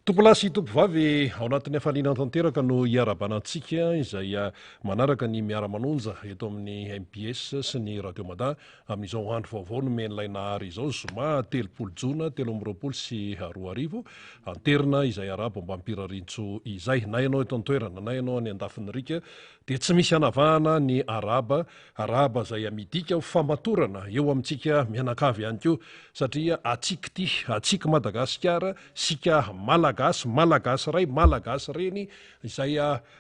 Tompolasy tompovavy ao anatin'ny hafaliana tanteraka no hiarabanantsika izay manaraka ny miara-manonja eto amin'ny MPS sy ny Radio Mada amin'izao andro vaovao no men'ilay nahary izao zoma 3 jona 13 sy 2 anterina izay arabo mba ampirarintso izay na ianao eto an-toerana na ianao any andafin'ny rika dia tsy misy anavahana ny araba izay amidika famatorana eo amintsika mianakavy ihany koa satria atsika Madagasikara sika malagasy ray malagasy reny izay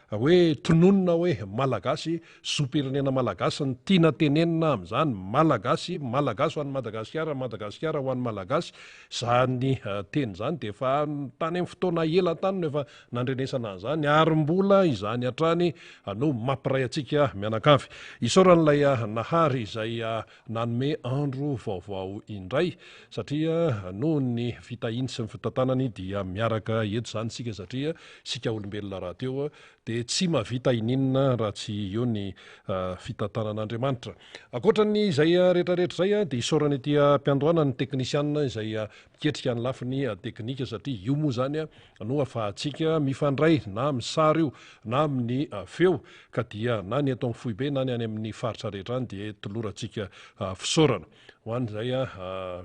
hoe tononona hoe malagasy zopirenena malagasy ny tiana tenenina amin'izany malagasy ho an'ny Madagasikara ho an'ny malagasy zany teny zany dia efa tany amin'ny fotoana ela tany no efa nandrenesana an'izany ary mbola izany hatrany no mampiray antsika mianakavy isaoran'ilay nahary izay nanome andro vaovao indray satria noho ny fitahiny sy ny fitantanany dia miaraka eto zany sika satria sika olombelona raha teo dia tsy mavita ininina raha tsy eo ny fitantanan'Andriamanitra. Akoatran'ny izay rehetrarehetra izay dia isaorany ety am-piandohana ny teknisianina izay miketrika ny lafiny teknika satria io moa zany no ahafahantsika mifandray na amin'ny sary io na amin'ny feo ka dia na ny eto amin'ny Foibe na ny any amin'ny faritra rehetra any dia tolorantsika fisaorana. Ho an'izay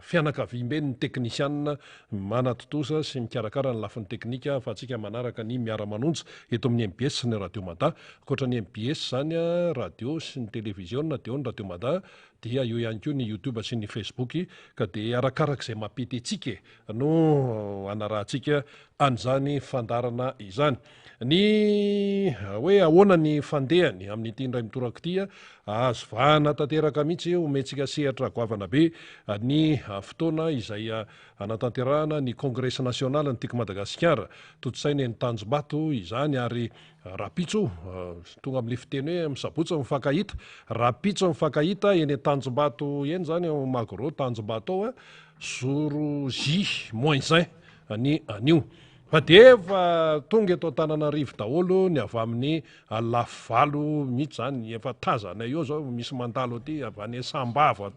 fianakaviam-be ny teknisianina manatotosa sy mikarakara ny lafiny teknika ahafahantsika manaraka ny miara-manonja eto amin'ny MPS sy ny Radio Mada. Akoatra ny MPS zany radio sy ny televiziona dia ny Radio Mada dia eo ihany koa ny YouTube sy ny Facebook ka dia arakarak'izay mampety antsika no anarahantsika an'izany fandarana izany. Ny hoe ahoana ny fandehany amin'ity indray mitoraka ity azo vahana tanteraka mihitsy omentsika sehatra goavana be ny fotoana izay anatanterahana ny congrès national ny tika Madagasikara totosaina ny Tanjombato izany ary rapitso tonga amin'ny fiteny hoe misabotsa mifankahita rapitso mifankahita eny Tanjombato eny zany Magoro Tanjombato zoro J -1 ny anio fa dia efa tonga eto Antananarivo daholo ny avy amin'ny lafivalo mihitsy zany efa tazana eo zao misy mandalo aty avy any Sambava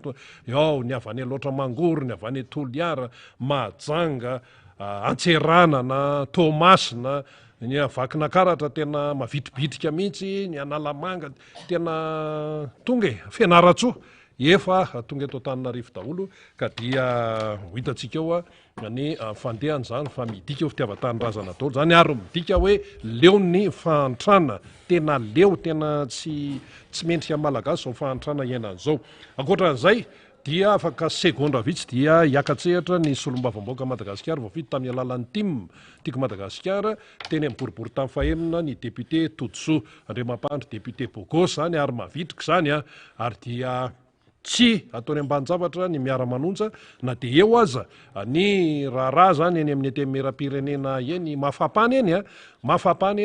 ao ny avy any loatra Mangoro ny avy any Toliara Mahajanga Antserana na Tomasina ny avakina karatra tena mavitibitrika mihitsy ny Analamanga tena tonga Fianaratsoa efa tonga eto Antananarivo daholo ka dia hitantsika eo ny fandehany zany fa midika eo fitiavan-tany-drazana daholo zany ary midika hoe leo ny fahantrana tena leo tena tsy mendrika malagasy zao fahantrana iainan'izao. Ankoatran'izay dia afaka segondra vitsy dia hiakatsehatra ny solombavamboaka Madagasikara voafito tamin'ny alalan'ny TIM tika Madagasikara teny amin'ny boribory tamin'ny fahenina ny député Todso Andriamampandry député Bogos zany ary mavitrika zany ary dia tsy ataony ambaninjavatra ny miara-manonja na dia eo aza ny raharaha zany eny amin'ny temeram-pirenena eny mafapany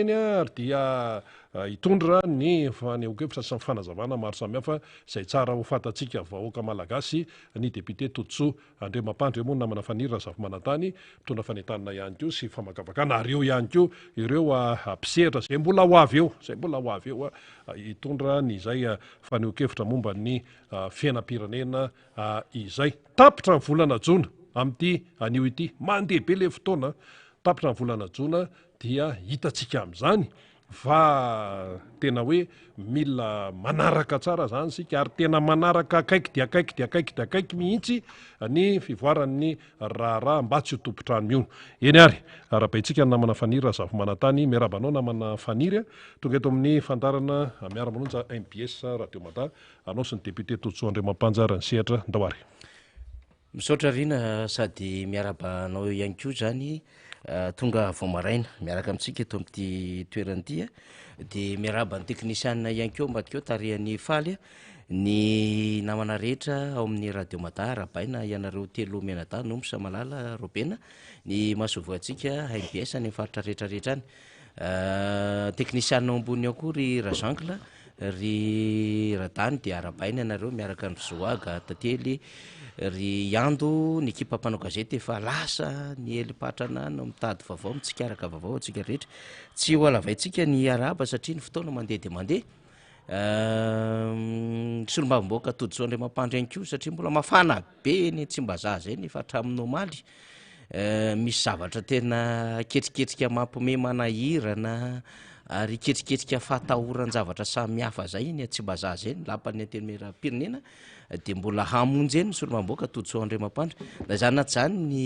eny ary dia hitondra ny fanehonkevitra sy ny fanazavana maro samihafa izay tsara ho fantatsika vahoaka malagasy ny député Todso Andriamampandry moa namana fanirina zava-manantany mitondra fanentanana ihany koa sy famakavakana ary eo ihany koa ireo mpisehatra izay mbola ho avy eo hitondra ny izay fanehonkevitra momba ny fiainam-pirenena izay tapitra ny volana jona amin'ity anio ity mandeha be le fotoana tapitra ny volana jona dia hitantsika amin'izany fa tena hoe mila manaraka tsara zany sika ary tena manaraka akaiky mihitsy ny fivoaran'ny raharaha mba tsy ho tompotrano io. Eny ary arabaitsika namana faniry zava-manantany miarabanao namana faniry tonga eto amin'ny fandarana miara-manonja MPS Radio Mada anao sy ny député Todso Andriamampanjary ny sehatra Ndahoary. Misaotra rina sady miarabanao ihany koa zany tonga vao maraina miaraka amintsika eto amin'ity toeran'ity dia miaraba ny teknisianina ihany keo mbadikeo tarihan'ny faly ny namana rehetra ao amin'ny Radio Mada rabaina ianareo telo menada no misamalala robena ny masovoantsika MPS ny faritra rehetrarehetra any teknisianina ambony ao koa ry Rajangle ry Radany dia arabaina ianareo miaraka ny Zoaga Tately ry Ando ny ekipa mpanao gazety efa lasa ny helipatrana no mitady vaovao mitsikaraka vaovao atsika rehetra tsy ho alavaintsika ny araba satria ny fotoana mandeha dia mandeha solombavamboaka Todso Andriamampandry ihany koa satria mbola mafana be ny tsy mba zaza eny fa hatramin'ny omaly misy zavatra tena ketriketrika mampome manahirana ary ketriketrika fahatahoran-javatra samihafa zay ny Tsimbazaza zany lapan'ny antenimieram-pirenena de mbola hamonjy eny Solomamboaka Toditsoa Andriamampandry na zany na zany ny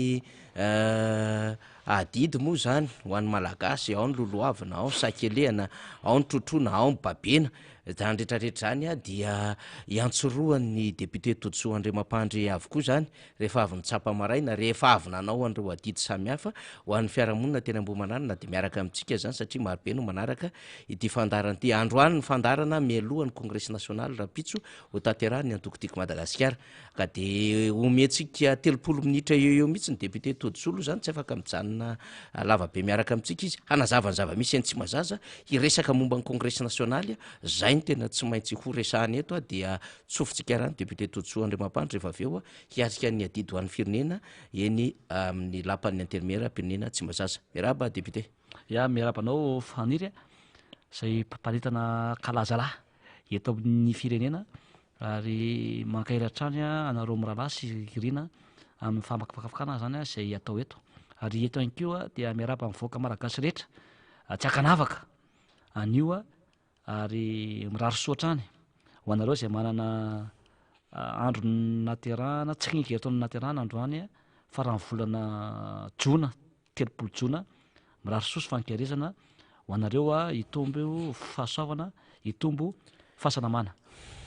adidy moa zany ho an'ny malagasy ao ny loloavina ao ny sakelehana ao ny trotrona ao ny babena zany rehetrarehetra zany a dia iantsoroan'ny député Toditsoa Andriamampandry avokoa zany rehefa avy nitsapa maraina rehefa avy nanao an'ireo adidy samihafa ho an'ny fiarahamonina teny Ambohimanarina de miaraka amintsika zany satria marobe no manaraka ity fandarana ity androany ny fandarana mialohan'ny congrès national rapitso ho tanterahany antokotiko Madagasikara ka de omentsika 30 minitra eo mihitsy ny député Toditsoa zany tsy afaka mijanona lavabe miaraka amintsika izy hanazava ny zava-misy any Tsimbazaza hiresaka momba ny congrès national zay ny tena tsy maintsy ho resahany eto dia tsofintsika rano député Toditsoa Andriamampandry rehefa aveo hiatrika ny adidy ho an'ny firenena eny amin'ny lapan'ny antenimieram-pirenena Tsimbazaza. Miarahaba député. Ya miarabanao faniry zay mparitana kalazalahy eto amin'ny firenena ary mankahiratrany anareo mirahalahy sy rina amin'ny famakafakafakana zany zay atao eto ary eto ihany koa dia miaraba mivoaka malagasy rehetra tsy akanavaka anio ary mirary soatrany ho anareo zay manana andro naterahana tsy kingeritony naterahana androany farany volana jona 30 jona mirary sosy fankerezana ho anareo hitombo fahasoavana hitombo fahasalamana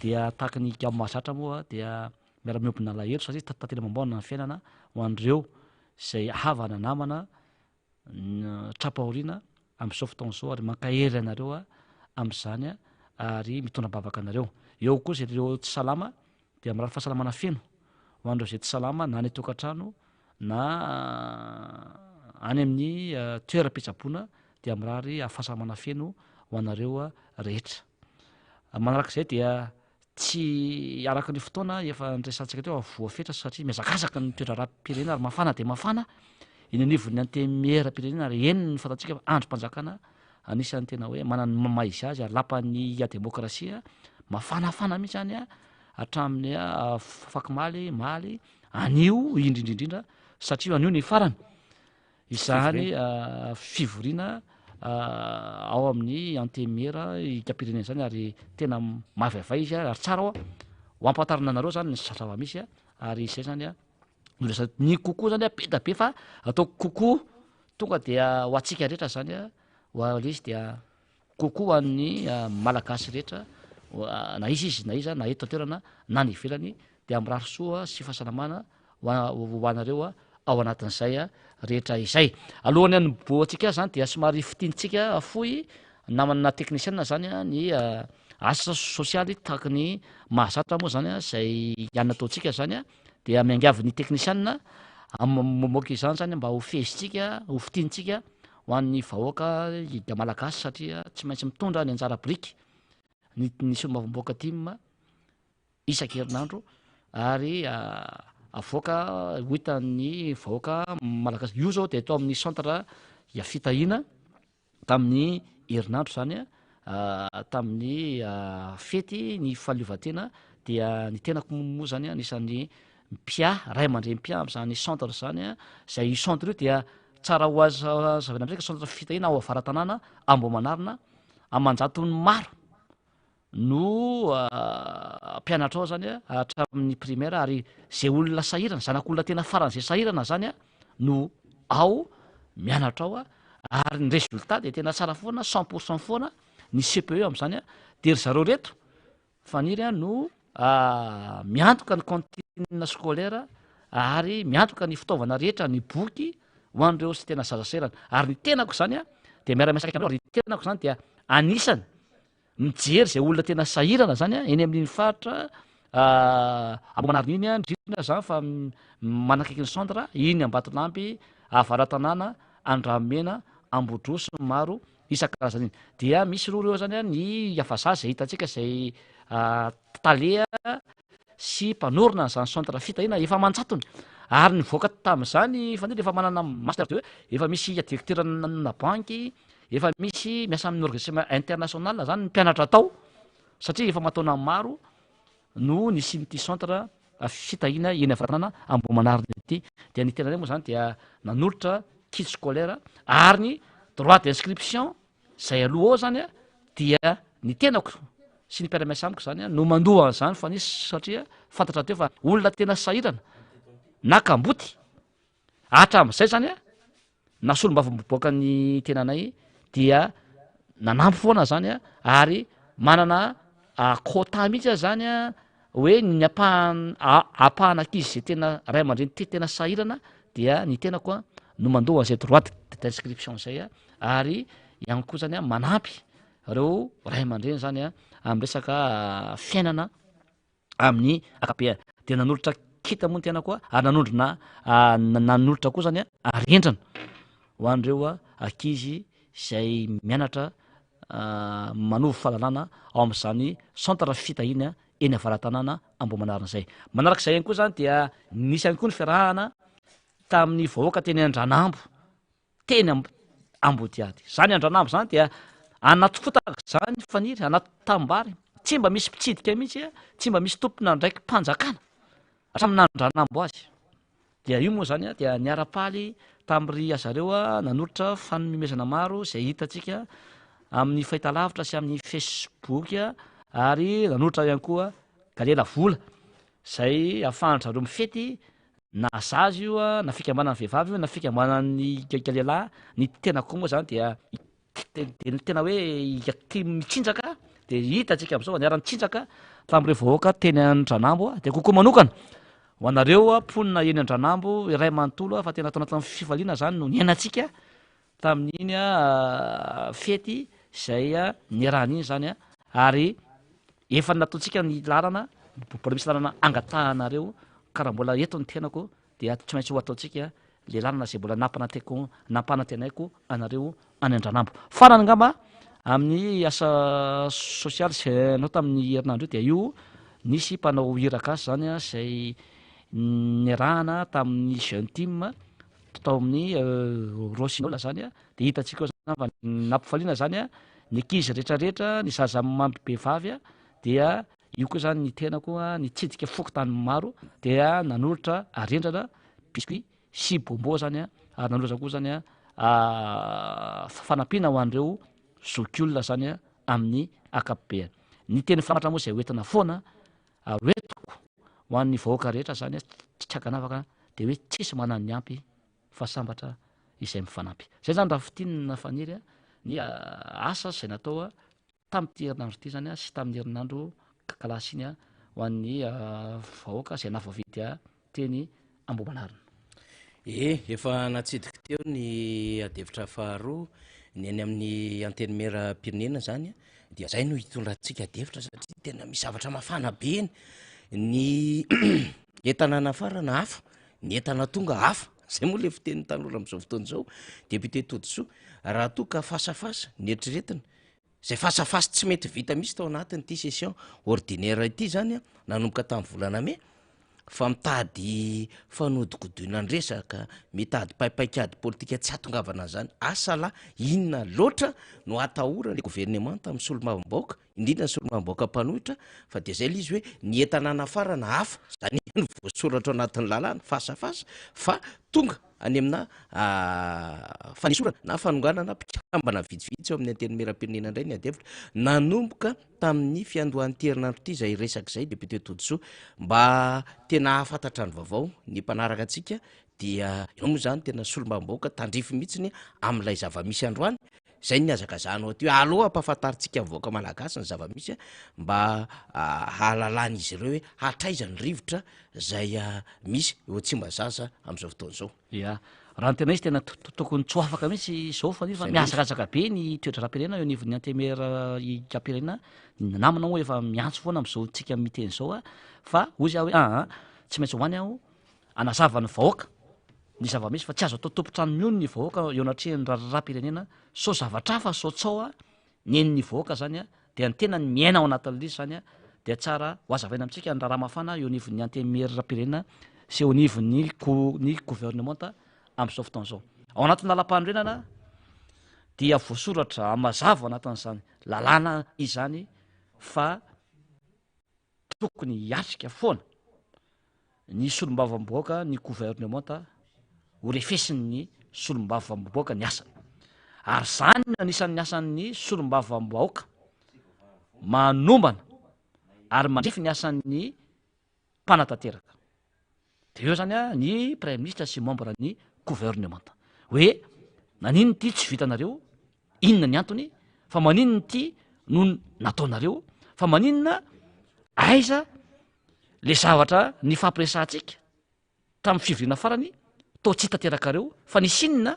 dia tahaka ny gamo mahazatra moa dia miara-miompina lahelo satria tantely mambaona ny fiainana ho an'ireo zay havana namana trapahoriana amin'izao fotoana zao ary mankahery anareo amin'izany ary mitondra bavaka anareo eo koa zay ireo tsy salama dia mirary fahasalamana feno ho an'ireo zay tsy salama na ny tokantrano na any amin'ny toeram-pitsaboana dia mirary fahasalamana feno ho anareo rehetra manarak'izay dia tsy araka ny fotoana efa nresantsika teo voafetra satria miazakazaka ny toera rapi-pirenena ary mafana de mafana iny anivon'ny antemieram-pirenena ary eny ny fantatsika androm-panjakana anisan'ny tena hoe manany maizy azy ary lapan'ny demokrasia mafanafana mihitsy any hatramin'ny fakimaly anio indrindrindrindra satria anio ny farany izany fivoriana ao amin'ny antemiera ikam-pirenena zany ary tena mahavayvay izy ary tsara ho ampatarina anareo zany ny zava-misy ary izay zany ny kokoa zany be da be fa atao kokoa tonga dia ho atsika rehetra zany izy dia kokoa an'ny malagasy rehetra na izy na iza na eto toerana na ny ivelany dia mirary soa sy fahasalamana ho anareo ao anatin'izay rehetra izay alohany any boatsika zany dia somary fitintsika foy namana teknisiana zany ny asa sosialy tahaka ny mahazatra moa zany zay ianina ataotsika zany dia miangavy ny teknisiana momoaka izany zany mba ho fezitsika ho fitintsika ho an'ny vahoaka iga malagasy satria tsy maintsy mitondra ny anjara briky ny somavomboaka tim isan-kerinandro ary avoaka hoitan'ny vahoaka malagasy io zao de atao amin'ny centre ya fitahina tamin'ny herinandro zany tamin'ny fety ny fahaleovantena dia ny tenako moa zany anisan'ny mpia ray amandre mpia am'zany centre zany zay centre io dia tsara ho azazavana amizay ka centre fitahina ao avara-tanàna Ambohimanarina amanjatony maro no mpianatra ao zany hatramin'ny primaire ary zay olona sahirana zanak'olona tena faran'zay sahirana zany no ao mianatra ao ary ny résultat de tena tsara foana 100% foana ny CPE am'zany de ry zareo reto faniry no miantoka ny cantine scolaire ary miantoka ny fitaovana rehetra ny boky ho an'ireo sy tena zazaserana ary ny tenako zany de miara-miasaka amreo ary tenako zany dia anisany mijery zay olona tena sahirana zany eny amin'iny faritra Ambohimanarina iny indrindra zany fa manakaiky ny centre iny Ambatolampy Avaratanàna Andramena Ambodroso maro isan-karazany iny dia misy roa reo zany ny afazaza hitantsika zay talea sy mpanorona zany centre fitahina efa manjatony ary ny voaka tam'zany fa efa manana master 2 efa misy directeur na banky efa misy miasa amin'ny organisation international zany ny mpianatra atao satria efa mataona maro no nisy nyity centre fitahina eny avatanana Ambohimanarina ety dia ny tena reny moa zany dia nanolotra kit scolaire ary ny droit d'inscription zay aloha ao zany a dia ny tenako sy ny mpiara-miasa amiko zany a no mandoha an'zany fa nisy satria fantatra teo fa olona tena sahirana nakamboty hatram'izay zany a na solombavam-boaka ny tenanay dia nanampy foana zany a ary manana quota mihitsy zany a hoe ny apahana ankizy zay tena ray aman-dreny tena sahirana dia ny tenako a no mandoha an'izay droit d'inscription zay a ary ihany koa zany a manampy reo ray aman-dreny zany a amin'ny resaka fiainana amin'ny akapea de nanolotra kita moa ny tenako a ary nanolotra koa zany a arendrana ho an'ireo ankizy zay mianatra manovy fahalalana ao amin'izany centre fitahina eny avara-tanàna Ambohimanarina zay. Manarak'izay ihany koa zany dia nisy ihany koa ny fiarahana tamin'ny vahoaka teny Andranambo teny Ambodiady. Zany Andranambo zany dia anaty fotaka zany faniry anaty tambary tsy mba misy mpitsidika mihitsy a tsy mba misy tompona ndraiky mpanjakana hatramin'ny Andranambo azy. Dia io moa zany a dia niara-paly tamin'ry azareo a nanolotra fanomezana maro zay hitantsika amin'ny fahitalavitra sy amin'ny Facebook ary nanolotra ihany koa galela vola zay ahafahan'zareo mifety na zazy io a na fikambanany vehivavy io na fikambanany galelahy ny tenako moa zany dia tena hoe mitsinjaka de hitantsika am'izao niara-nitsinjaka tamin'ireo vahoaka teny Andranambo de kokoa manokana ho anareo a mponina eny Andranambo iray manontolo fa tena atao anatin'ny fifaliana zany no niainantsika tamin'iny fety zay niarahana iny zany a ary efa nataontsika ny lalana mbola misy lalana angatahanareo karaha mbola eto ny tenako dia tsy maintsy ho ataontsika le lalana zay mbola nampanantenaiko anareo any Andranambo farany angamba amin'ny asa sosialy zay anao tamin'ny herinandro io dia io nisy mpanao hira-gasy zany a zay niarahana tamin'ny jeune team tao amin'ny Rossignol zany a de hitantsika fa nampifaliana zany a ny ankizy rehetrarehetra ny zaza mampibevavy a dia io koa zany ny tenako a nitsidika fokotany maro dia nanolotra arendrana biscuit sy bombo zany a ary nanolotra koa zany a fanampiana ho an'ireo zokiolona zany a amin'ny akapobeany ny teny famatra moa zay hoentina foana hoentiko ho an'ny vahoaka rehetra zany a tsy hakanavaka de hoe tsisy manany ny ampy fa sambatra izay mifanampy zay zany raha fitinina faniry a ny asa zay natao a tamin'ity herinandro ity zany a sy tamin'ny herinandro kalasy iny a ho an'ny vahoaka zay nafavidy teny Ambohimanarina. Efa natsidika teo ny adevitra faharoa ny any amin'ny anteny mera pirenena zany dia zay no hitondratsika adevitra satria tena misy zavatra mafana be eny ny entanana farana hafa ny entana tonga hafa zay moa le fiteniny tanora am'izao fotoana zao député Todisoa raha toa ka fasafasa ny eritreretina zay fasafasa tsy mety vita misy tao anatiny ity session ordinaire ity zany a nanomboka tamin'ny volana Mai fa mitady fanodigodina andresaka mitady paipaikady politika tsy hatongavana zany asala inona loatra no atahora le gouvernement tamin'ny solomavambaoka indrindra ny solomavambaoka mpanohitra fa de zay le izy hoe ny entanana farana hafa zany no voasoratra anatin'ny lalàna fasafasa fa tonga any amina fanisorana na fanonganana mpikambana vitsivitsy eo amin'ny anteny mera-pirenena indray ny adevitra nanomboka tamin'ny fiandohan'ny herinandro ity zay resaka zay député Todisoa mba tena ahafantatra ny vaovao ny mpanaraka atsika dia eo moa zany tena solombavam-bahoaka tandrify mihitsiny amin'ilay zava-misy androany zay ny azakazanao aty hoe aloha ampahafantaritsika vahoaka malagasy ny zava-misy mba hahalalana izy ireo hoe hatraiza ny rivotra zay misy eo tsy mba zaza am'izao fotoana zao. Ya raha ny tena izy tena tokony tsy ho afaka mihitsy zao fa miazakazaka be ny toetra rapirenena eo nivon'ny antemera rapirenena namana moa efa miantso foana am'izao tsika miteny zao a fa ozy aho hoe tsy maintsy hoany aho anazava ny vahoaka ny zava-misy fa tsy azo atao tompotrano miony ny vahoaka eo anatrehany rapirenena so zavatra hafa so tsao a ny eniny vahoaka zany a dia ny tena ny miaina ao anatin'lizy zany a dia tsara ho azavaina amitsika ny raha mafana eo nivon'ny antemera rapirenena sy eo nivon'ny gouvernement am'izao fotoana zao ao anatin'ny lalam-panorenana dia voasoratra amazava anatin'izany lalàna izany fa tokony hiatrika foana ny solombavamboaka ny gouvernementa ho refesin'ny solombavamboaka ny asany ary zany anisan'ny asan'ny solombavamboaka manombana ary mandrefy ny asan'ny mpanatanteraka de eo zany a ny premier ministre sy membre ny gouvernementa hoe nanino ty tsy vitanareo inona ny antony fa maninony ty no nataonareo fa maninona aiza le zavatra ny fampiresantsika tamin'ny fivorina farany to tsy hitanterakareo fa ny sinina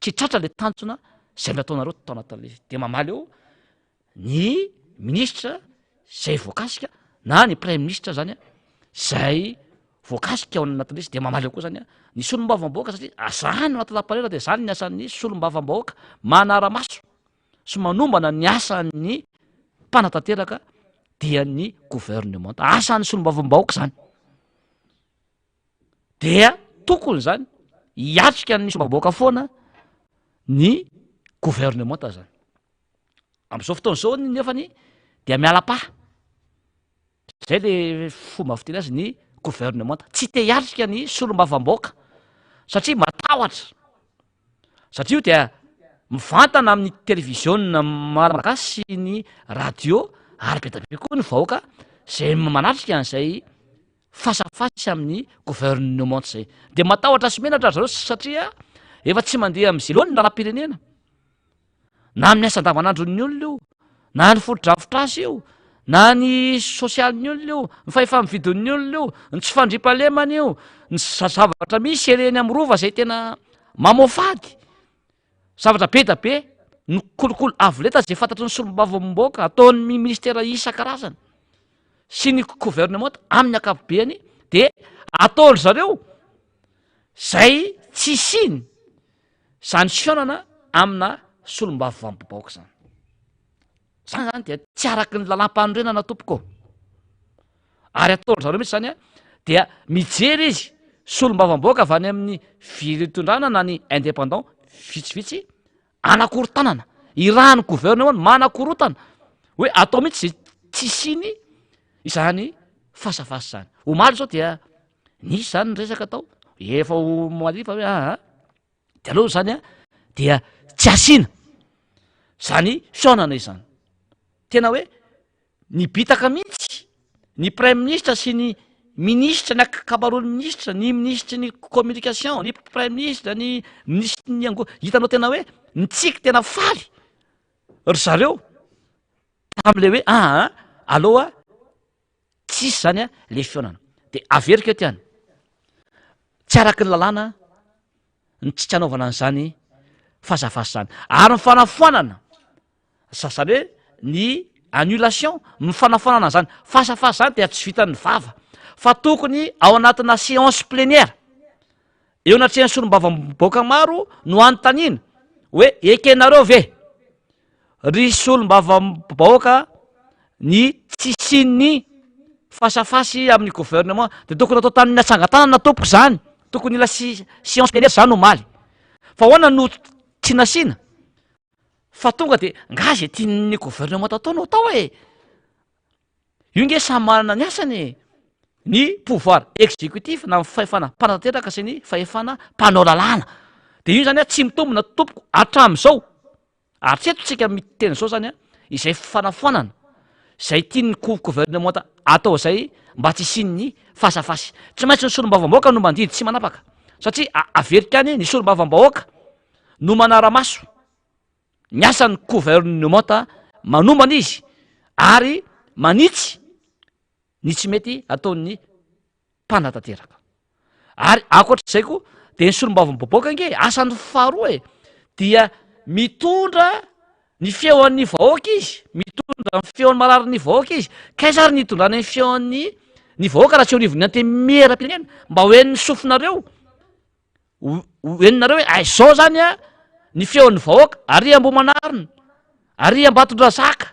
tsy tratra le tanjona zay nataonareo tao anatin'le de mamaly eo ny ministra zay voakasika na ny premier ministre zany a zay voakasika ao anatin'le izy de mamaly eo koa zany a ny solombavamboaka satria azany matatapalera de zany ny asan'ny solombavamboaka manara-maso sy manombana ny asan'ny mpanatanteraka dia ny gouvernement asan'ny solombavamboaka zany dia tokony zany hiatrika ny solombavamboaka foana ny gouvernement zany am'izao fotoana zao nefany dia miala-pa zay le fomba fiteny azy ny gouvernement tsy te hiatrika ny solombavamboaka satria matahotra satria io dia mivantana amin'ny televiziona malagasy sy ny radio ary be da be koa ny vahoaka zay manatrika an'izay fasafasy amin'ny gouvernement zay de matahotra sy menatra zareo satria efa tsy mandeha am'izay loha ny lalam-pirenena na amin'ny asa andavanandron'ny olona io na ny fotodrafitra azy io na ny sosialin'ny olona io ny fahefamividon'ny olona io ny tsy fandripalemana io ny zavatra misy ereny amin'ny rova zay tena mamofady zavatra be da be ny kolokolo avoleta zay fantatry ny solombavamboaka ataon'ny ministera isan-karazany sy ny gouvernement amin'ny akapobeany de ataony zareo zay tsy siny zany fionana amina solombavamboaka zany zany zany dia tsy araky ny lalam-panorenana tompoko ary ataony zareo mihitsy zany a dia mijery izy solombavamboaka avy any amin'ny vitondrana na ny indépendant vitsivitsy anakorotanana irahany gouvernement manakorotana hoe atao mihitsy zay tsy siny izany fasafasy zany omaly zao dia nisy zany ny resaka atao efa ho malifa hoe aa de aloha zany a dia tsy asina zany fionana izany tena hoe ny bitaka mihitsy ny premier ministre sy ny ministre ny akabarony ministre ny ministre ny communication ny premier ministre ny ministre ny ango hitanao tena hoe nitsiky tena faly ry zareo tam'le hoe aloha tsisy zany a le fionana de averika eo tiany tsy araky ny lalàna ny tsitsy anaovana an'izany fasafasy zany ary mifanafoanana sasany hoe ny annulation mifanafoanana zany fasafasy zany dia tsy vitan'ny vava fa tokony ao anatina séance plénière eo natrehan'ny solombavamboaka maro no anontaniana hoe ekenareo ve ry solombavamboaka ny tsy sinny fasafasy amin'ny gouvernement de tokony atao tamin'ny atsangatanana tompoko zany tokony ila séance plénière zany omaly fa hoana no tsy nasina fa tonga de nga zay tian'ny gouvernement ataonao atao e io nge samy manana ny asany ny pouvoir exécutif na fahefana mpanatanteraka sy ny fahefana mpanao lalàna de io zany a tsy mitombona tompoko atram'izao ary tsy etotsika miteny zao zany a izay fanafoanana zay tiany gouvernement atao zay mba tsy sinny fasafasy tsy maintsy ny solombavamboaka no mandidy tsy manapaka satria averika any ny solombavamboaka no manara-maso ny asan'ny gouvernement manombana izy ary manitsy ny tsy mety ataon'ny mpanatanteraka ary akoatr'izay koa de ny solombavamboaka nge asan'ny faharoa e dia mitondra ny feon'ny vahoaka izy mitondra ny feon'ny mararin'ny vahoaka izy kaizary ny itondrany ny feon'ny ny vahoaka raha tsy onivony antemera-pirenena mba hoen'ny sofinareo hoeninareo hoe aizao zany a ny feon'ny vahoaka ary ambo manarina ary ambatondrazaka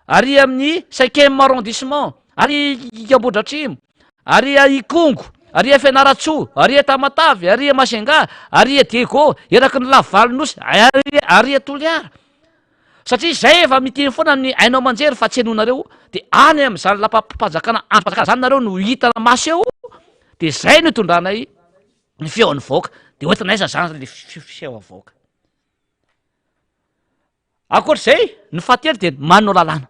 ary amin'ny 5e arrondissement ary ikambodratrimo ary ikongo ary fianaratsoa ary tamatavy ary masenga ary dego eraky ny lavalonyosy ary toliara satria zay efa miteny foana ny ainao manjery fa tsy henonareo de any am'zany lampampanjakana ampanjakana zany nareo no hitana maso eo de zay no itondranay ny feon'ny vaoaka de ohatranaiza zany le feo vaoaka akoatr'izay ny fahatelo de manao lalàna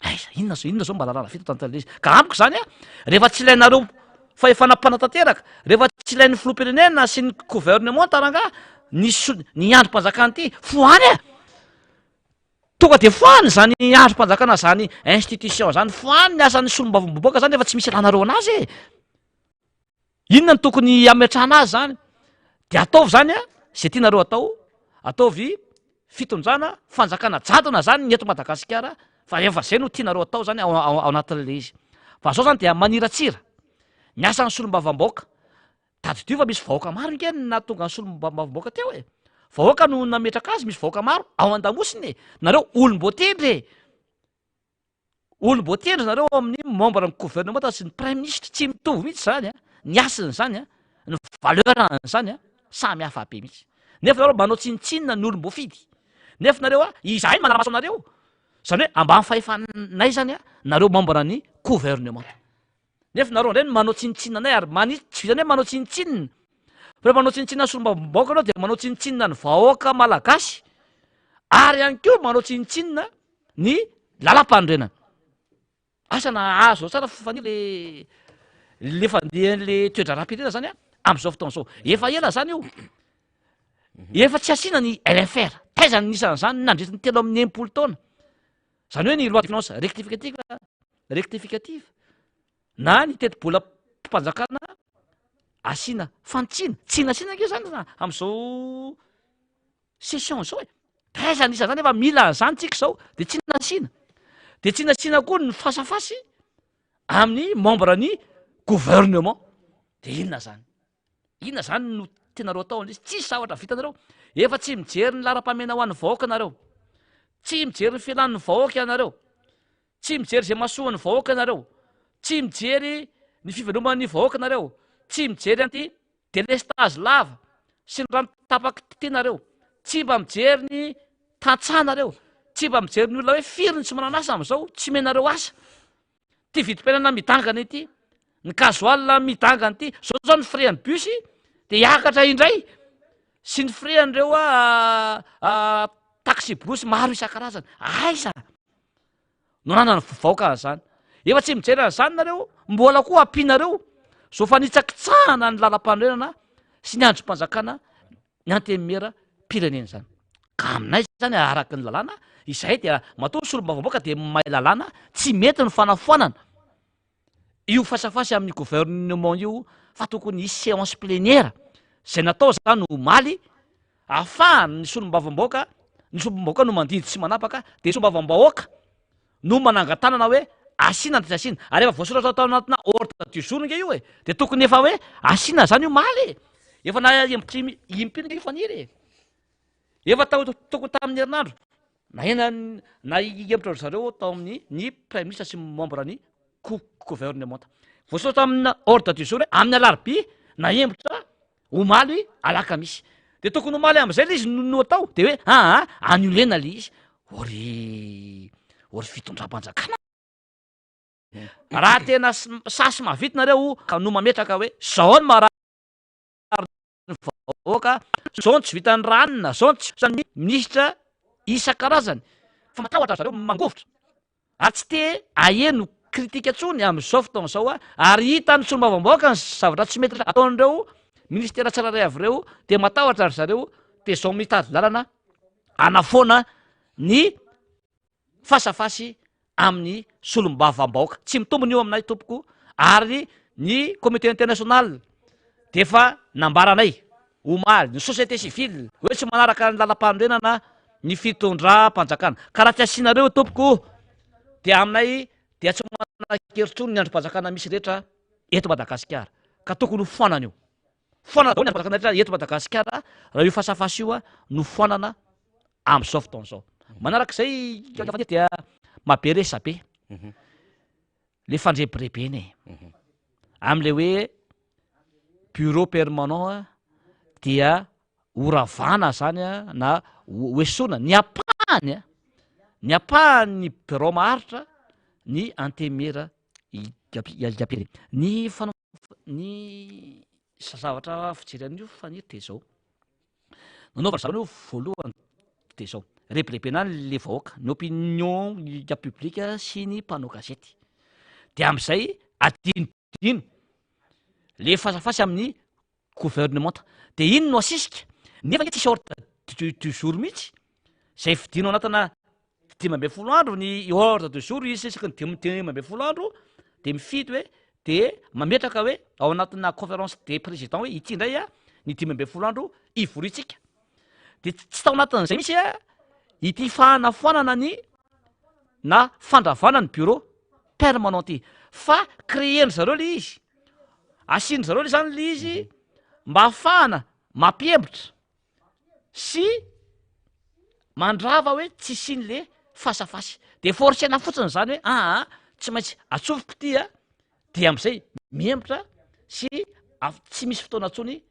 aiza inona zao mba lalàna fito tantale izy ka amiko zany a rehefa tsy ilainareo fa efa nampanatanteraka rehefa tsy ilain'ny filoam-pirenena sy ny gouvernement taranga ny androm-panjakana ty foany a tonga de foany zany androm-panjakana zany institution zany foany ny asan'ny solom-bavamboboaka zany efa tsy misy ilanareo anazy e inona ny tokony ametrahana azy zany de ataovy zany a zay tianareo ataovy fitondrana fanjakana jadona zany ny eto Madagasikara fa efa zay no tianareo atao zany ao anatin'le izy fa zao zany dia maniratsira ny asan'ny solom-bavam-boaka tadidio fa misy vahoaka maro inkeny na tonga ny solom-bavam-boaka teo e vahoaka no nametraka azy misy vahoaka maro ao an-damosiny e nareo olom-boatendry nareo amin'ny membre ny gouvernement sy ny prime ministre tsy mitovy mihitsy zany a ny asiny zany a ny valeur zany a samy hafa be mihitsy nefa nareo manao tsinitsinina ny olom-boafidy nefa nareo a izahay manaramaso anareo zany hoe ambany fahefanay zany a nareo membre ny gouvernement nefa nareo indray manao tsinitsinina anay ary tsy zany hoe manao tsinitsinina fa rehefa manao tsinitsinina solom-bavam-boaka anao de manao tsinitsinina ny vahoaka malagasy ary ihany ko manao tsinitsinina ny lalam-pandrenana asa na azo tsara fifany le fandehan'le toedra raha-pirenena zany a am'izao fotoana zao efa ela zany io efa tsy asiana ny LFR taizany nisan'izany nandritry ny telo amin'ny enimpolo taona zany hoe ny loi de finance rectificative na ny teti-bola mpanjakana asiana fantsina tsinasina ke zany am'izao session zao e taizany nisan'izany efa mila zany tsika zao de tsinasina koa ny fasafasy amin'ny membre ny gouvernement de inona zany no tenareo atao an'izy tsisy zavatra vitanareo efa tsy mijery ny laram-pamena ho an'ny vahoaka nareo tsy mijery ny fialan'ny vahoaka ianareo tsy mijery zay mahasoan'ny vahoaka ianareo tsy mijery ny fiveloman'ny vahoaka nareo tsy mijery anty delestage lava sy ny rano tapaky tianareo tsy mba mijery ny tantsanareo tsy mba mijery ny olona hoe firy ny tsy manana asa am'izao tsy menareo asa ty vidim-piainana midangana ity ny kazoalina midangana ity zao ny frean'ny busy de hiakatra indray sy ny frean'ireo taxi brosy maro isan-karazany aiza no nanany vahoaka zany efa tsy mijery an'izany nareo mbola koa ampianareo zao fa nitsakitsahana ny lalam-pandrenana sy ny androm-panjakana ny antemera pirenena zany ka aminay zany araky ny lalàna izay dia matoa solom-bavam-boaka de mahay lalàna tsy mety ny fanafoanana io fasafasy amin'ny gouvernement io fa tokony hisy séance plénière zay natao zany no maly ahafahany ny solom-bavam-boaka ny solom-bahoaka no mandidy sy manapaka de solom-bavam-bahoaka no manangatanana hoe asina de asina ary efa voasoratra atao anatina ordre du jour nge io e de tokony efa hoe asina zany io maly efa na impiny faniry efa tokony tamin'ny herinandro na iempotra zareo tao amin'ny ny prime ministre sy membre ny gouvernement voasoratra amina ordre du jour amin'ny alarobia na empotra omaly alakamisy de tokony omaly am'izay le izy no atao de hoe annulena le izy ory fitondram-panjakana raha tena sasy mahavity nareo ka no mametraka hoe zao ny marary vahoaka zao ny tsy vitany ranona zao ny tsy vitany ministra isan-karazany fa matahotra zareo mangovotra ary tsy te aheno kritika tsony am'izao fotoana zao ary hitany solom-bavam-boaka ny zavatra tsy mety ataon'ireo ministera tsiraray avy ireo de matahotra ry zareo de zao mitady lalana anafoana ny fasafasy amin'ny solom-bavam-bahoaka tsy mitombony io aminay tompoko ary ny comité international de efa nambaranay omaly ny société civile hoe tsy manaraka ny lalam-pandrenana ny fitondram-panjakana ka raha tsy asianareo tompoko de aminay dia tsy manana-keritsony ny androm-panjakana misy rehetra eto Madagasikara ka tokony ho foanana io foanana daholo ny androm-panjakana rehetra eto Madagasikara raha io fasafasy io no foanana am'izao fotoana zao manarak'izay dia mabe resa be le fandrebirebeny am'le hoe bureau permanent dia oravana zany na hoesoana ny apahany ny apahany bureau maharitra ny antemera igapireny ny ny zavatra fijery an'io faniry de zao nanaovana zavatra io voalohany de zao replepenany le vahoaka ny opinion ka publika sy ny mpanao gazety de am'izay adinodino le fasafasy amin'ny gouvernementa de iny no asisika nefa nge tsisy ordre du jour mihitsy zay vidino anatina 10 andro ny ordre du jour isisaka ny 10 andro de mifidy hoe de mametraka hoe ao anatina conférence des présidents hoe ity indray a ny 10 andro ivoritsika de tsy tao anatin'izay misy a ity fahanafoanana ny na fandravana ny bureau permanent ty fa créer ny zareo le izy asiny zareo le zany le izy mba hafahana mampiembotra sy mandrava hoe tsy siny le fasafasy de forcena fotsiny zany hoe tsy maintsy atsofoko ty a de am'izay miembotra sy tsy misy fotoana ntsony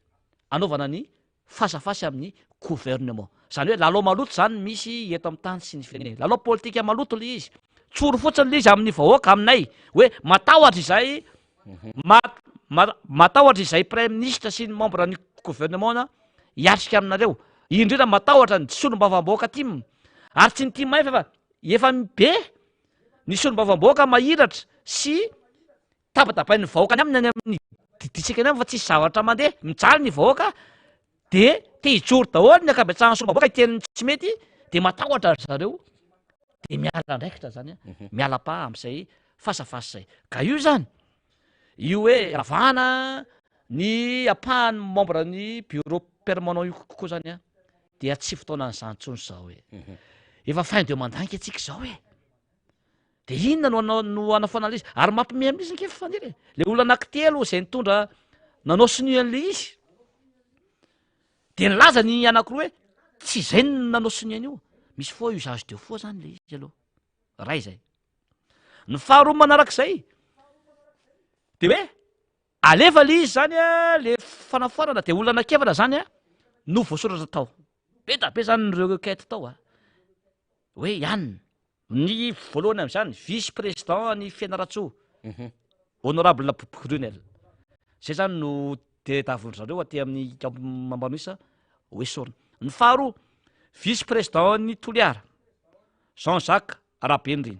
anaovana ny fasafasy amin'ny gouvernement zany hoe lalao maloto zany misy eto amin'ny tany sy ny firenena lalao politika maloto le izy tsoro fotsiny le izy amin'ny vahoaka aminay hoe matahotra izay matahotra izay premier ministre sy ny membre ny gouvernement hiatrika aminareo indrindra matahotra ny solombavam-bahoaka ty ary tsy ny ty may efa be ny solombavam-bahoaka mahiratra sy tapatapain'ny vahoaka ny aminy amin'ny diditsika ny fa tsisy zavatra mandeha mijaly ny vahoaka de te hijoro daholo ny akabetsahany solombavam-bahoaka iteniny tsy mety de matahotra zareo de miala ndraikitra zany miala-pa am'izay fasafasy zay ka io zany io hoe ravana ny apahany membre ny bureau permanent io kokoa zany a dia tsy fotoanan'izany tsony zao hoe efa fin de mandat nke atsika zao hoe de inona no anafanan'le izy ary mampime amin'izy nke fifaniry le olona anankitelo zay nitondra nanao sinian'le izy de nilaza ny anankiroa hoe tsy zay ny nanao siniany io misy foa usage de fois zany le izy aloha ray zay ny faharoa manarak'izay de hoe alefa le izy zany a le fanafoanana de olona anakevana zany a no voasoratra tao be da be zany nyreo requête tao hoe ianina ny voalohany am'izany vice président ny Fianaratsoa honorable Brunel zay zany no de davondry zareo aty amin'ny Mambanisa hoe sorona ny faharoa vice président ny Toliara Jean-Jacques Rabenriny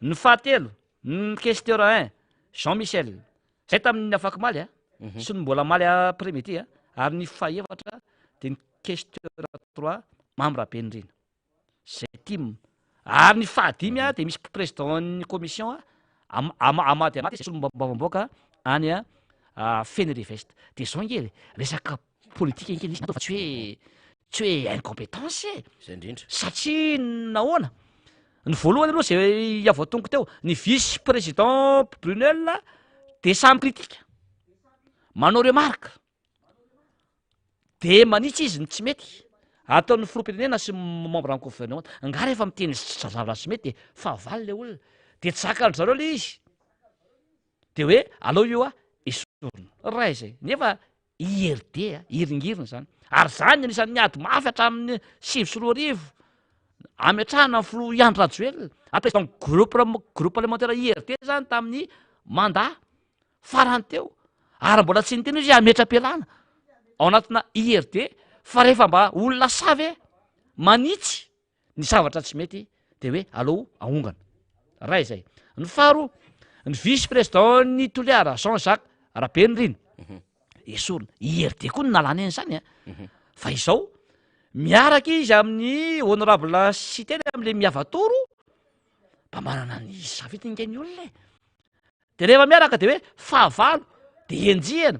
ny fahatelo ny questeur 1 Jean-Michel zay tamin'ny afaka maly sy ny mbola maly premier ty ary ny fahaefatra de ny questeur 3 Mamy Rabenriny zay tim ary ny fahadimy de misy président ny commission amady anaty solombavam-bahoaka any Fenirevest de zao ngely resaka politika ngely izy fa tsy hoe incompétence zay indrindra satria nahoana ny voalohany aloha zay avoatongo teo ny vice président Brunel de samy kritika manao remarque de manitsy izy ny tsy mety ataon'ny filoam-pirenena sy membre ny gouvernement ngara efa miteny zavatra tsy mety de fa valy le olona de tsakany zareo le izy de hoe alao io esorina ray zay nefa IRD iringirina zany ary zany anisan'ny miady mafy hatramin'ny 7 ametrahana filo Iandro Rajoelina président groupe parlementaire IRD zany tamin'ny mandat farany teo ary mbola tsy niteny izy ametra-pialana ao anatina IRD fa rehefa mba olona savy manitsy ny zavatra tsy mety de hoe alao ahongana ray zay ny faharoa ny vice président ny Toliara Jean-Jacques Rabenriny esorina IRD koa ny nalany eny zany fa izao miaraka izy amin'ny honorable cité am'le miavatoro mba manana ny safitingany olona de rehefa miaraka de hoe fahavalo de enjihana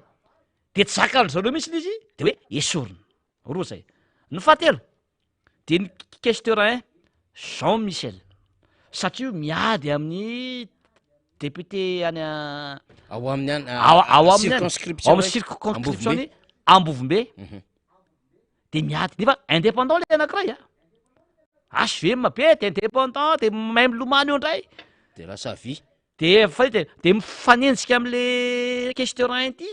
de tsakany zareo mihitsy izy de hoe esorina roa zay ny fahatelo de ny questeur 1 Jean-Michel satria miady amin'ny député any ao amin'ny circonscription Ambovombe de miady nefa indépendant le anankiray HVM be de indépendant de mahay milomano eo indray de lasa vy de de mifanenjika am'le questeur 1 ity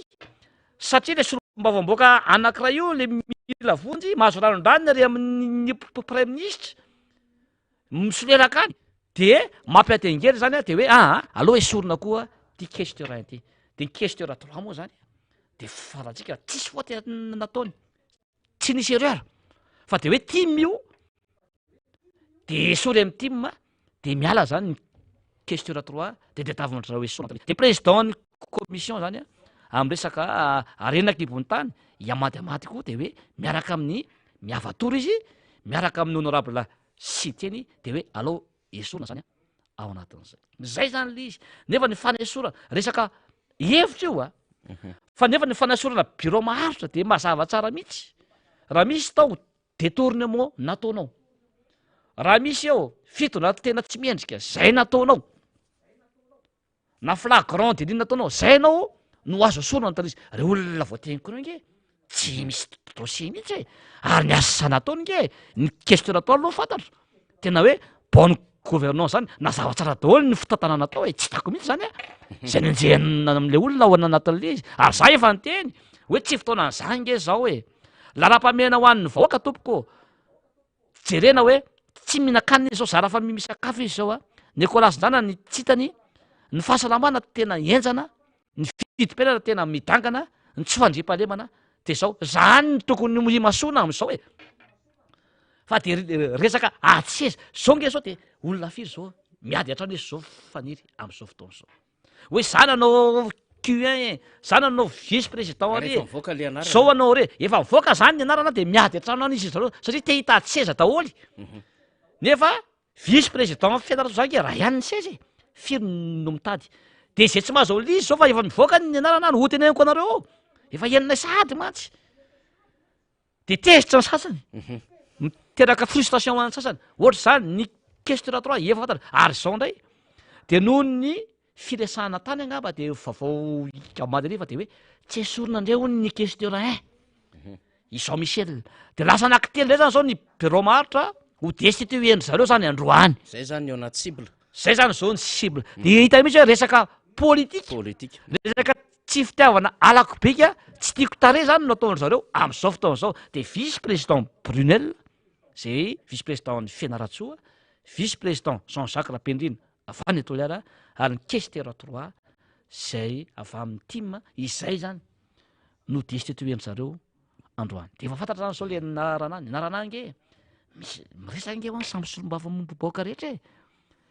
satria le solombavam-bahoaka anankiray io le mila vonjy mahazo ranondranina re amin'ny premier ministre misoleraka any de mampiatengery zany de hoe alao esorina koa ty questeur 1 ty de ny question trois moa zany de faratsika tsisy foty nataony tsy nisy erreur fa de hoe team io de sory amy team de miala zany ny question trois de tavitra hoe sona de président ny commission zany amy resaka arenaky bontany iamady koa de hoe miaraka amin'ny miavatory izy miaraka amin'ny honorable siteny de hoe alao esorona zany ao anatin'izay zay zany le izy nefa ny fanesorana resaka hevitra io fa nefa ny fanesorana bureau maharitra de mazava tsara mihitsy raha misy tao détournement nataonao raha misy eo fitona tena tsy miendrika zay nataonao na flagrant délit nataonao zay nao no azo esorina notanizy re olona voateniko reo nge tsy misy dossier mihitsy ary ny asa nataony nge ny question atao aloha fantatra tena hoe bonne gouvernance zany na zavatsara daholo ny fitantanana atao tsy tako mihitsy zany zay nenjehana am'le olona ao anatin'le izy ary za efa nyteny hoe tsy fotoana an'izany nge zao hoe lalam-pamena ho an'ny vahoaka tompoko jerena hoe tsy mihinan-kanina izy zao zara fa misakafo izy zao Nicolas Ndana ny tsitany ny fahasalamana tena enjana ny fidim-piainana tena midangana ny tsy fandriam-pahalemana de zao zany tokony imasona am'izao fa de resaka atseza zao nge zao de olona firy zao miady hatrany izy zao faniry am'izao fotoana zao hoe za nanao Q1 za nanao vice président re zao anao re efa mivoaka zany ny anarana de miady hatrano any izy zareo satria te hita atseza daholy nefa vice président fianarana zany nge raha ihany ny seza firy no mitady de zay tsy mahazo izy zao fa efa mivoaka ny anarana no hoteneniko anareo efa enina sady mantsy de tezitra ny sasany miteraka frustration any sasany ohatra zany ny question trois efa fantatra ary zao ndray de noho ny firesahana tany angamba de vaovao amady fa de hoe tsy esorina ndreo ny question 1 i Jean Michel de lasa anankitelo zay zany zao ny bureau maharitra ho destituer zareo zany androany zay zany eo anaty cible zay zany zao ny cible de hita mihitsy hoe resaka politique resaka tsy fitiavana alakobika tsy tiako tare zany no ataony zareo am'izao fotoana zao de vice président Brunel zay vice président ny Fianaratsoa vice président Jean-Jacques Rapendrina avy any Toliara ary ny questeur trois zay avy amin'ny team izay zany no destituer zareo androany de efa fantatra zany zao le narana nge misy miresaka nge ho any samby solombava momboboaka rehetra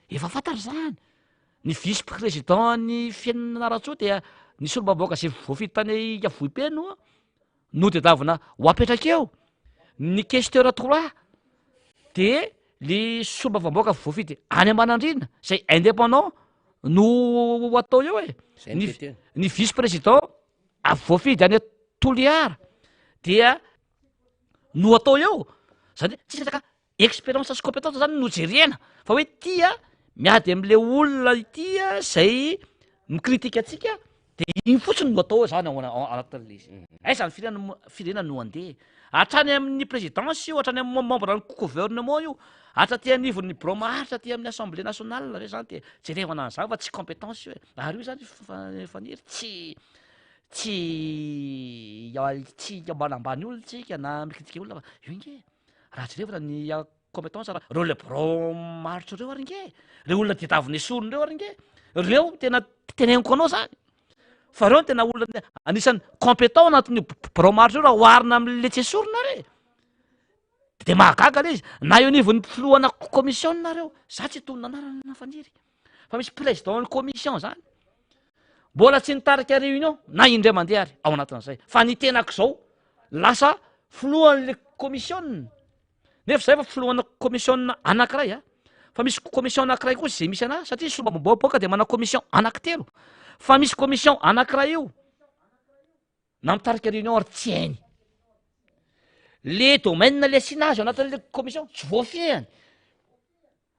efa fantatra zany ny vice président ny Fianaratsoa dia ny solombavoaka zay voafidy tany avohim-peno no tedavina ho apetrakeo ny questeur trois de le solombavamboaka voafidy any Amanandrina zay indépendant no atao eo ny vice président voafidy any Toliara dia no atao eo zany tsy resaka expérience sy compétence zany no jerena fa hoe tia miady am'le olona itya zay mikritika atsika de iny fotsiny no atao zany anatin'le izy aizany firenena no andeha hatrany amin'ny présidence io hatrany amin'ny membre ny gouvernement io hatraty anivon'ny bureau maharitra ty amin'ny assemblée nationale re zany de jerevana an'izany fa tsy compétence io ary io zany faniry tsy ambanambany olo tsika na mikritika olona fa io nge raha jerevana ny compétence raha reo le bureau maharitra reo ary nge re olona diataviny esorony reo ary nge reo tena teneniko anao zany fa reo tena olona anisan'ny compétent anatin'ny bureau maharitra reo raha oharina am'le tsy esorina re de mahagaga le izy na eo anivon'ny filohana commission nareo za tsy tonona anarana faniry fa misy président ny commission zany mbola tsy nitarika réunion na indray mandeha ary ao anatin'izay fa ny tenako zao lasa filohan'le commission nefa zay fa filohana commission anankiray fa misy commission anankiray koa zay misy ana satria solombaboaka de mana commission anankitelo fa misy commission anankiray io na mitarika réunion ary tsy hainy le domaine le asinazy anatin'le commission tsy voafihany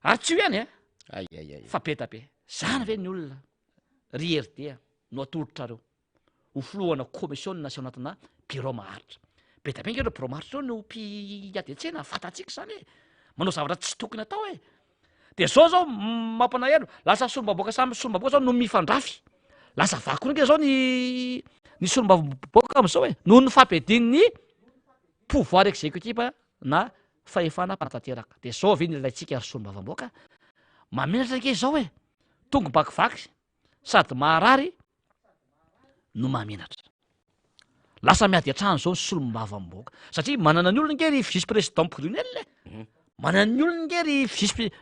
ary tsy io ihany fa betabe zany ve ny olona RRD no atolotrareo ho filohana commission nasy anatina bureau maharitra betabe nge reo bureau maharitra reo no mpiady an-tsena fatatsika zany manao zavatra tsy tokony atao de zao mampanaelo lasa solombaboaka samy solombaboaka zao no mifandrafy lasa vakory nge zao ny solombaboaka am'izao noho ny fampedin'ny pouvoir exécutif na fahefana mpanatateraka de zao ve ny ilaitsika ary solombavam-boaka maminatra nge zao tonga bakivaky sady maharary no mamenatra lasa miady atrano zao ny solombavamboaka satria manana ny olona ngery vice président colonel manana ny olona ngery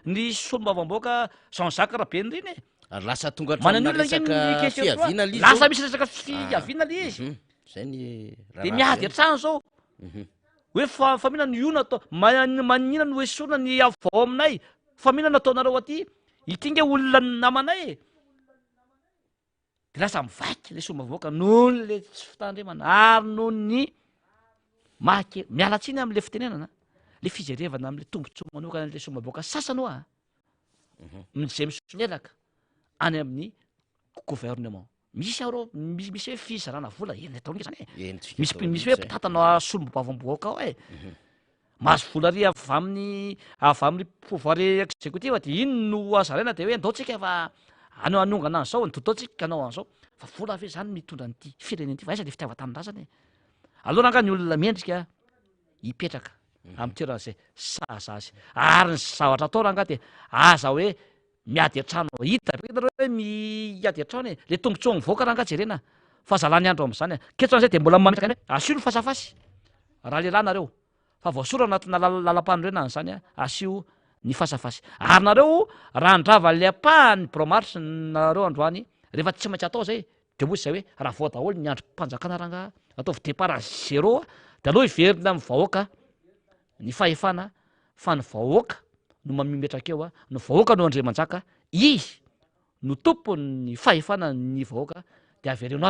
ny solombavamboaka Jean-Jacques Rabeny reny lasa tonga manana ny olona fiaviana li lasa misy resaka fiaviana li izy zay ny de miady atrano zao hoe fa mihina ny iona atao manina ny oesorona ny avao aminay fa mihina nataonareo aty itinga olona namanay de lasa mivaky le solombavamboaka noho le tsy fitandremana ary noho ny make mialatsiny am'le fitenenana le fijerevana am'le tombontsoa manokana le solombavamboaka sasany oa zay misolelaka any amin'ny gouvernement misy arô misy hoe fizarana vola eny atao nge zany misy hoe mpitatana solombavamboaka ao mahazo vola ry avy amin'ny pouvoir exécutif de iny no azaraina de hoe andaotsika fa anongana an'zao ndotaotsika anao an'zao fa vola ve zany mitondra nyty fireneny ty fa aiza le fitiavan-tanindrazany aloha ranga ny olona miendrika hipetraka amin'ny toeran'zay saza azy ary ny zavatra atao ranga de aza hoe miady atrano hitareo hoe miady atrano le tombotsoa mivoaka ranga jerena fa zalany andro am'zany ketran'zay de mbola mametraka hoe asio ny fasafasy raha lehilahy nareo fa voasora anatina lalam-panorenana zany asio ny fasafasy ary nareo raha ndrava le apahany bromarche nareo androany rehefa tsy maintsy atao zay de mozy zay hoe raha vao daholo ny andro mpanjakana ranga ataovy départ zéro de aloha iverina amin'ny vahoaka ny fahefana fa ny vahoaka no mamimetraka eo ny vahoaka no andriamanjaka izy no tompony ny fahefana ny vahoaka de avereno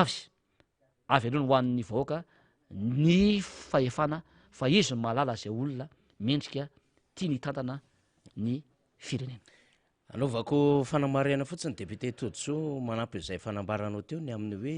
avereno ho an'ny vahoaka ny fahefana fa izy no mahalala zay olona mendrika tia ny tantana ny firenena anaovako fanamarihana fotsiny député Todjo manampy izay fanambaranao teo ny amin'ny hoe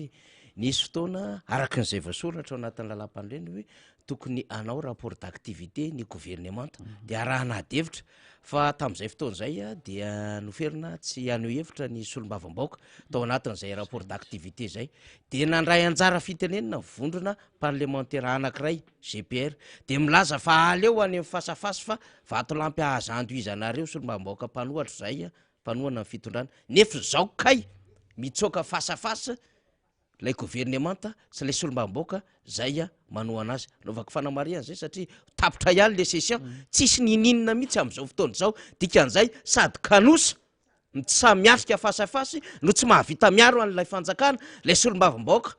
nisy fotoana araka n'izay voasoratra ao anatin'ny lalam-panireny hoe tokony anao rapport d'activité ny gouvernemanta de arahana adevitra fa tamin'izay fotoan'izay dia noferina tsy aneo hevitra ny solombavamboaka tao anatin'izay rapport d'activité zay de nandray anjara fitenenina vondrona parlementaire anankiray GPR de milaza fa aleo any amin'ny fasafasy fa vatolampy ahaza andoizanareo solombavamboaka mpanohatra zay mpanohana ny fitondrana nefa zao kay mitsoka fasafasy lay gouvernemanta sy lay solombavamboaka zay manohana azy naovako fanamariana zay satria tapitra ihany le session tsisy nininina mihitsy am'izao fotoana zao dikan'izay sady kanosa tsy miafika fasafasy no tsy mahavita miaro an'lay fanjakana lay solombavamboaka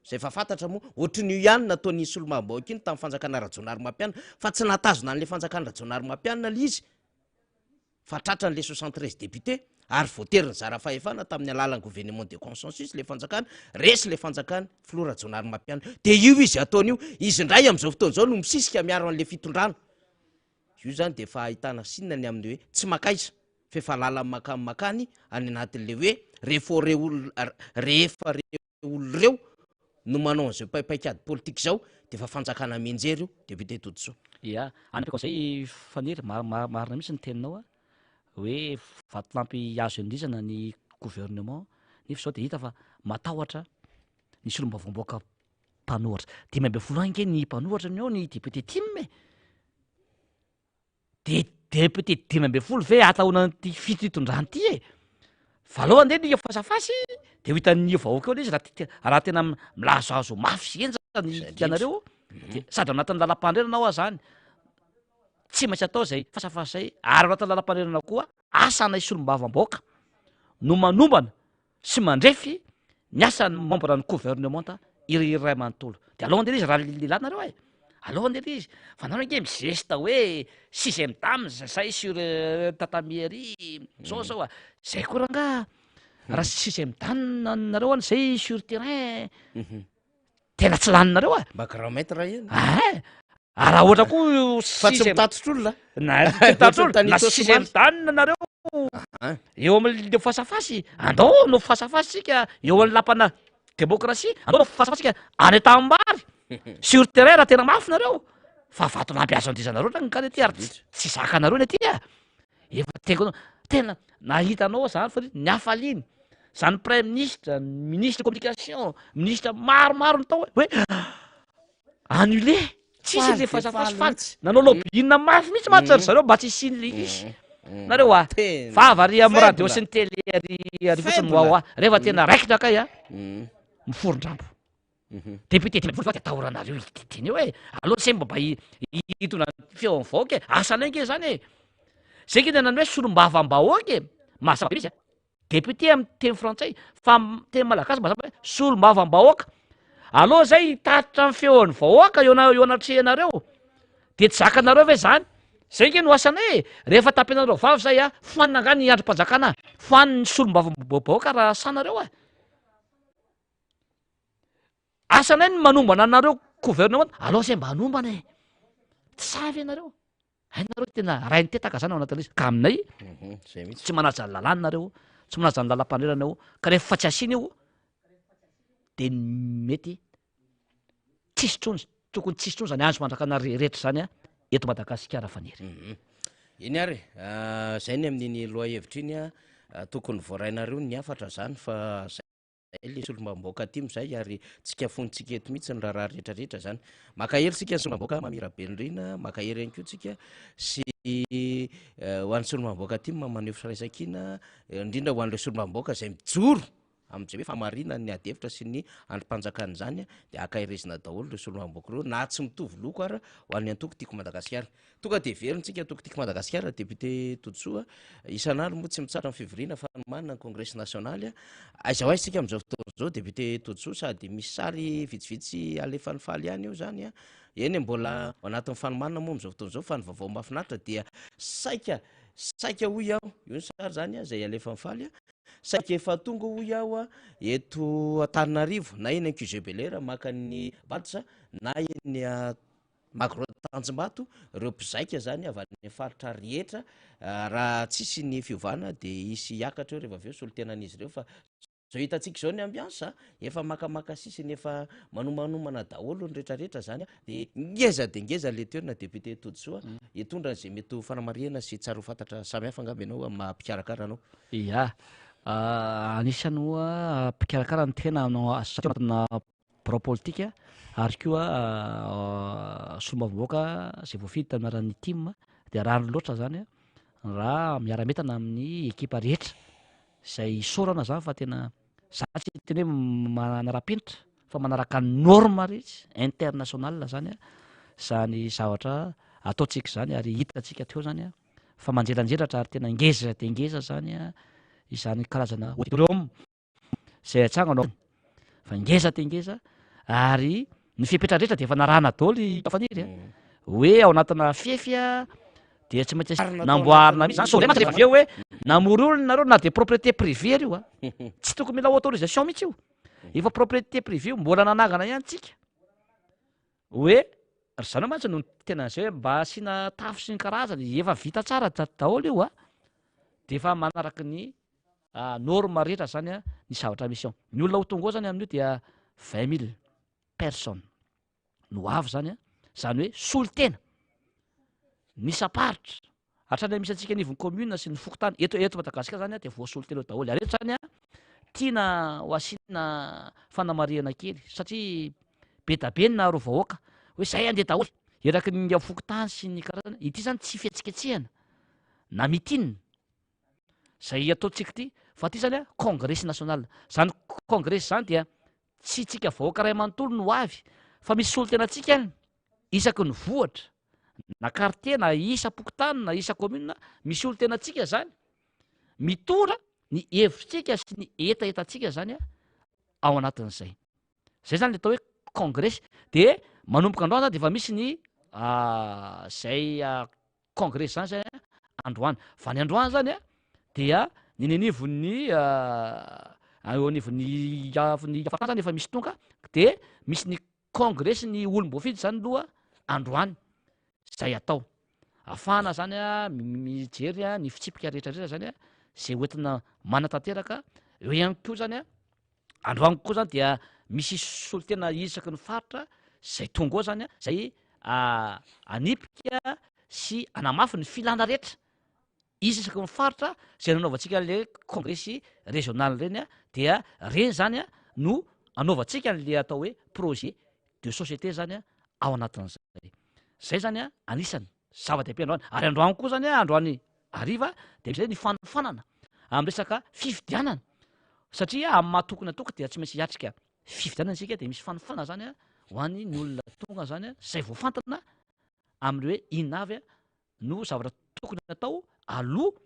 zay fa fantatra moa ohatrin'io ihany nataony solombavamboaka iny tamin'ny fanjakana Rajaonary Mampianina fa tsy natazona an'le fanjakana Rajaonary Mampianina le izy fa tratra n'le 73 député ary voateriny zara fahefana tamin'ny alalan'ny gouvernement de consensus le fanjakana resy le fanjakana Filoha Rajaonary Mampianina de io izy ataon'io izy ndray am'izao fotoana zao no misisika miaro an'le fitondrana io zany de fa ahitana sinina ny amin'ny hoe tsy makaiza fefa lala makany any anatin'le hoe rehefa olo reo no manao an'izay paikady politique zao de fa fanjakana menjery io député Todjo ia anapeko zay faniry marina mihitsy ny teninao hoe vatolampy azo indrizana ny gouvernement nefa zao de hita fa matahotra ny solombavamboaka mpanohatra 5 ange ny mpanohatra ny ao ny député time de député 5 ve atahonan'ty fitondrany ty valohany de ny fasafasy de ho hitan'ny vahoaka eo le izy raha tena milazoazo mafy enjany ianareo de sady anatin'ny lalam-pandrenana ao zany tsy maintsy atao zay fasafasy zay ary anatin'ny lalam-pandrenana koa asana solombavamboaka no manombana sy mandrefy ny asany membre ny gouvernementa iriray manontolo de alohany de izy raha lehilahy nareo alohany de izy fa nareo nge migesta hoe 6e dame zay sur tatamiery zao zay koa ranga raha 6e dame nareo any zay sur terrain tena tsy laninareo mba grand maître eny raha ohatra koa fa tsy mitatotr'olona na 6e dame nareo eo am'le fasafasy andao no fasafasy sika eo amin'ny lapana démocratie andao no fasafasy sika any tambary sur terrain raha tena mafy nareo fa vato nampiazo andrizanareo rany ka ty ary tsy zakanareo ny aty efa teko tena nahitanao zany fa ny hafaliny zany premier ministre ministre communication ministre maromaro ny tao hoe annulé tsisy le fasafasy fatsy nanao lobbyina mafy mihitsy mahatsary zareo mba tsy isiny le izy nareo vavary amin'ny radio sy ny télé ary fotsiny moa rehefa tena raikitra kay miforondrambo député ty atahoranareo iteny eo e aloha se mba hitona feo vahoaka e asana nge zany e zay ke nanany hoe solombavam-bahoaka e mahasaba izy député amin'ny teny frantsay fa teny malagasy mahasaba hoe solombavam-bahoaka aloha zay tatitra ny feon'ny vahoaka eo anatrehanareo de tsy zakanareo ve zany zay nge no asanay e rehefa tapenareo vavy zay a foanina nga ny androm-panjakana foaniny solombavam-bahoaka raha sanareo a asanay ny manombana anareo gouvernement aloha zay mba hanombana e tsy savy ianareo hainareo tena ray nitetaka zany ao anatin'izy ka aminay zay mihitsy tsy manaja ny lalanareo tsy manaja ny lalam-panerana eo ka rehefa tsy asiana io de mety tsisy trony tokony tsisy trony zany andro mandrakana rehetra zany a eto Madagasikara faniry iny ary zay ny amin'iny loa hevitra iny a tokony voarainareo ny afatra zany fa le solombavam-bahoaka aty mizay ary tsika fonitsika eto mihitsy ny raha rehetrarehetra zany makahery sika ny solombavam-bahoaka mamirabenirina makahery ihany ko tsika sy ho an'ny solombavam-bahoaka aty maneho firaisan-kina indrindra ho an'le solombavam-bahoaka zay mijoro am'izay hoe famarina ny adevitra sy ny androm-panjakana zany a de akahirizina daholo le solombavam-bahoaka reo na tsy mitovy loko ary ho an'ny antoko tiako Madagasikara tonga de veryntsika toko tiako Madagasikara député Totsoa isan'andro moa tsy mitsara ny fivirina fa manana ny congrès nationaly a aiza ho aiza sika am'izao fotoana zao député Totsoa sady misy sary vitsivitsy alefany faly ihany eo zany a eny mbola anatin'ny fanomanana moa am'izao fotoana zao fa ny vaovao mahafinaritra dia saika hoy aho io ny sary zany a zay alefany faly a saika efa tonga hoy aho a eto Antananarivo na eny QG-Belair maka ny Badsa na eny Magro Tanjombato reo mpizaika zany avy any faritra rehetra raha tsisy ny fiovana de isy hiakatra eo rehefa avy eo solotenan'izy ireo fa zao hitantsika zao ny ambiansa efa makamaka sisiny efa manomanomana daholo ny rehetrarehetra zany a de ngeza de ngeza le toerana député Totsoa hitondra an'izay mety ho fanamariana sy tsara ho fantatra samy hafa angamba ianao mampikarakara anao ia anisany hoa mpikarakara ny tena satria anatina biro politika ary koa solombavam-bahoaka zay voafidy tamiaran'ny team de rano loatra zany a raha miara-metana amin'ny ekipa rehetra zay isorana zany fa tena za tsy teny hoe manara-penitra fa manaraka ny norme rehetra international zany a zany zavatra ataontsika zany ary hitatsika teo zany a fa manjelanjelatra ary tena ngeza de ngeza zany a izany karazana auditorium zay atsanganao fa ngeza de ngeza ary ny fipetra rehetra de efa narahana daholo faniry a hoe ao anatina fefy a de tsy maintsy namboarina mihitsy zany sao rehefa rehefa avy eo hoe namory olona nareo na de propriété privé ry io a tsy tokony mila autorisation mihitsy io efa propriété privé io mbola nanangana ihany tsika hoe ry zany mantsy no tena zay hoe mba asiana tafo sy ny karazany efa vita tsara daholo io a de efa manaraky ny norme rehetra zany a ny zavatra misy ao ny olona ho tonga ao zany amin'io dia 20 000 personnes no avy zany a zany hoe solotena ny saparitra hatrany misy antsika nivony commune sy ny fokotany eto Madagasikara zany a de voasolotena eo daholo aretra zany a tiana ho asiana fanamariana kely satria be da be ny naharo vahoaka hoe zay andeha daholo eraky ny fokotany sy ny karazana ity zany tsy fihetsiketsehana na mitinina zay ataontsika ty fa ty zany a congrès national zany congrès zany dia tsy tsika vahoaka ray manontolo no avy fa misy solotenantsika any isaky ny vohatra na quartier na isa pokotany na isa commune misy olotenantsika zany mitora ny hevitrika sy ny etaetantsika zany a ao anatin'izay zay zany le atao hoe congrès de manomboka androany zany de efa misy ny zay congrès zany zay androany fa ny androany zany a dia ninenivony eo anivony afarana zany efa misy tonga de misy ny congrès ny olom-boafidy zany aloha androany zay atao afahana zany a mijery a ny fitsipika rehetrarehetra zany a zay hoentina manatanteraka eo ihany koa zany a androany koa zany dia misy solotena isaky ny faritra zay tonga ao zany a zay anipika sy anamafy ny filana rehetra izy isaky ny faritra zay nanaovantsika le congrès régional reny a dia reny zany a no anaovantsika n'le atao hoe projet de société zany a ao anatin'izay zay zany a anisany zava-dehibe androany ary androany koa zany a androany ariva de misy zay ny fanofanana amin'ny resaka fifidianana satria amin'ny mahatokony atoka dia tsy maintsy hiatrika fividianantsika de misy fanofana zany a ho an'ny ny olona tonga zany a zay voafantana am'le hoe inavy a no zavatra tokony atao aloha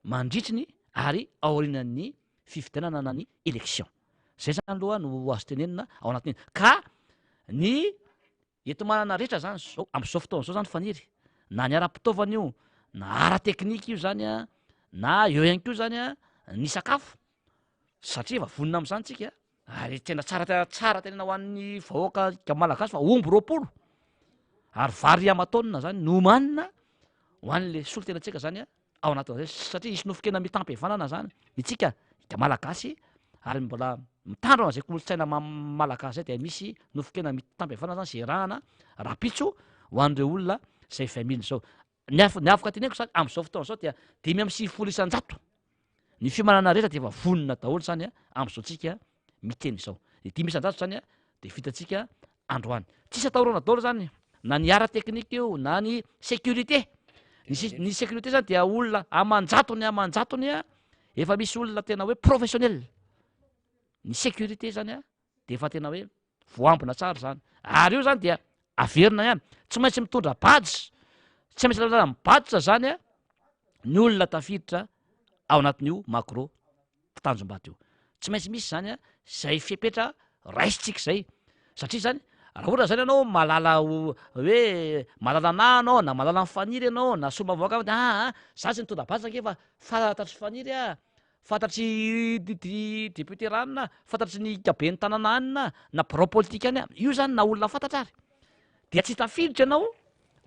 mandritriny ary aorinan'ny fifidianana na ny élection zay zany aloha no azo tenenina ao anatin'iny ka ny eto manana rehetra zany zao am'izao fotoana zao zany faniry na ny ara-pitaovana io na ara-teknika io zany a na eo ihany ko zany a ny sakafo satria efa vonina am'izany tsika ary tena tsara tenena ho an'ny vahoaka malagasy fa omby roapolo ary vary amataonina zany no manina ho an'le solotenantsika zany a ao anatin'zay satria isy nofokena mitampy evanana zany itsika de malagasy ary mbola mitandrona zay kolotsaina malagasy zay de misy nofokena mitampy evanana zany zay rahana rapitso ho an'ireo olona zay 20 000 zao ny afaka teneko zany am'izao fotoana zao dia 5,100 ny fimanana rehetra de efa vonina daholo zany a am'izao tsika miteny zao de 5,100 zany a de vitatsika androany tsisy atahorana daholo zany na ny ara-teknika io na ny sécurité ny sécurité zany dia olona amanjatony a efa misy olona tena hoe professionnel ny sécurité zany a de efa tena hoe voambina tsara zany ary io zany dia averina ihany tsy maintsy mitondra badge tsy maintsy lalana amin'ny badge zany a ny olona tafiditra ao anatin'io macro tanjom-bato io tsy maintsy misy zany a zay fiepetra raisitsika zay satria zany raha ohatra zany ianao malala hoe malala ana anao na malala nyfaniry ianao na somavoaka za tsy nitondra badge ke fa fantatry faniry a fantatry député ranina fantatry ny kabe ny tanàna anina na birao politika any a io zany na olona fantatra ary dia tsy tafiditra ianao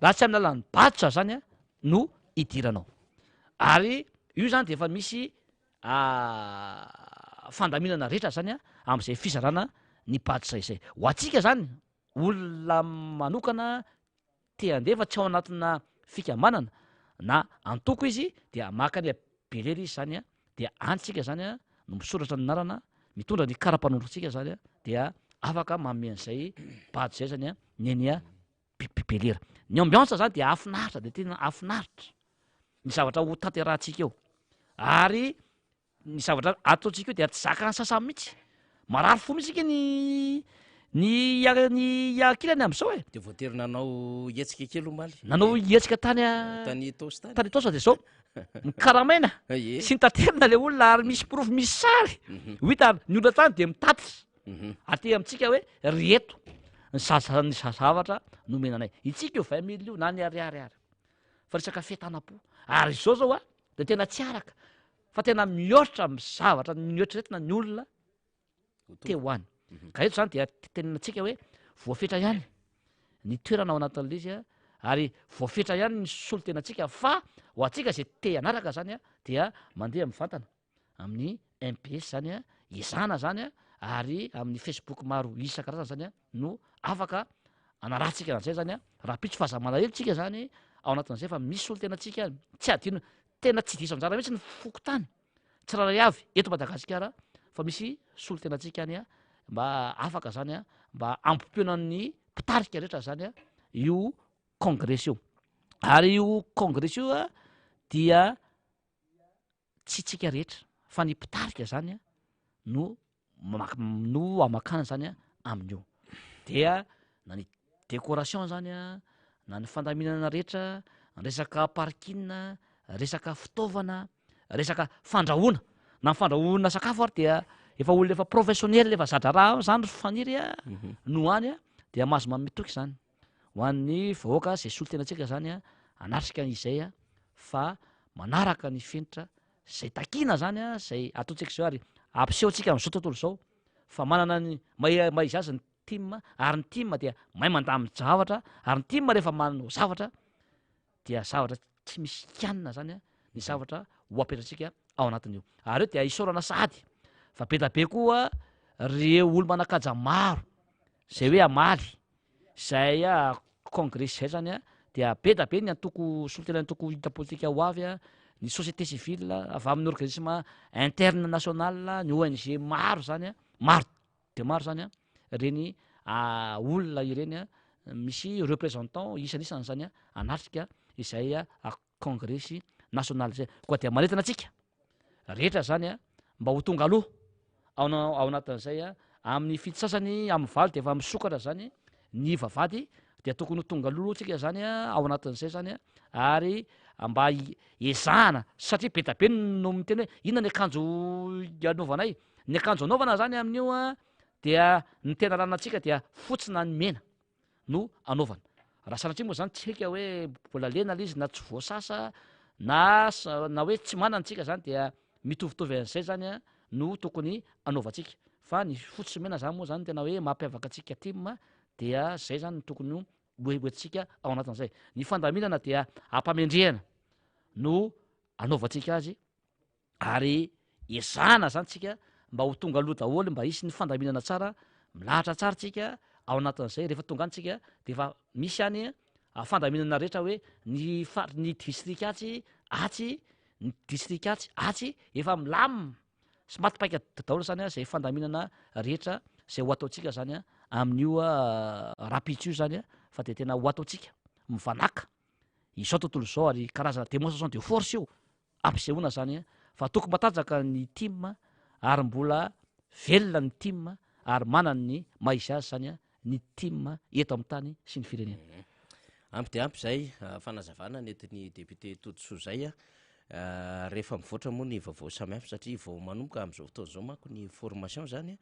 raha tsy amin'ny lalan'ny badge zany a no idiranao ary io zany de efa misy fandaminana rehetra zany a am'izay fizarana ny badge izay ho atsika zany olona manokana te andefa tsy ao anatina fikamanana na antoko izy dia maka ny belery izy zany a dia antsika zany a no misoratra ny narana mitondra ny karapanondrotsika zany a dia afaka manome an'izay badge zay zany a ny enya belera ny ambiance zany dia afinaritra de tena afinaritra ny zavatra ho tanterahantsika eo ary ny zavatra ataontsika io dia tsy zakany sasany mihitsy marary fo mihitsika ny akilany am'izao e de voatery nanao ietsika kely omaly nanao ietsika tany tosa de zao mikaramaina sy nitaterina le olona ary misy profo misy sary ho hita ny olona tany de mitatitra aty amitsika hoe rieto ny zavatra nomenanay itsika io 20 000 io na ny ariary fa resaka fetana-po ary zao a de tena tsy araka fa tena mihoatra amy zavatra mihoatreretina ny olona te ho any ka eto zany dia tenenantsika hoe voafetra ihany ny toerana ao anatin'le izy a ary voafetra ihany ny solotenantsika fa ho atsika zay te anaraka zany a dia mandeha mivantana amin'ny MPS zany a izana zany a ary amin'ny Facebook maro isan-karazany zany a no afaka anarahantsika an'izay zany a raha pitso fahaza malahelo tsika zany ao anatin'izay fa misy solotenantsika tsy adino tena tsy diso aminjara mihitsy ny fokotany tsiraray avy eto Madagasikara fa misy solotenantsika any a mba afaka zany a mba ampompianan'ny mpitarika rehetra zany a io congrès io ary io congrès io a dia tsy tsika rehetra fa ny mpitarika zany a no amakana zany a amin'io dia na ny décoration zany a na ny fandaminana rehetra resaka parking resaka fitaovana resaka fandrahoana na fandrahoana sakafo ary dia efa olona efa professionnel efa zadra raha zany faniry a no any a dia mahazo mametoky zany ho an'ny vahoaka zay solotenantsika zany a anatrika izay a fa manaraka ny fenitra zay takina zany a zay ataontsika zao ary ampisehotsika am'izao tontolo zao fa manana ny mahay izy azy ny team ary ny team dia mahay mandamy zavatra ary ny team rehefa manao zavatra dia zavatra tsy misy kianina zany a ny zavatra ho apetratsika ao anatin'io ary eo dia isorana sady fa be da be koa reo olo manakaja maro zay hoe amaly zay a congrès zay zany a dia be da be ny antoko solotena antoko hita politika ho avy a ny société civile avy amin'ny organisme interne national ny ONG maro zany a maro de maro zany a reny olona ireny a misy représentant isan'isany zany a anatrika izay a congrès national zay koa dia manentana atsika rehetra zany a mba ho tonga aloha ao anatin'izay a amin'ny fito sasany amin'ny valy de efa misokatra zany ny vavady de tokony ho tonga lolotsika zany ao anatin'izay zany ary mba ezahana satria be da be no miteny hoe inona ny akanjo anaovanay ny akanjo anaovana zany amin'io dia ny tena ranantsika dia fotsina ny mena no anaovana raha sanatria moa zany tsika hoe mbola lena la izy na tsy voasasa na hoe tsy manantsika zany dia mitovitovy an'izay zany no tokony anaovantsika fa ny fotsy mena zany moa zany tena hoe mampiavaka atsika tim dia zay zany tokony oeoetsika ao anatin'izay ny fandaminana dia ampamendrehana no anaovantsika azy ary ezahana zany tsika mba ho tonga aloha daholo mba hisy ny fandaminana tsara milahatra tsara tsika ao anatin'izay rehefa tonga anytsika de efa misy any fandaminana rehetra hoe ny distrika atsy ny distrika atsy efa milamina sy matipaika daholo zany zay fandaminana rehetra zay ho ataotsika zany amin'io rapitso io zany fa de tena ho ataotsika mivanaka izao tontolo zao ary karazana démonstration de force io ampisehoana zany fa tokony matanjaka ny tim ary mbola velona ny tim ary manany ny maizy azy zany ny tim eto amin'ny tany sy ny firenena ampy de ampy zay fanazavana netiny député Totosoa zay rehefa mivoatra moa ny vaovao samihafa satria vao manomboka am'izao fotoana zao manko ny formation zany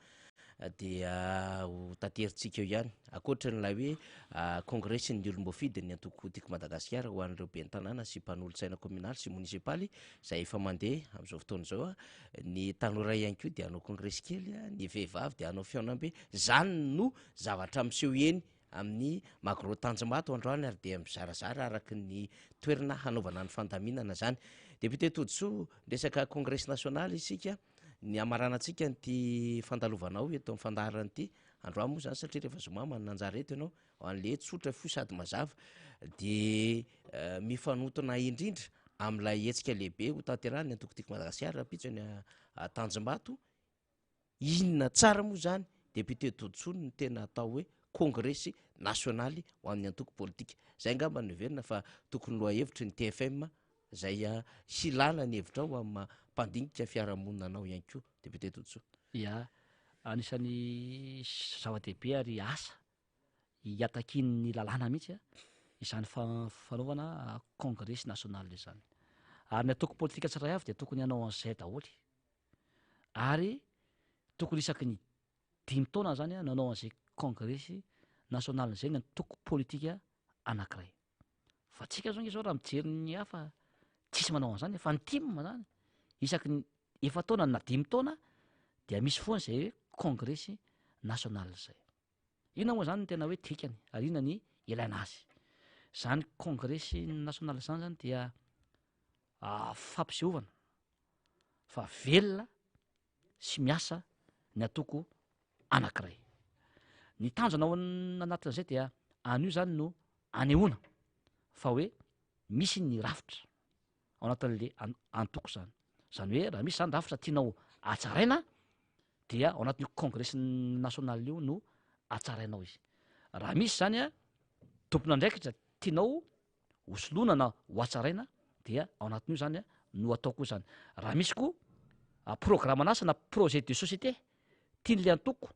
dia ho tateritsika eo ihany akoatra n'lay hoe congrès sy ny olomboafidy ny antoko tiako Madagasikara ho an'ireo ben'ny tanàna sy mpanolontsaina communaly sy municipaly zay efa mandeha am'izao fotoana zao ny tanora ihany koa de anao congrès kely ny vehivavy de anao fiaonam-be zany no zavatra miseho eny amin'ny magro tanjombato androany ary de mizarazara araky ny toerana hanaovana ny fandaminana zany député Totosoa resaka congrès national isika ny amaranantsika nyty fandalovanao eto amin'ny fandaharana ity androany moa zany satria rehefa zoma mananjara eto ianao an'le tsotra fo sady mazava de mifanotona indrindra am'ilay hetsika lehibe ho tanterahany antoko tiako Madagasikara rapitso ny Tanjombato inona tsara moa zany député Totosoa ny tena atao hoe congrès nationaly ho amin'ny antoko politika zay ngamba ny verina fa tokony loha hevitry ny TFM zay silana ny hevitra ao amin'ny mpandinika fiarahamonina anao ihany koa député Totosoa ia anisan'ny zava-dehibe ary asa hiatakiny ny lalàna mihitsy izany fanaovana congrès national zany ary ny atoko politika tsiray avy de tokony hanao an'izay daholy ary tokony isaky ny 5 taona zany nanao an'izay congrès national zay ny antoko politika anankiray fa tsika zao zao raha mijery ny hafa tsisy manao an'izany fa ny tim zany isaky ny 4 taona na 5 taona dia misy foana zay hoe congrès national zay inona moa zany ny tena hoe dikany ary inona ny ilaina azy zany congrès national zany zany dia fampisehovana fa velona sy miasa ny atoko anankiray ny tanjona ao anatin'izay dia an'io zany no anehoana fa hoe misy ny rafitra ao anatin'le antoko zany zany hoe raha misy zany rafitra tianao atsaraina dia ao anatin'io congrès national io no atsarainao izy raha misy zany tompona ndraikitra tianao hosoloana na ho atsaraina dia ao anatin'io zany no ataoko zany raha misy koa programme an'asa na projet de société tian'le antoko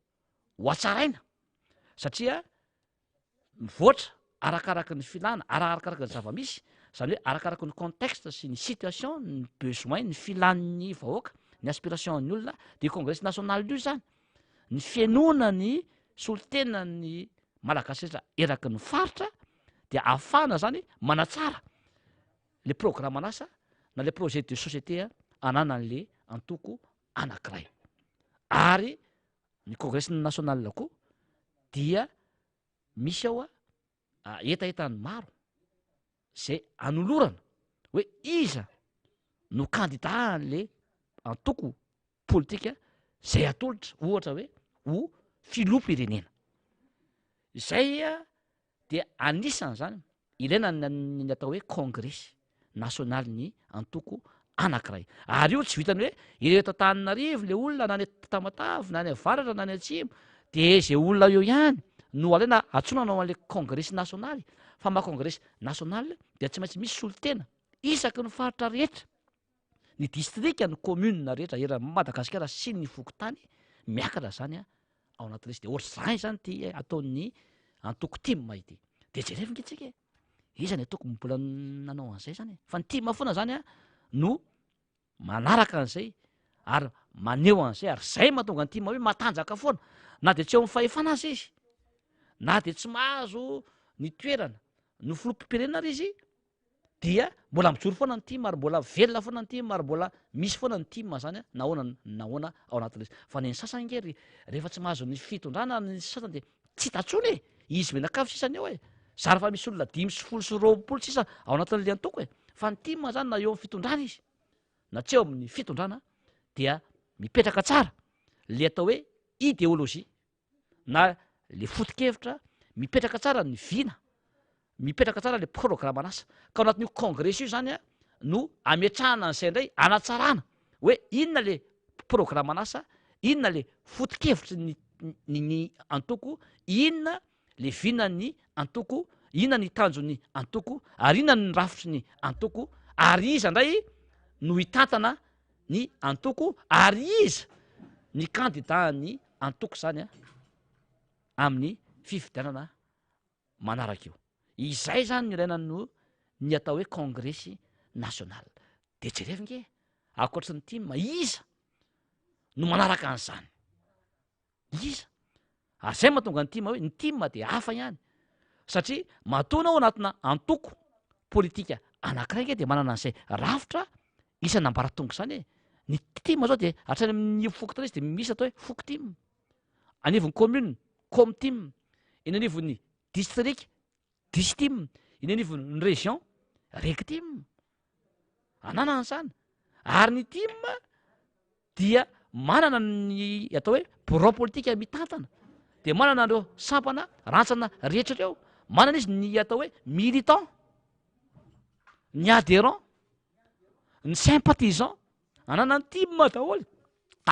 ho atsaraina satria mivoatra arakaraka ny filana arakaraka ny zava-misy zany hoe arakaraka ny contexte sy ny situation ny besoin ny filan'ny vahoaka ny aspiration ny olona de congrès national io zany ny fiainoana ny solotena ny malagasy rehetra eraky ny faritra de ahafahana zany manatsara le programme an'asa na le projet de société anana an'le antoko anankiray ary ny congrès national koa dia misy ao etaetany maro zay anolorana hoe iza no candidat an'le antoko politika zay atolotra ohatra hoe ho filoham-pirenena zay de anisany zany ilaina ny atao hoe congrès national ny antoko anankiray ary io tsy vitany hoe ireto Antananarivo le olona na ny Tamatavy na ny Avaratra na ny Atsimo de zay olona eo ihany no alaina atsonanao an'le congrès national fa ma congrès national dia tsy maintsy misy solotena isaky ny faritra rehetra ny distrika ny commune rehetra eran'ny Madagasikara sy ny fokontany miakatra zany ao anatin'le izy de ohatra zay zany ty ataon'ny antoko tima ity de jerevina itsika izany ataoko mbola nanao an'izay zany fa ny tima foana zany a no manaraka an'izay ary maneo an'izay ary zay mahatonga ny tima hoe matanjaka foana na de tsy eo amin'ny fahefana azy izy na de tsy mahazo ny toerana no filoham-pirenena ary izy dia mbola mijoro foana ny tima ary mbola velona foana ny tima ary mbola misy foana ny tima zany a nahoana ao anatin'le izy fa ny sasany ngery rehefa tsy mahazo ny fitondrana ny sasany de tsy tatsony e izy menakafy sisany eo e zary fa misy olona 5 sy 10 sy 20 sisa ao anatin'le antoko e fa ny tima zany na eo amin'ny fitondrana izy na tsy eo amin'ny fitondrana dia mipetraka tsara le atao hoe ideôlôzia na le foto-kevitra mipetraka tsara ny vina mipetraka tsara le programme an'asa ka ao anatin'io congrès io zany a no ametrahana an'izay indray anatsarana hoe inona le programme an'asa inona le foto-kevitry ny antoko inona le vinany antoko inona ny tanjon'ny antoko ary inona ny rafitry ny antoko ary iza indray no hitantana ny antoko ary iza ny candidat ny antoko zany a amin'ny fifidianana manaraka io izay zany ny ilaina no ny atao hoe congrès national de jerevina akoatry ny tima iza no manaraka an'izany iza ary zay mahatonga ny tima hoe ny tima de hafa ihany satria matoana ao anatina antoko politika anankiray nge de manana an'izay rafitra isany ambaratonga zany e ny tima zao de hatrany amin'ny fokotana izy de misy atao hoe foko tima anivon'ny commune comme tima iny anivon'ny district distim iny anivon'ny région rectim anana an'izany ary ny tima dia manana ny atao hoe bureau politika mitantana de manana andreo sampana rantsana rehetra reo manana izy ny atao hoe militant ny adhérent ny sympathisant anana ny tima daholy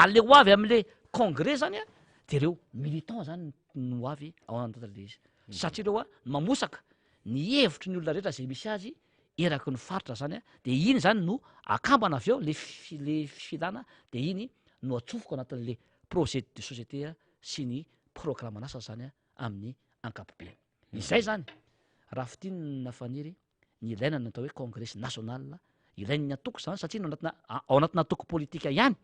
ale ho avy amin'le congrès zany a de reo militant zany no avy ao anatin'le izy satria reo a mamosaka ny hevitry ny olona rehetra zay misy azy eraky ny faritra zany a de iny zany no akambana avy eo le filana de iny no atsofoko anatin'le projet de société sy ny programme an'asa zany a amin'ny ankapobeny izay zany raha fitiany nafaniry ny ilaina ny atao hoe congrès national ilain'ny antoko zany satria ao anatin'ny antoko politika ihany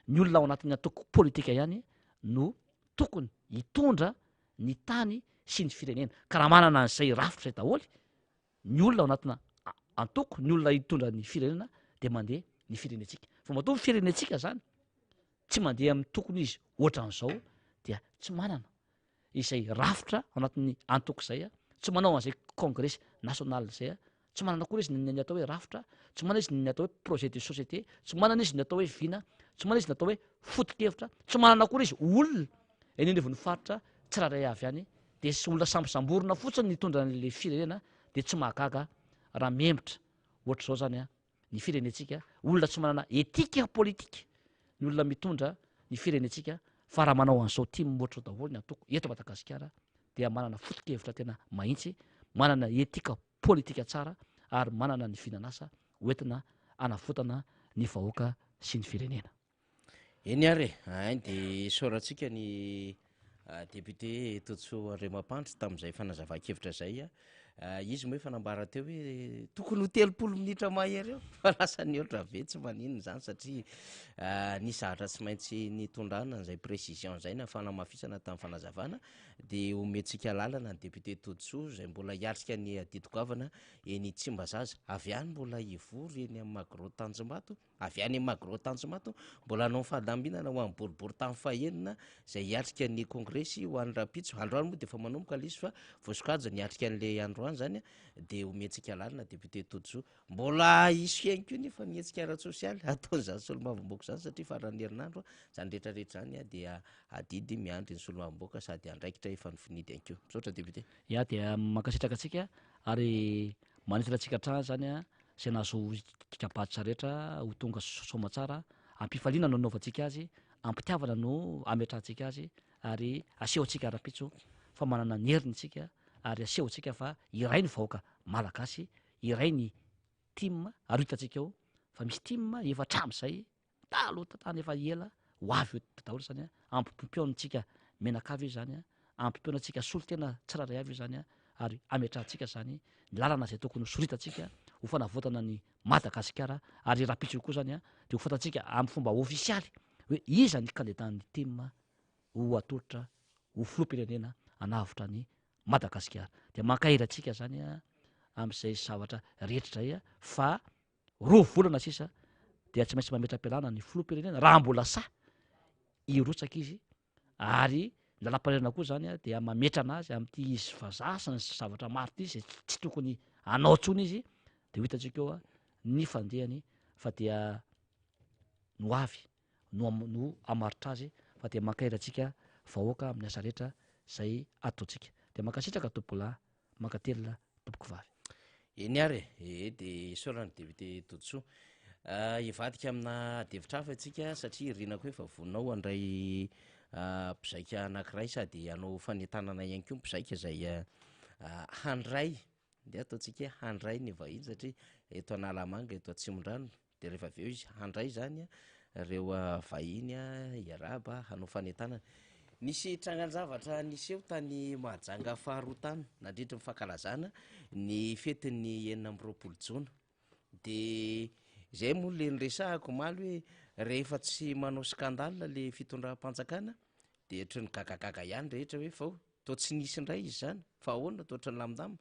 ny olona ao anatin'ny antoko politika ihany no tokony hitondra ny tany sy ny firenena ka raha manana an'izay rafitra zay daholy ny olona ao anatina antoko ny olona hitondra ny firenena de mandeha ny firenetsika fa matovy firenetsika zany tsy mandeha amin'ny tokony izy ohatran'izao dia tsy manana izay rafitra ao anatin'ny antoko zay a tsy manao an'izay congrès national zay a tsy manana koa izy ny atao hoe rafitra tsy manana izy ny atao hoe projet de société tsy manana izy ny atao hoe vina tsy manana izy ny atao hoe foto-kevitra tsy manana koa izy olona eny anivon'ny faritra tsiraray avy any de sy olona sambosamborona fotsiny nitondra n'le firenena de tsy mahagaga raha membotra ohatra zao zany a ny firenetsika olona tsy manana etika politika ny olona mitondra ny firenetsika fa raha manao an'izao tima ohatra zao daholo ny antoko eto Madagasikara dia manana foto-kevitra tena mahitsy manana etika politika tsara ary manana ny finanasa hoentina anafotana ny vahoaka sy ny firenena eny ary ainy de soratsika ny député Totso Andriamampandry tamin'izay fanazava-kevitra zay izy moa efa nambara teo hoe tokony ho 30 minitra mahery eo fa lasany ohatra ve tsy maninona zany satria nisahatra tsy maintsy nitondrana zay précision zay na fanamafisana tamin'ny fanazavana de omentsika lalana ny député Totso zay mbola hiatrika ny adidi-goavana eny Tsimbazaza avy any mbola ivory eny amin'ny Magro Tanjombato avy any amin'ny Magro Tanjombato mbola anao fahadaminana ho amin'ny boribory tamin'ny fahenina zay hiatrika ny congrès ho an'ny Rapitso androany moa de fa manomboka lisy fa voasokajy niatrika an'le androany zany de omentsika lalana député Totso mbola iso ihany koa nefa mihetsika ara-tsosialy ataony zany solo-mavomboaka zany satria farany herinandro zany rehetrarehetra zany dia adidy miandry ny solo-mavomboaka sady andraikitra efa nifinidy ihany koa misaotra député ia dia mankasitraka atsika ary manitatra atsika trany zany a zay nahazo kikapatitra rehetra ho tonga soma tsara ampifaliana no anaovantsika azy ampitiavana no ametrahantsika azy ary aseho atsika Rapitso fa manana ny heriny tsika ary aseho atsika fa iray ny vahoaka malagasy iray ny tim ary hitatsika eo fa misy tim efa tram'izay talo tany efa ela ho avy eo daholo zany a ampimpiaonitsika menakavy izy zany a ampitoenatsika solo tena tsiraray avy izy zany a ary ametrahantsika zany ny lalana zay tokony hosoritantsika ho fanavotana ny Madagasikara ary rapitso koa zany a de ho fantatsika amin'ny fomba ofisialy hoe iza ny kandidan'ny team ho atolotra ho filoham-pirenena anavotra ny Madagasikara de mankahiratsika zany a am'izay zavatra rehetra zay a fa roa volana sisa dia tsy maintsy mametra-pialana ny filoham-pirenena raha mbola sa irotsaka izy ary lalam-parirana koa zany a dia mametra anazy am'ty izy fazasany zavatra maro ty zay tsy tokony anao tsony izy de ho hitatsika eo a ny fandehany fa dia no avy no amaritra azy fa dia mankahiratsika vahoaka amin'ny asa rehetra zay ataotsika de mankasitraka tompokolahy mankatelina tompoko vavy eny ary de sorany député Totsoa ivadika amina devitra hafa atsika satria irinako hoe fa voninao andray mpizaika anankiray sady anao fanetanana ihany koa mpizaika zay handray de ataotsika handray ny vahiny satria eto Analamanga eto Atsimondrano de rehefa avy eo izy handray zany reo vahiny iaraba hanao fanetanana nisy trangan-javatra nisy eo tany Mahajanga faharoa tany nandritra mifankalazana ny fetin'ny 4 Jona de zay moa le niresahako maly hoe rehefa tsy manao skandale le fitondram-panjakana de ohatry ny gagagaga ihany rehetra hoe fao toa tsy nisy indray izy zany fa ahoana toa ohatry ny lamindamina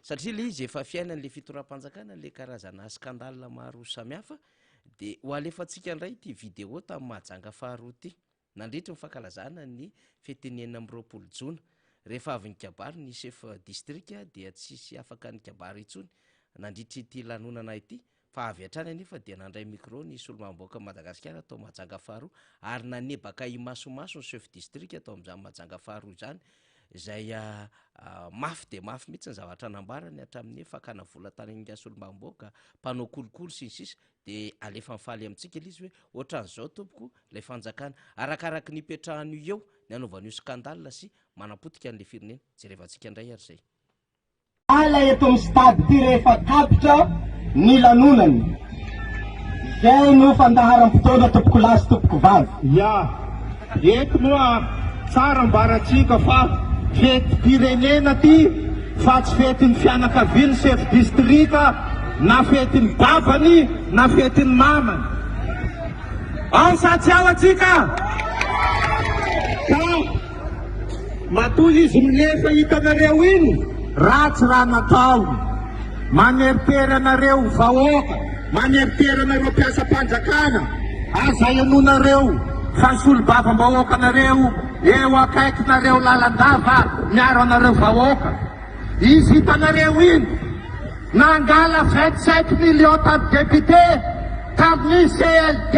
satria le izy efa fiainan'le fitondram-panjakana le karazana skandale maro samihafa de ho alefantsika indray ty vidéo tamin'ny Mahajanga faharoa ty nandritra mifankalazana ny fetin'ny 4 Jona rehefa avy ny kabary ny chef district dia tsisy afaka ny kabary itsony nandritra ity lanonana ity fa avy hatrany anefa dia nandray micro ny solomaboaka Madagasikara atao Mahajanga faharoa ary nanebaka imasomaso ny chef district atao amin'izany Mahajanga faharoa zany zay mafy de mafy mihitsy ny zavatra nambarany hatramin'ny fakana vola tany amin'ny solomaboaka mpanao kolokolo sy ny sisa de alefa mifaly amintsika izy hoe ohatran'izao tompoko lay fanjakana arakaraky ny ipetrahany eo ny anaovan'io skandale sy manapotika an'le firenena jerevantsika indray ary zay ala eto amin'ny stade ty rehefa tapitra ny lanonany zay no fandaharam-potoana tompoko lahy sy tompoko vavy ya eto moa tsara mbaratsika fa fety pirenena ty fa tsy fetin'ny fianakaviany chef district na fetin'ny babany na fetin'ny mamany ao satsy ao atsika ka matoy izy milefa hitanareo iny ratsy raha natao maneritery anareo vahoaka maneritery anareo mpiasa-panjakana azay anonareo fa solo-bava-bahoaka anareo eo akaikinareo lalandava miaro anareo vahoaka izy hitanareo iny nangala 27 millions tamin'ny député tamin'ny CLD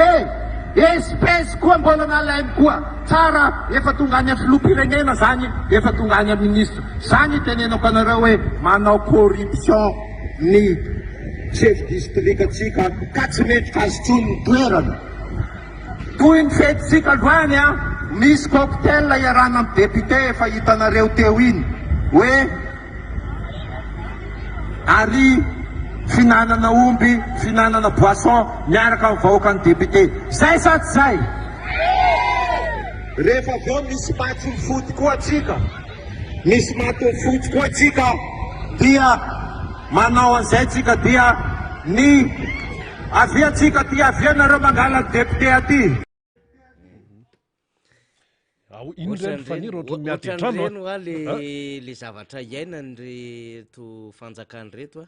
espèce koa mbola nalainy koa tsara efa tonga any amin'ny filoham-pirenena zany efa tonga any amin'ny ministre zany tenenako anareo hoe manao corruption ny chef district atsika ka tsy mety kazotsony ny toerana toy ny fetitsika loany misy cocktail iarana amin'ny député efa hitanareo teo iny hoe ary finanana omby finanana boisson miaraka amin'ny vahoaka ny député zay sa tsy zay rehefa avy eo misy match ny foty koa atsika misy maty ny foty koa atsika dia manao an'izay tsika dia ny aviatsika ty avianareo mangala député aty ohatran'ireno a le zavatra iainany reto fanjakany reto a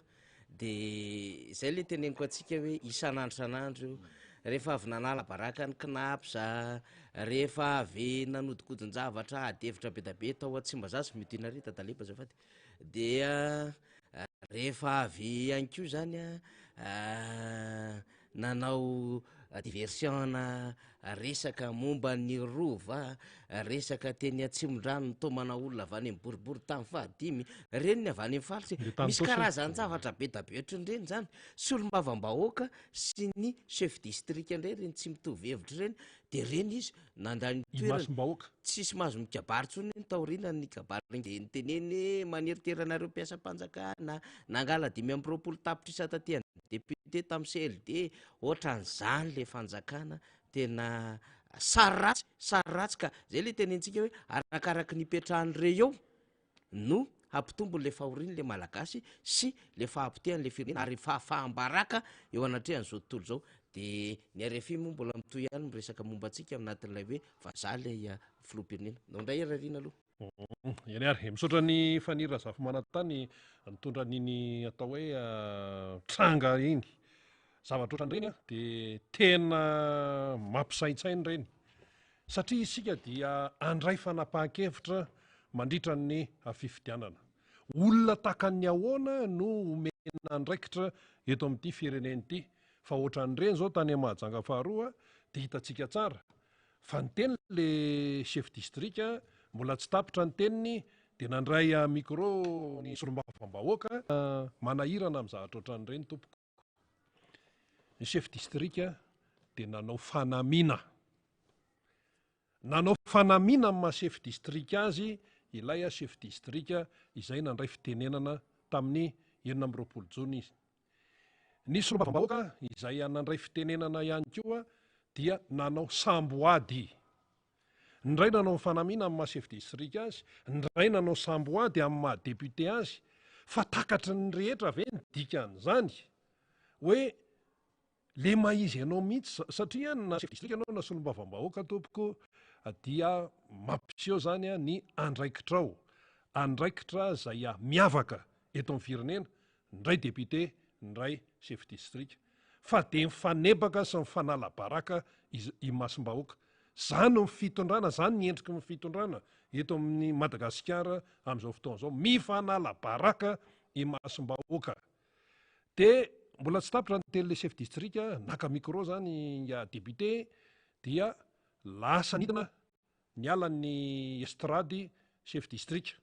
de zay le teneniko atsika hoe isan'andro san'andro rehefa avy nanala baraka ny knap za rehefa avy nanodikodin-javatra adevitra be da be tao Tsimbazaza mitinare tadaleba zafady dia rehefa avy ihany koa zany nanao diversion resaka momba ny rova resaka teny Atsimondranony to mana olona avy any amin'ny boribory tamin'ny fahadimy reny ny avy any amin'ny faritry misy karazany zavatra be da be ohatrin'ireny zany solombavambahoaka sy ny chef district indray reny tsy mitovy hevitra reny de reny izy nandany toerana tsisy mahazo mikabary tsony ny taorina ny kabary de niteneny maneriteranareo mpiasa-panjakana nangala 5 tapitra isatatyany député tamin'ny CLD ohatran'izany le fanjakana tena sary ratsy ka zay le tenentsika hoe arakaraka nipetrahan're eo no hampitombony le fahoriny le malagasy sy le fahampitehan'le firenena ary fahafahambaraka eo anatrehan'zao tontolo zao de ny RFI moa mbola mitoy ihany miresaka momba atsika anatin'ilay hoe vazaha le filoham-pirenena nao ndray arariana aloha eny ary misaotra ny fanira zafy manatany nitondra niny atao hoe tranga iny zavatra ohatran'ireny de tena mampisaintsainy reny satria isika dia andray fanapahan-kevitra mandritra ny fifidianana olona takan'ny ahoana no omena andraikitra eto amin'ity fireneny ity fa ohatran'ireny zao tany Mahajanga faharoa de hitantsika tsara fa ny teny le chef district mbola tsy tapitra ny teniny de nandray micro ny solombavam-bahoaka manahirana amin'ny zavatra ohatran'ireny tompoko ny chef district de nanao fanamina amin'ny maha chef district azy ilay chef district izay nandray fitenenana tamin'ny 9 jona izy ny solombavam-bahoaka izay nandray fitenenana ihany koa dia nanao samboady ny ray nanao fanamina amin'ny maha chef district azy ny ray nanao samboady amin'ny maha député azy fa takatry ny rehetra ve ny dikan'izany hoe le maizy ianao mihitsy satria na chef district ianao na solombavam-bahoaka tompoko dia mampiseho zany ny andraikitra zay miavaka eto amin'ny firenena ny ray député ny ray chef district fa de mifanebaka sy mifanala-baraka i masom-bahoaka zany ny fitondrana zany ny endriky ny fitondrana eto amin'ny Madagasikara amin'izao fotoana zao mifanala-baraka i masom-bahoaka de mbola tsy tapitra ny teny le chef district naka micro zany député dia lasa nidina nialan'ny estrady chef district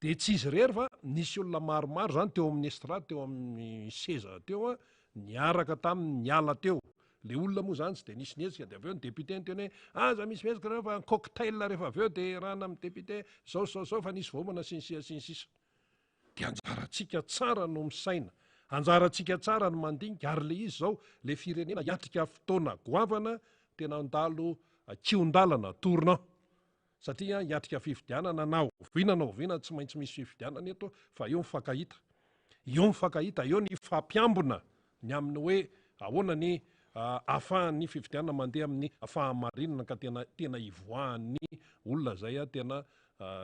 de tsy izy rery fa nisy olona maromaro zany teo amin'ny estrady teo amin'ny seza teo niaraka tamin'ny niala teo le olona moa zany tsy de nisy niezika de aveo ny député ny teny hoe aza misy mezika rehefa cocktail rehefa aveo de rahana amin'ny député zao fa nisy vomana sinsisa de anjaratsika tsara no misaina anjaratsika tsara no mandinika ary le izy zao le firenena hiatrika fotoana goavana tena andalo kiondalana tournant satria hiatrika fifidianana na oviana tsy maintsy misy fifidianana eto fa eo mifankahita eo ny fampiambona ny amin'ny hoe ahoana ny ahafahan'ny fifidianana mandeha amin'ny fahamarinana ka tena ivoahan'ny olona zay tena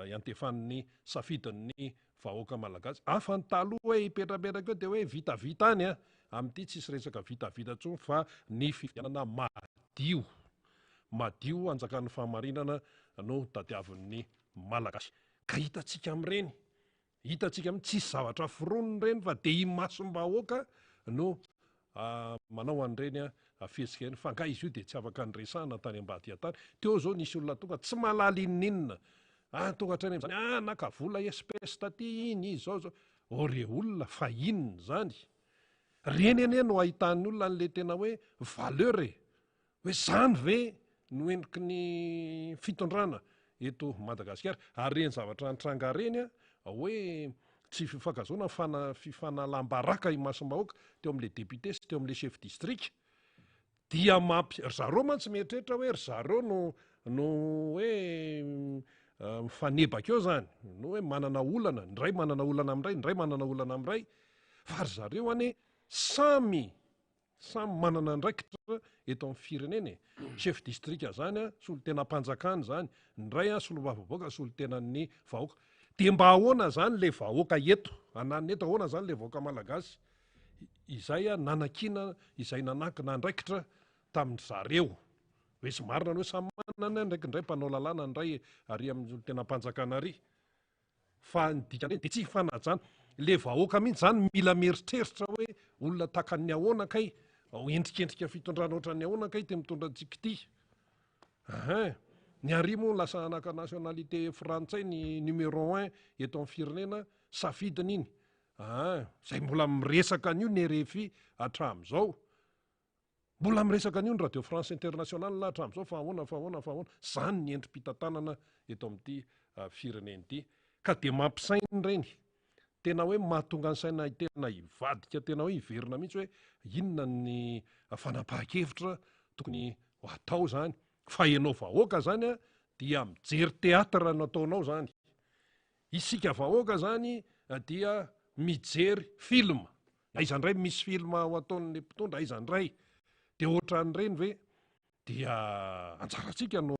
iantefan'ny safidin'ny vahoaka malagasy afany taloha hoe hipetrapetraka eo de hoe vitavita any amin'ity tsisy resaka vitavita ntsony fa ny fifidianana madio anjakan'ny fahamarinana no tadiavin'ny malagasy ka hitantsika amin'ireny tsisy zavatra fironony reny fa de i masom-bahoaka no manao an'ireny fihetsika eny fa nga izy io de tsy afaka nyresahana tany ambady tany teo zao nisy olona tonga tsy malaly ininina tongatrany am'zany naka vola espèce taty iny zao re olona fa inona zany reny ene no ahitan'ny olona n'le tena hoe valeur hoe zany ve no endriky ny fitondrana eto Madagasikara ary reny zavatra antranga reny hoe tsy fifankazona fifanalam-baraka i masom-bahoaka teo amin'le député sy teo amin'le chef district dia zareo mantsy mieritreritra hoe ry zareo no hoe mifanebaka eo zany no hoe manana olana ny ray manana olana amin'ray ny ray manana olana amin'ray fa ry zareo ane samy manana andraikitra eto amin'ny firenena chef district zany solo tena mpanjakany zany ny ray solombavam-bahoaka solo tenan'ny vahoaka de mba ahoana zany le vahoaka eto ananina eto ahoana zany le vahoaka malagasy izay nanakina izay nanakina andraikitra tamin'ny zareo hoe sy marina ny hoe samy manana ndraiky ndray mpanao lalàna ndray ary amin'ny tena mpanjakana ary fa ny dikan'ireny de tsy hifanajana le vahoaka mihitsy zany mila mieritreritra hoe olona takan'ny ahoana kay endrikendrika fitondrana ohatran'ny ahoana kay te mitondra antsika ity ny arimo lasa naka nationalité frantsay ny numéro 1 eto amin'ny firenena safidiny iny zay mbola miresaka an'io ny RFI hatramin'izao mbola miresaka an'io ny radio France internationale hatramin'izao fa ahoana zany ny endrim-pitantanana eto amin'ity firenena ity ka de mampisainy reny tena hoe mahatonga ny saina tena hivadika tena hoe hiverina mihitsy hoe inona ny fanapahan-kevitra tokony ho atao zany fa ianao vahoaka zany a dia mijery teatra no ataonao zany. Isika vahoaka zany dia mijery film, aizandray misy film ho ataon'ny mpitondra, aizandray de ohatran'ireny ve dia anjaratsika no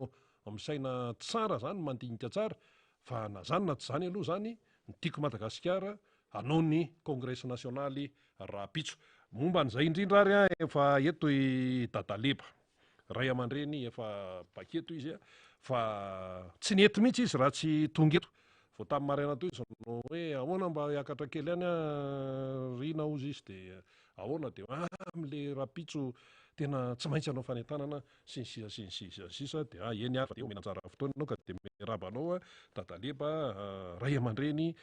misaina tsara zany, mandinika tsara fa na zany na tsy zany aloha zany ny tiako Madagasikara anao ny congrès nationaly Rapitso. Momba n'izay indrindra ary a efa eto i Dadaleba ray aman-dreny efa paketo izy a, fa tsy nety mihitsy izy raha tsy tonga eto. Vao tamin'ny maraina toy izy no hoe ahoana mba hiakatra kely any a rina ozy izy de ahoana de am'le Rapitso tena tsy maintsy anao fanentanana sy ny sisa de eny ary de omena anjara fotoana anao ka de miarabanao a Dadaleba ray aman-dreny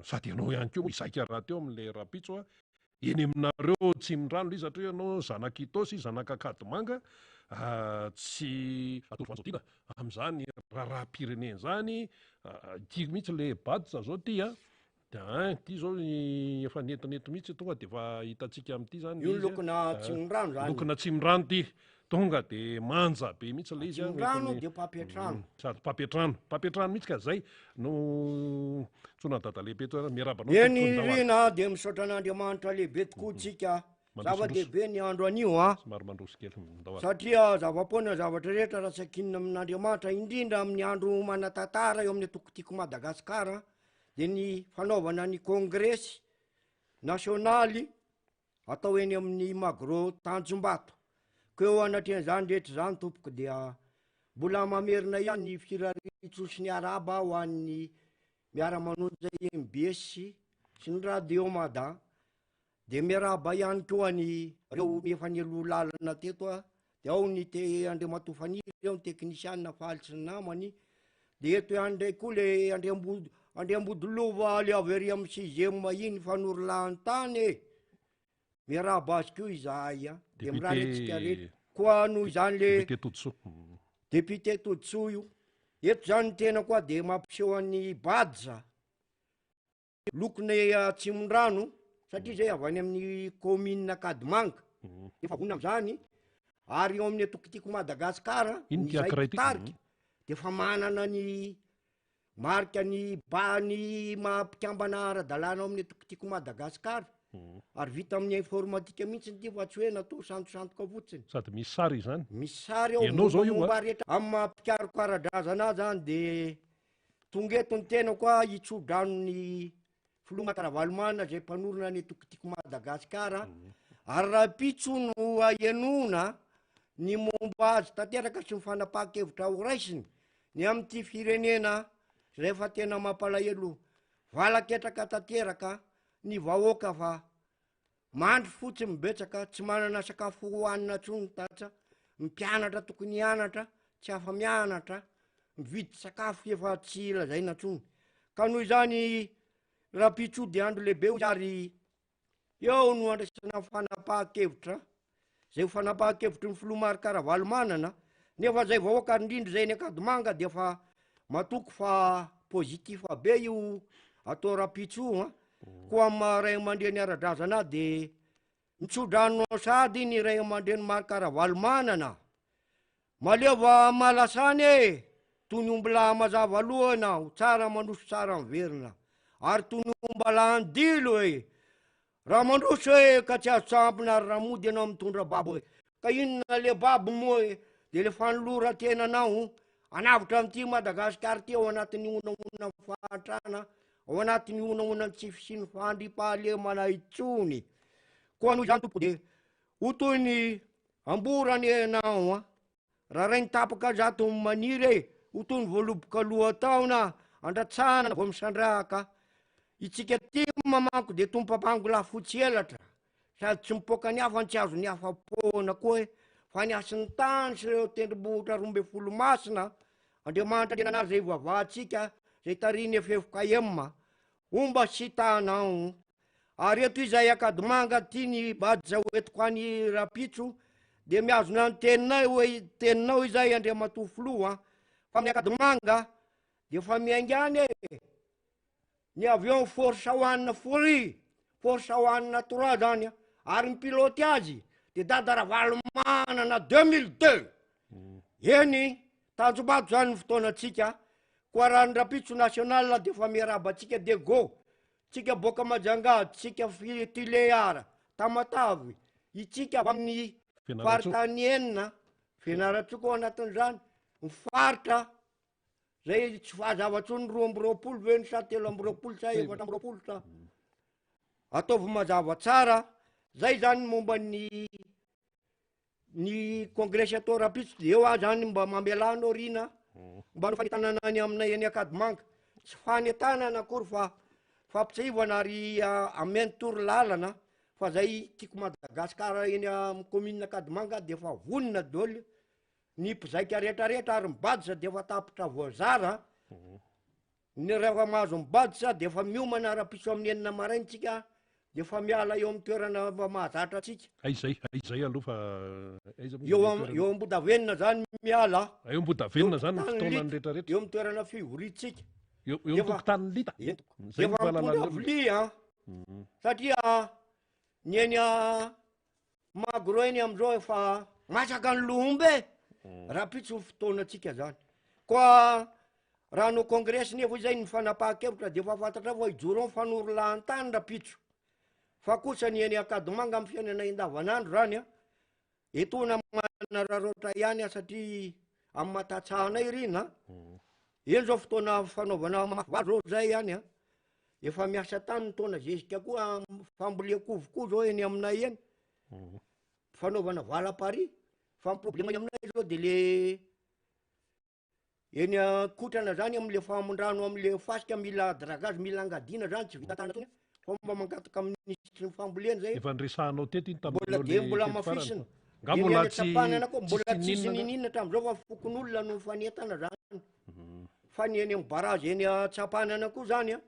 sady ianao ihany koa izaka raha teo amin'le Rapitso a eny aminareo Tsimondrano izy satria ianao zanak' sy zanak' tsy atoro fanjotiana amin'izany raharaham-pireneny zany tia mihitsy le Badja zao ty a de ty zao efa nentinety mihitsy tonga de efa hitantsika amin'ity zany io lokona Tsimondrano zany, lokona Tsimondrano ty tonga de manja be mihitsy le izy a Tsimondrano de Papetrano, sady Papetrano mihitsy ka zay no tsona Dadaleba eto miarabanao eny rina de misaotra an'Andriamanitra lehibe tokoa tsika, zava-dehibe ny andro anio a, somary mandroso kely ndao satria zava-poana zavatra rehetra raha sakinina amin'Andriamanitra, indrindra amin'ny andro manatantara eo amin'ny tokotiko Madagasikara de ny fanaovana ny congrès nasionaly atao eny amin'ny Magro Tanjombato. Ko eo anatrehan'izany rehetra zany tompoko dia mbola mamerina ihany ny firaritso sy ny araba ho an'ny miara-manonja MBS sy ny radio Mada, de miaraba ihany koa ny reo efa nelo lalana teto a, de ao ny Andriamatofaniry eo ny teknisianina faly sy ny namany, de eto ihany ndray koa le Andriambodilova le avy ery amin'ny 6e iny fanorolahan-tany e, miaraba azy koa izahay a, de miraretsika rehetra koa noho izany le député Todsoa io. Eto zany ny tena koa de mampiseho an'ny Badja lokony Tsimondrano satria zay avy any amin'ny commune Kadimanga efa vonona am'izany, ary eo amin'ny tokotiko Madagasikara izay tarika de fa manana ny marika ny mampikambana ara-dalàna ao amin'ny tokotiko Madagasikara, ary vita amin'ny informatika mihitsy ty fa tsy hoe natao santosantoka fotsiny, sady misy sary zany, misy sary ao momba rehetra amin'ny mampikaroko ara-drazana zany. De tonga eto ny tena koa hitsodrano filoha Mataravalomanina zay mpanorona ny tokotiko Madagasikara, ary Rapitso no ahenona ny momba azy tanteraka sy ny fanapahan-kevitra ho raisiny ny amin'ity firenena rehefa tena mampalahelo valaketraka tanteraka ny vahoaka fa mandry fotsy mibetsaka, tsy manana sakafo hohanina tsony tatra, mpianatra tokony hianatra tsy afa mianatra, mividy sakafo efa tsy lazaina tsony. Ka noho izany Rapitso de andro lehibe ary eo no andraisana fanapahan-kevitra, zay fanapahan-kevitry ny filoha Marikaravalomanana, nefa zay vahoaka indrindra zay ny Akadimanga de fa matoko fa pozitiva be io atao Rapitso a, koa amin'ny ray aman-dreny ara-drazana de mitsodrano sady ny ray aman-dreny Marikaravalomanana, maleva malasany e, toy ny ombola mazava aloha anao, tsara mandroso tsara miverina, ary toy ny ombola andilo e, raha mandroso e ka tsy azo tsampina ary raha mody anao mitondra babo e, ka inona le babo moa e, de le fanolora tena anao anavitra amin'ity Madagasikara ty ao anatin'ny onaonana fahantrana, ao anatin'ny onaonany tsify sy ny fandripahalemana itsony. Koa noho izany tompo de ho toy ny amborany anao a, raha ray ny tapaka zato maniry e, ho toy ny voaloboka lohataona andratsana vao misandrahaka. Itsika ty mamanko de tompo-papango lafotsy elatra, sady tsy mipoka ny hafa tsy azo ny hafa-poana koa e, fa ny asin'ny tany sy reo tendrombohitra 12 masina, Andriamanitra tena anazy zay vavahantsika zay tariny efefoka emma omba sy tanao. Ary eto izay Akadimanga ty ny Badja hoentiko any Rapitso, de miazona ny teninao izay Andriamatofoloha fa amin'ny Akadimanga de fa miaingany e, ny avion force hoanina fory, force hoanina 3 zany, ary ny pilote azy de Dada Ravalomanga fananana 2002 eny tanjombato zany ny fotoanatsika koa raha ny rapitso national de fa miarabatsika de go tsika boaka majanga tsika fitileara tamatavy itsika amin'ny faritany enina fianaratsika ao anatin'izany mifaritra zay tsy fahazavatsy ny 2 ve ny sa 3 sa 4 sa ataovy mazava tsara zay zany momba ny congrès atao rapitso de eo a zany mba mamelano rina mba no fanitanana any aminay eny Akadimanga tsy fanetanana akory fa fampitsahivana ary amentory lalana fa zay tiako Madagasikara eny amin'ny commune Akadimanga de fa vonina daholo ny mpizaika rehetrarehetra ary mibadisa de fa tapitra voazara ny rehefa mahazo mibadisa de fa miomana rapitso amin'ny enina maraintsika de fa miala eo amin'ny toerana mahazatra atsika aizay aloha fa eo Ambodavenona zany miala eo Ambodavenona zany fotoanany rehetrarehetra eo amin'ny toerana fivoriatsika eo tokotany lita zay mitondra vilia satria ny eny magro eny am'izao efa masaka ny lohombe rapitso fotoanatsika zany koa raha no congrès nefa zay ny fanapaha-kevitra de fa fantatra fa ijoro amin'ny fanorolan-tany rapitso fa kosa ny eny Akadimanga amin'ny fiainana indavanandro zany a etona manararoatra ihany satria amin'ny matatsahanay rina eny zao fotoana fanaovana mafavaro zay ihany a efa miasa tany ny taona zezika koa famboleakovokoa zao eny aminay eny fanaovana vala-pari fa ny problema aminay zao de le eny kotrana zany am'le famondrano am'le fasika mila dragage mila angadina zany tsy vita tana tony fomba mangataka amin'ny ministre ny fambolena zay efa nresahanao teto iny mbola de mbola mafisina mbola tsisy ninina hatram'izao fa fokon'olona no fanetana zany fa ny eny amin'ny barazy eny Tsapanana koa zany a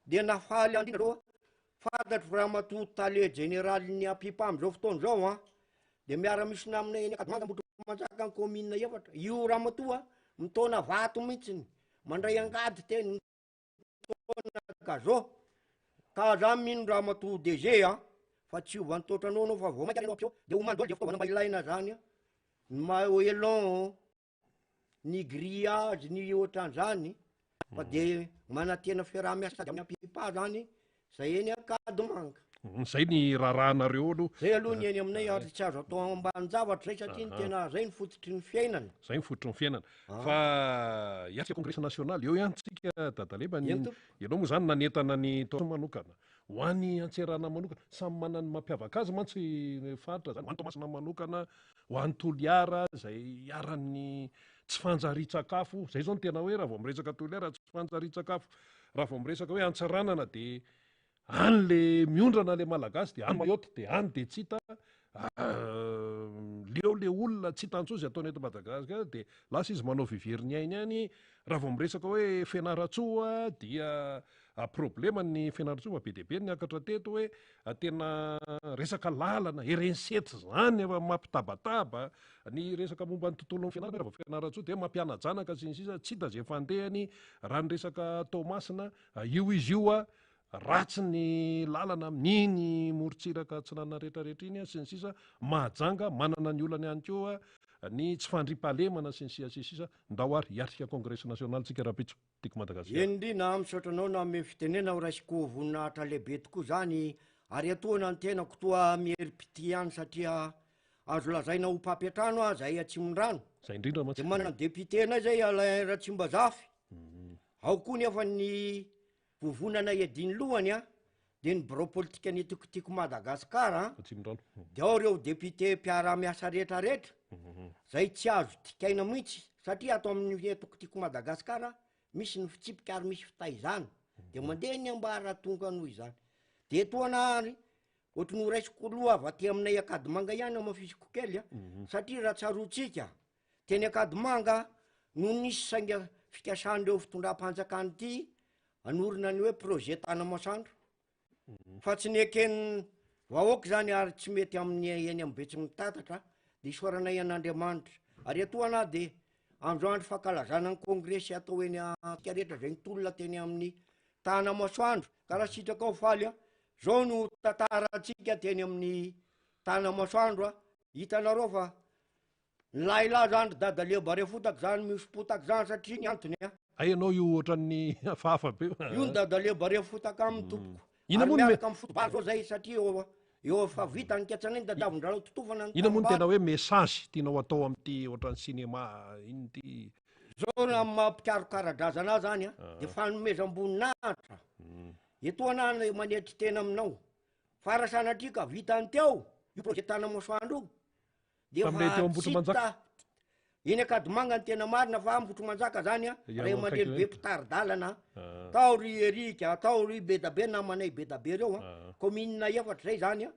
de nafaly andrina zao fantatro raha matoa tale général ny apipa am'izao fotoana zao a de miara-misina aminay eny Akadimanga mbotro manjaka ny commune efatra io raha matoa mitona vato mihitsiny mandray angady teny mitona gazo ka za mino raha matoa DG a fa tsy ovan'ny totranao anao fa vao maika anao apio de homandolo de fitaovana mba ilaina zany a ny maelon ny grillage ny ohatran'izany fa de manatena fiaraha-miasa sady amin'ny apipa zany zay eny Akadimanga zay ny raharahanareo aloha zay aloha ny eny aminay ary tsy azo atao ambany-javatra zay satria ny tena zay ny fototry ny fiainana zay ny fototry ny fiainana fa hiatrika congrès national eo ihany tsika dadaleba ianao moa zany nanetana ny tao manokana ho an'ny antserana manokana samy manana ny mampiavaka azy mantsy faritra zany ho an'ny Tomasina manokana ho an'ny Toliara zay iarany tsy fanjari-tsakafo zay zao ny tena hoe raha vao miresaka Toliara tsy fanjari-tsakafo raha vao miresaka hoe antsaranana de any le miondrana le malagasy de any mayoty de any de tsy hita leo le olona tsy hitantsosy ataony eto Madagasikara de lasa izy manao viveriny ainy any raha vao miresaka hoe fianaratsoa dia problema ny fianaratsoa be deabe ny akatra teto hoe tena resaka lalana erensetry zany efa mampitabataba ny resaka momba ny tontolon'ny fianarana raha vao fianaratsoa de mampianajanaka sy ny sisa tsy hita zay fandehany raha ny resaka Tomasina io izy io a ratsy ny lalana amin'iny morontsiraka tsy nanana rehetrarehetra iny a sy ny sisa mahajanga manana ny olany ihany koa ny tsy fandripahalemana sy ny sisa ndahoary hiatrika congrès national tsika rapitso tiako Madagasikara endrina misaotranao na ame fitenena ho raisiko voninahitra lehibe tokoa zany ary atoana ny tenako toa mierim-pity ihany satria azo lazaina ho mpampiatrano a zay Atsimon-drano zay indrindra de manana député anay zay Alain Ratsimbazafy ao koa nefa ny vovonana ediny lohany a de ny bureau politika ny tikotiko Madagasikara Atsimon-drano de ao reo député mpiara-miasa rehetrarehetra zay tsy azo tikaina mihitsy satria atao amin'ny tokotiko Madagasikara misy ny fitsipika ary misy fitaizana de mandeha ny ambara tonga noho izany de toana ary ohatry no raisiko loha avy aty aminay Akadimanga ihany amafisiko kely a satria raha tsarotsika teny Akadimanga no nisy sainga fikasandreo fitondram-panjakany ity anorina ny hoe projet tana masandro fa tsy nekeny vahoaka zany ary tsy mety amin'ny eny amin'ny betsy mitatatra de isoaranay an'Andriamanitra ary atoana de andro andro fankalazana ny congrès atao eny rehetra zay nitolona teny amin'ny tana masoandro ka raha sitraka ao faly a zao no tantaratsika teny amin'ny tana masoandro a hitanareo fa nylailahy zany dadaleba re fotaka zany misy potaka zany satria ny antony a ay anao io ohatran'ny hafahafa be io ny dadaleba re fotaka amin'ny tompoko Ina ary moa no miaraka amin'ny fotobaly zao zay satria eo efa vita ny ketsanay ny dadavondrareo totofana ny ina moa no tanimbary. tena hoe message tianao atao amin'ity ohatran'ny cinéma iny ty zao na mampikarokaradrazana zany a de fanomezam-boninahitra etoana ny manetry tena aminao farasanatrika vitany teo io projet tana masoandro de Tamile teo Ambotro Manjaka? iny akadimanga ny tena marina fa Ambotro Manjaka zany a Ya, ray akaiky aman-dreny hoe. be mpitaridalana tao ry erika tao ry bedabe namanay bedabe reo a commune efatra zay zany a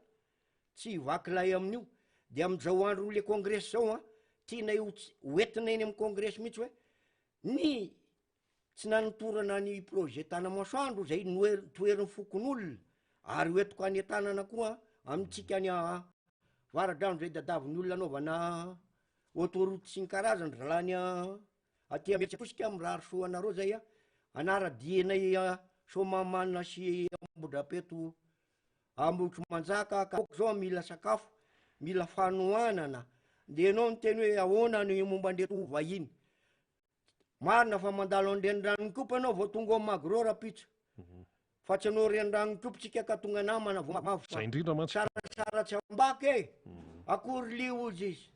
tsy vakilay amin'io de am'izao andro le congrès zao a tiana io hoentina eny amin'ny congrès mihitsy hoe ny tsy nanotorana ny projet tana masoandro zay toerin'ny fokon'olona ary hoentiko any tanana koa amitsika any varadrano zay dadaviny olona anaovana autoroute sy ny karazany ralany aty ametsyaposika mirary soanareo zay a anara-dienay somamanina sy ambodrapeto Ambotro Manjaka kaoko zao mila sakafo mila fanohanana de anao nyteny hoe ahoana ny momba ndeto vahiny marina fa mandalo andeny ranonikopa anao vao tonga magro rapitso fa tsy anao reny ranonikopotsika ka tonga namana vomavo zay indrindra mantsy sarasara tsy ambaka e akory liozy izy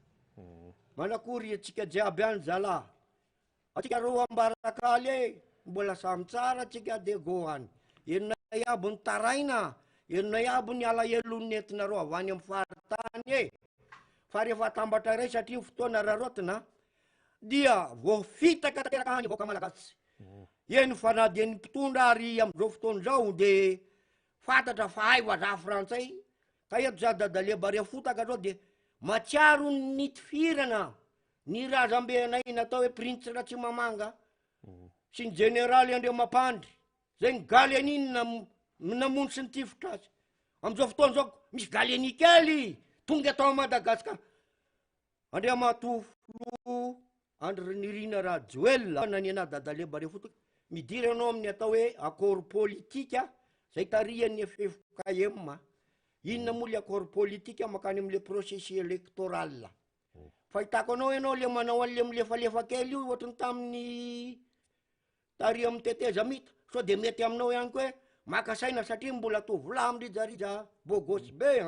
manakory atsika jiaby any zala atsika ro ambarakaly e mbola samy tsara atsika de goany enona iaby ny taraina enona iaby ny alahelo nentinareo avy any amin'ny faritany e fa rehefa tambatra ray satria fotoana rarotina dia voafitaka tanteraka hany voaka malagasy eny fa na de ny mpitondra ary am'izao fotoana zao de fantatra fa hay vazaha frantsay ka eto za dadaleba re fotaka zao de matsiaro ny tifirana ny razambe anay natao hoe prince ratsy mamanga sy ny generaly andreo mampandry zay ny galeniny namono sy ny tifotra azy am'izao fotoana zao misy galeni kely tonga atao Madagasikara andrea matofo andry nirina raha joel nany ana dadaleba re fotaka midira anao amin'ny atao hoe accord politika zay tarihan'ny FFKM inona moa le accord politika makany am'le processus électoral fahitako anao ianao le manao an'le milefalefa kely io ohatrany tamin'ny tari amin'ny teteza mita so de mety aminao ihany koa hoe makasaina satria mbola tovolahy amirijarija bogosy be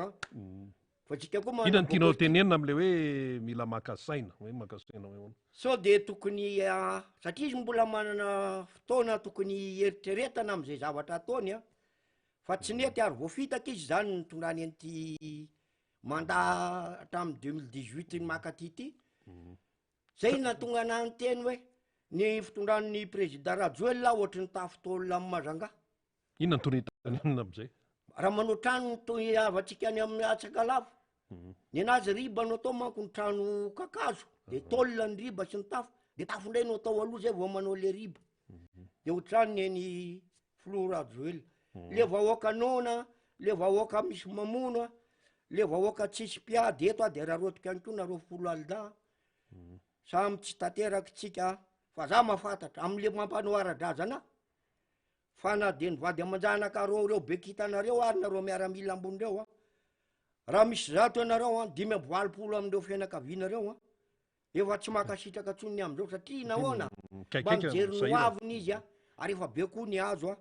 fa tsika koa ina ny tianao tenenina am'le hoe mila makasaina hoe makasaina hoe so de tokony satria izy mbola manana fotoana tokony eritreretana am'izay zavatra ataony a fa tsy nety ary voafitaka izy zany nitondrany an'ity mandat hatramin'ny 2018 ny makatity zay natonga ana ny teny hoe ny fitondran'ny président Rajoel ohatry ny tafitolona amin'ny Majanga inona ny tonytanenina am'izay raha manao trano toy avatsika any amin'ny Atsakalava ny anazy riba no atao manko ny trano kakazo de tolona ny riba sy ny tafo de tafo ndray no atao aloha zay vao manao le riba de ohatrany eny Flo Rajoel le vahoaka nona le vahoaka misy mamono le vahoaka tsisy mpiady eto de rarotika any koa nareo folo alida samy tsy tateraky tsika fa za mahafantatra am'le mampanao ara-drazana fa na de ny vady aman-janaka reo bekitanareo ary nareo miaramila ambony reo raha misy zato ianareo 5-20 amindreo fianakavinareo efa tsy makasitraka tsony am'izao satria nahoana mba mijery noaviny izy ary efa be koa ny azo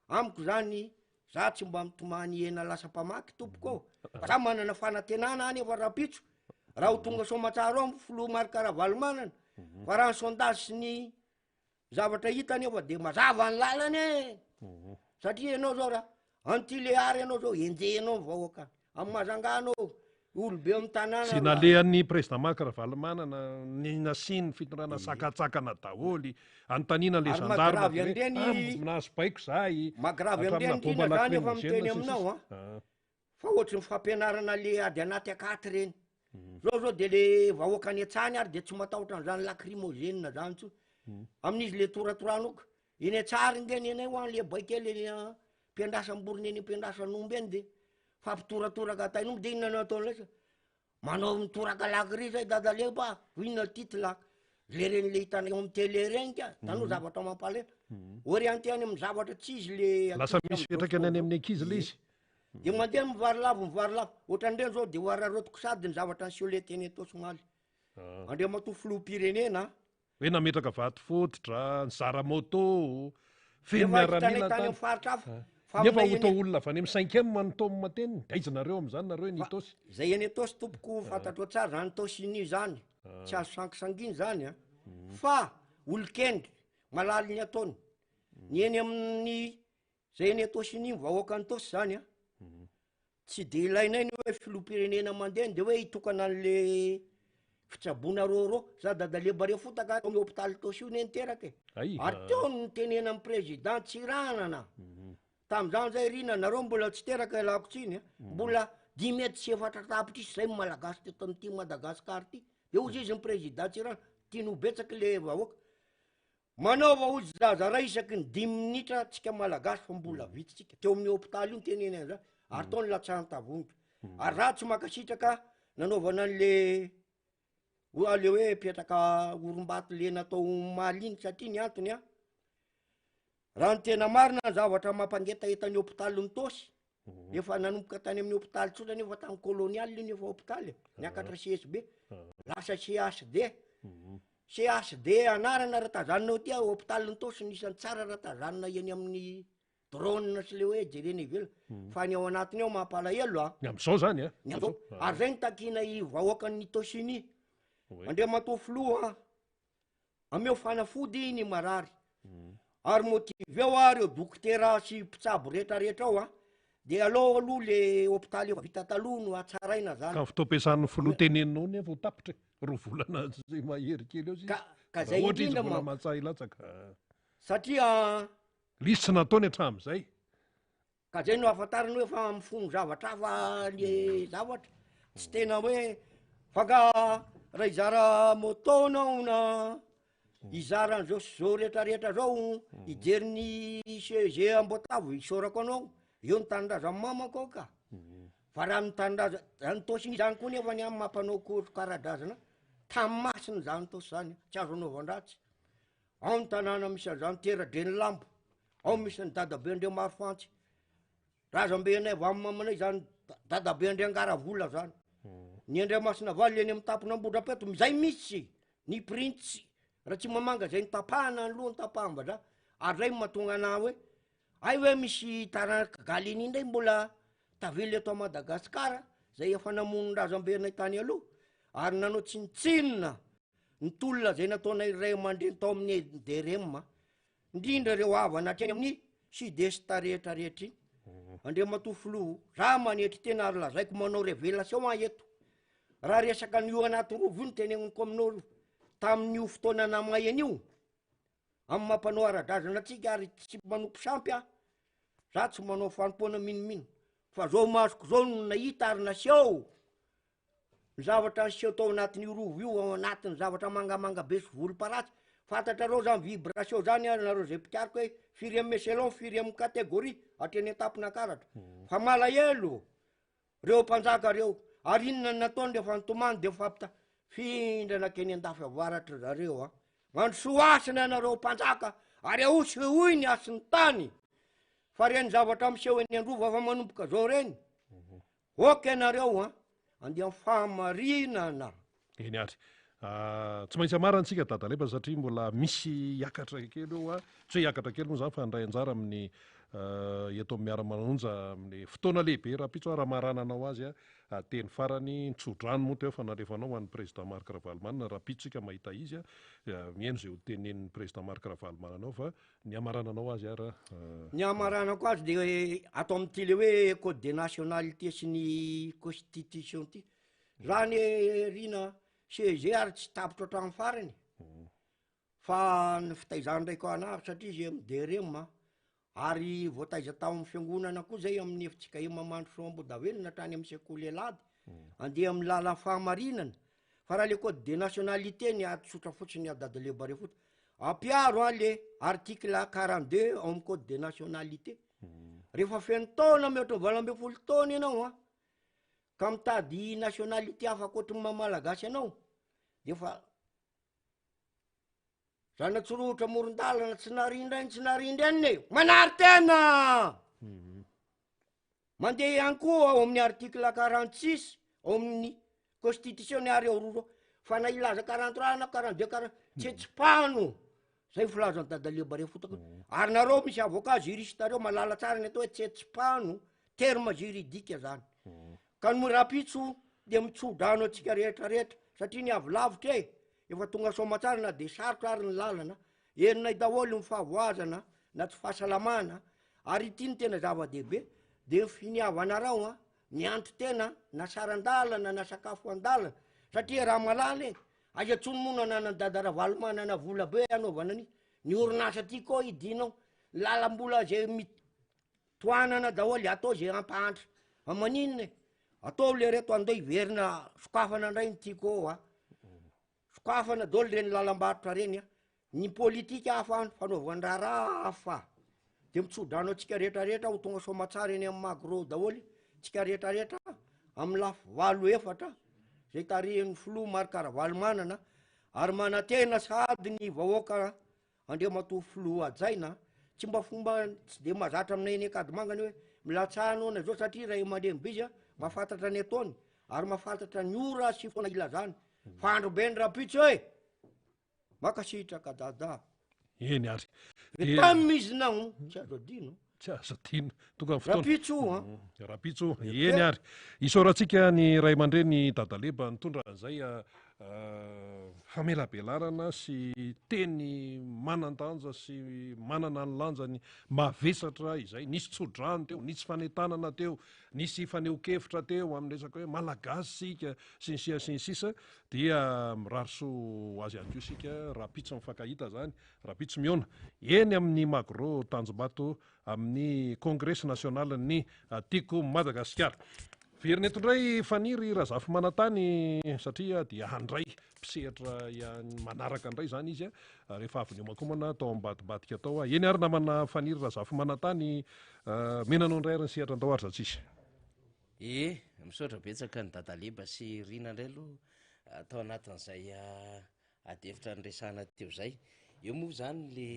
amiko zany za tsy mba mitomany ena lasa-pamaky tompoko fa za manana fanantenana any efa rapitso raha ho tonga somatsara ao folo marikaravalmanana fa raha ny sondage sy ny zavatra hitany efa de mazava ny lalany e satria ianao zao raha antileary ianao zao enjehanao vahoaka amin'ny Mazanganao olobe amin'ny tanàna sy nalehan'ny président Marikaravalmanana ny nasiny fitondrana sakatsakana daholy antanina le gendarme nahazo baiko zay magravy am'reny tina zany efa miteny aminao fa ohatry ny fampianarana le ady anaty akaty reny zao de le vahoaka any an-tsany ary de tsy matahotra an'izany lacrymogène zany tso amin'izy le toratoroanoka eny an-tsary ndeny enay hoany le baikely eny mpiandrasamborony eny mpiandrasanomby eny de fampitoratoraka atainomby de inona natao lasa manao mitoraka lakry zay dadaleba inona titlaka le reny le hitana eo amin'ny télé reny ka tano zavatra mampalena orienté any amin'ny zavatra tsy izy le lasa misy fiantraikany any amin'ny ankizy le izy de mandeha mivarilavo ohatrandreny zao de oararotiko sady ny zavatra ny sioleteny atao somaly andrea mato filoham-pirenena hoe nametraka vato fototra ny zaramoto feno efa miaramila hitanay tany tany amin'ny faritra hafa fa nefa aminay ho tao eny- olona avy any amin'ny 5e manotombo mateny daizanareo am'zany nareo nitosy zay eny atosy tompoko fantatro tsara zany tosiny zany tsy azo sankisanginy zany a fa olokendry malaly ny ataony ny eny amin'ny zay eny atosiny vahoaka ny tosy zany a tsy de ilainay ny hoe filoham-pirenena mandeha de hoe hitokana an'le fitsabona roro za dadalebare fotaka amy hôpitaly tosy io neny teraka ay ary teo ny tenena amin'ny président Tsiranana tam'izany zay rina nareo mbola tsy teraka ilako tsiny mbola 10 metry sy 4 tapitra isy zay malagasy teto am'ty Madagasikara ty de ozy izy ny président Tsirana tiano betsaky le vahoaka manaova ozy zazara isaky ny 10 minitra tsika malagasy fa mbola vitsitsika teo amin'ny hôpitaly io ny tenena zany ary tao ny latsahantavonitra ary raha tsy makasitraka nanaovana an'le le hoe petraka orom-bato le natao maliny satria ny antony a raha ny tena marina ny zavatra mampangetaeta ny hôpitaly ny tosy efa nanomboka tany amin'ny hôpitaly tsotra nefa tany kolonialy io nefa hôpitaly niakatra CSB lasa CHD anarana raha tazanina ty hôpitaly ny tosy nisan'ny tsara raha tazanina eny amin'ny drone sy le hoe jerena ivelona fa ny ao anatiny ao mampalahelo a ny am'zao zany a ny am'zao ary zay ny takina i vahoakan'ny tosiny andrea matofoloha ameo fanafody ny marary ary motive eo a reo dokotera sy mpitsabo rehetrarehetra ao a de aloha le hôpitaly efa vita taloha no atsaraina zany ka fotoampiasan'ny filoha-teneninao nefa ho tapitra 2 volana zay mahery kely eo ka zay ohatra izy indrindra mbola ma mahatsah ilatsaka satria lisy tsy nataony hatram'izay ka zay no ahafantarany hoe fa mifono zavatra hafa le zavatra tsy tena hoe faka raha izara motonao na izara zao sy zao rehetrarehetra zao ijery ny CG ambotavo isorako anao eo ny tanindrazany mamako ao ka fa raha mitanindrazany zany tosiny zany koa nefa ny amin'ny mampanao karadrazana tamy masiny zany tosy zany tsy azo anaovan-dratsy ao ny tanàna misy an'izany Teradreny Lambo ao misy ny dadabe andre Marofantsy razambe anay avy amin'ny mamanay zany dadabe andre Angaravola zany ny Andriamasina Valy eny amin'ny Tamponambodrapeto zay misy ny printsy raha tsy mamanga zay ny tapahana ny loha ny tapaham-bazaha ary zay mahatonga ana hoe ay hoe misy taranaka galiny indray mbola tavely eto Madagasikara zay efa namono razambe anay tany aloha ary nanao tsinitsinina ny tolona zay nataonay ray aman-dreny tao amin'ny DRM indrindra reo havana hatreny amin'ny sud-est rehetrarehetra iny andre matofolo raha manetry tena ary lazaiko manao révélation eto raha resaka n'io anaty rovo io ny teneniko aminao tamin'io fotoana namaheny io amin'ny mampanao ara-drazana atsika ary tsy manompo sampy a za tsy manao fanompoana minomino fa zao masoko zao no nahita ary naseho ny zavatra naseho tao anatin'io rovo io ao anatin'ny zavatra mangamanga be sy volom-paratsy fantatrareo zany vibration zany a nareo zay mpikariko hoe firy amy échelon firy amy catégorie hatreny etapina karatra fa malahelo reo mpanjaka reo ary inona nataony rehefa nitomany de fampita findrana keny andafy avaratra zareo a mandrosoasina nareo mpanjaka ary ahosy hoy ny asin'ny tany fa reny zavatra miseho eny androva afa manomboka zao reny oka nareo a andeha famarinana eny ary tsy maintsy amarantsika dadalepa satria mbola misy hiakatra kely eo a tsy hoe hiakatra kely moa zany fa ndray anjara amin'ny eto amin'ny miara-manonja amin'ny fotoana lehibe raha pitso raha maharananao azy a teny farany nitsodrano moa teo fa nalefanao hoan'ny président Marc Ravalomanana raha pitsika mahita izy a mihaino zay ho tenenin'ny président Marc Ravalomanana fa ny amarananao azy ara ny amaranako azy de atao amin'ty le hoe code de nationalité sy ny constitution ty zany rina CG ary tsy tapitra hatramin'ny farany fa ny fitaizany ndraiky anavy satria izy amin'ny DRM ary voataiza tao amin'ny fiangonana koa zay amin'ny efitsika mamandro sombo davelona hatrany amin'ny sekoly elady andeha amin'ny lala fahamarinana fa raha le code de nationalité ny atsotra fotsiny adadalebare fotsy ampiaro le article 42 ao amin'ny code de nationalité rehefa feno taona mihoatra ny 20 taona ianao ka mitady nationalité hafa akoatry mamalagasy anao de fa zana tsorotra moron-dalana tsy narindra iny tsy narindra iny manary tena mandeha ihany koa ao amin'ny article 46 ao amin'ny constitutionnaire eo fa na ilaza 43 na 42 tsetsipano zay filazany dadaleba re fotaka ary nareo misy avocat juriste reo malala tsara ny atao hoe tsetsipano terme juridique zany ka no rapitso de mitsodrano atsika rehetrarehetra satria ny avy lavitra efa tonga somatsara na de sarotra ary ny lalana enina daholo ny fahavoazana na tsy fahasalamana ary ity ny tena zava-dehibe de finiavanareo ny antro tena na sarandalana na sakafo andalana satria raha malala aza tsonomonana na dadara valomana na vola be anaovana ny orinasa ty koa idinao lalambola zay mitoanana daholo atao zay ampahantra maninona atao le reto andeo iverina sokafana ndray ny tiko sokafana daholo reny lalambarotra reny ny politika hafa fanaovandraha hafa de mitsodrano atsika rehetrarehetra ho tonga somatsara eny amin'ny magro daholo tsika rehetrarehetra amin'ny lafo 8 zay tarihin'ny filo marikara valomanana ary manatena sady ny vahoaka andriamatoa filo ajaina tsy mba fomba tsy de mazatra aminay eny akadimangany hoe milatsano na zao satria raha mandemy bizy mahafantatra ny ataony ary mahafantatra ny ora sy foana ilazany fandro be ny rapitso makasitra ka dada eny ary tamizy nao tsy azo adino tsy azo adino tokony rapitso rapitso eny ary isaorantsika ny ray aman-dreny dadaleba nitondra an'izay famelabelarana sy teny manan-danja sy manana ny lanjany mavesatra izay nisy tsodrano teo nisy fanentanana teo nisy faneho-kevitra teo amin'ny resaka hoe malagasy sika sy ny sia sy ny sisa dia mirariso azy ihany ko sika rapitso mifankahita zany rapitso miona eny amin'ny magro tanjombato amin'ny congrès national ny tiko Madagasikara verina eto indray faniry razafy manantany satria dia handray mpisehatra manaraka indray zany izy rehefa avy ny omakomana atao ambadibadika atao eny ary namana faniry razafy manantany menanao indray ary ny sehatra andao ary zatsisy misaotra betsaka ny dadaleba sy rina indray aloha atao anatin'izay adefitra nyresana teo zay eo moa zany le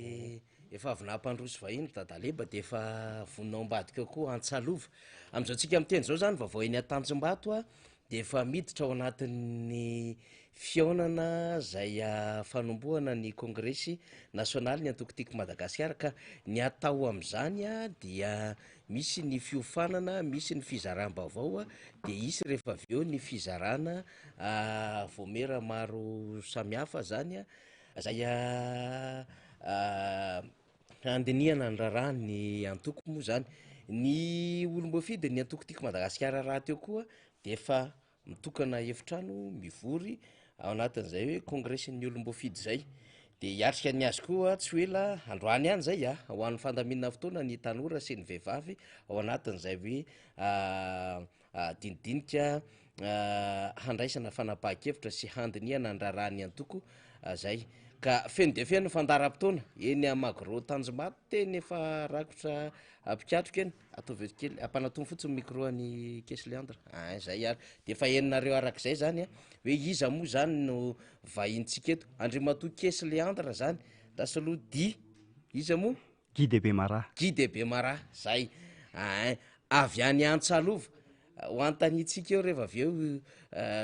efa avy nampandroso vahiny dadaleba de efa voninao ambadika koa antsalova am'izao tsika miteny zao zany vaovao eny Tanjombato de efa miditra ao anatin'ny fiaonana zay fanombohana ny congrès national ny antokotiko Madagasikara ka ny atao am'izany dia misy ny fiofanana misy ny fizaram-baovao de isy rehefa avy eo ny fizarana voamera maro samihafa zany zay andinihana ny raharaha ny antoko moa zany ny olomboafidy ny antokotiko Madagasikara raha teo koa de efa mitokana efitrano mivory ao anatin'izay hoe congrès ny olomboafidy zay de hiatrika ny azy koa tsy hoela androany ihany zay ho an'ny fandaminana fotoana ny tanora sy ny vehivavy ao anatin'izay hoe dinidinika handraisana fanapahan-kevitra sy handinihana ny raharaha ny antoko zay ka feno de feno fandaram-potoana eny magro Tanjombato teny efa rakotra apikatrika eny ataovy kely ampanatombo fotsiny micro any Kesy Leandre zay ary de efa eninareo arak'izay zany hoe iza moa zany no vahintsika eto Andriamatoa Kesy Leandre zany dasaloha di iza moa Guide Bemara zay avy any Antsalova ho antanitsika eo rehefa avy eo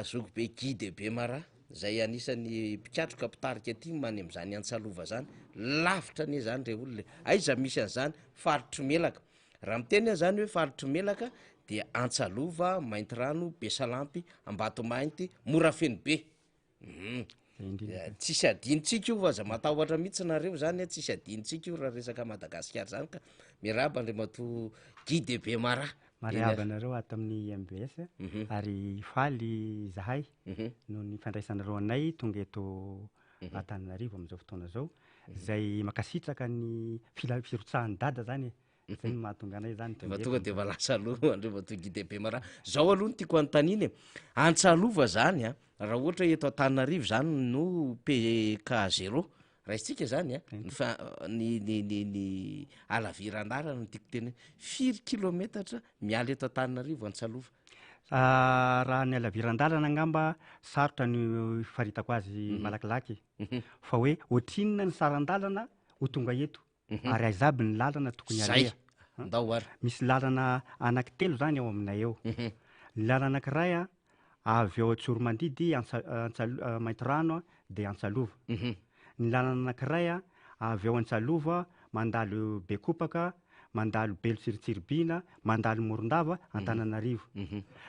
zogobe Guide Bemara zay anisan'ny mpikatroka mpitarika aty many am'izany Antsalova zany lavitra ane zany re olona aiza misy an'izany faritry melaka raha miteny zany hoe faritry melaka de Antsalova Maintirano Besalampy Ambatomainty Morafeno be tsisy adinitsika io fa aza matahotra mihitsy nareo zany tsisy adinitsika io raha resaka Madagasikara zany ka miarahaba Andriamatoa Guide Bemara mariaba anareo ato amin'ny MBS ary faly zahay no ny fandraisanareo anay tonga eto Antananarivo amin'izao fotoana zao zay makasitraka ny firotsahan'ny dada zany zay no mahatonga anay zany tonga de valasa aloha Andriamatoa Guide Bemara zao aloha no tiako antaniny Antsalova zany raha ohatra eto Antananarivo zany no PK0 raisitsika zany ny alaviran-dara no tiako teny 4 kilometatra miala eto Antananarivo Antsalova raha ny alaviran-dalana angamba sarotra ny faritako azy malakilaky fa hoe ohatrinona ny saran-dalana ho tonga eto ary aizaby ny lalana tokony alea ndao ary misy lalana anankitelo zany ao aminay eo. Ny lalana anankiray a avy eo Tsoromandidy Maintirano de Antsalova. Ny lalana anankiray a avy eo Antsalova mandalo Bekopaka, mandalo Belotsiritsiribina, mandalo Morondava, Antananarivo.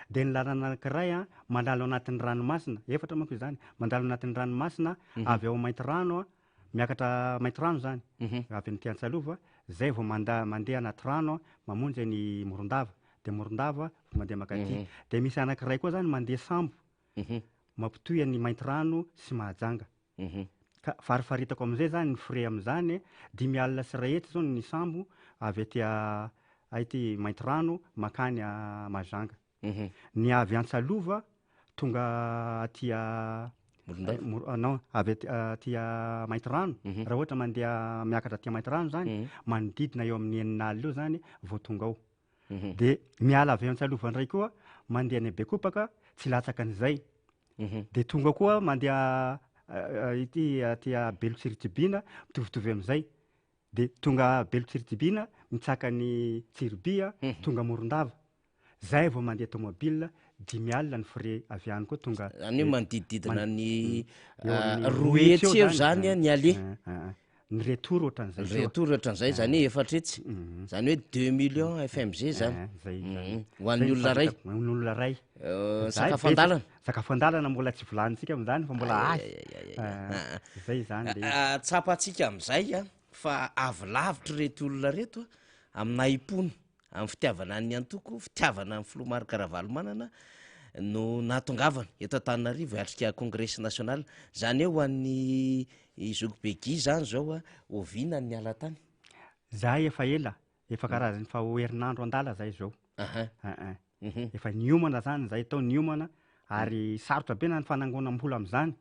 De ny lalana anankiray a mandalo anatin'ny ranomasina, efatra manko izany, mandalo anatin'ny ranomasina avy eo Maintirano miakatra Maintirano zany, avy ny Antsalova, zay vao mandeha anaty rano mamonjy ny Morondava, de Morondava mandeha makaty. De misy anankiray koa zany mandeha sambo, mampitohy ny Maintirano sy Mahajanga. Ka farifaritako am'izay zany ny frais am'izany 5 sy 1 hetsy zao ny sambo avy aty Maintirano makany Mahajanga. Ny avy Antsalova tonga aty non avy aty Maintirano raha ohatra mandeha miakatra aty Maintirano zany manodidina eo amin'ny 9 alina eo zany vao tonga ao. De miala avy Antsalova ndray koa mandeha ny Bekopaka tsy latsaka an'izay. De tonga koa mandeha ity aty Belotsiritsibina mitovitovy am'izay. De tonga Belotsiritsibina mitsaka ny Tsiribia tonga Morondava. Zay vao mandeha tomobile 5 alina ny frais avy any koa tonga. Any manodidididina ny 2 hetsy eo zany ny aller. Ny retour ohatran'izay. Retour ohatran'izay zany hoe 4 hetsy. Zany hoe 2 millions FMG zany. Ho an'ny olona ray. Ho an'ny olona ray. Sakafo andalana. Sakafo andalana mbola tsy volanintsika am'zany fa mbola asy. Zay zany le. Tsapantsika am'izay a fa avy lavitra reto olona reto amina ipony amin'ny fitiavana ny antoko, fitiavana amin'ny Filomaro Karavalomanana no natongavana eto Antananarivo hiatrika Congrès national. Zany hoe ho an'ny Zokobegy zany zao a oviana ny alatany. Zahay efa ela, efa karazany fa ho herinandro andala zay zao. Efa niomana zany zay tao niomana ary sarotra be na ny fanangonam-bola am'zany.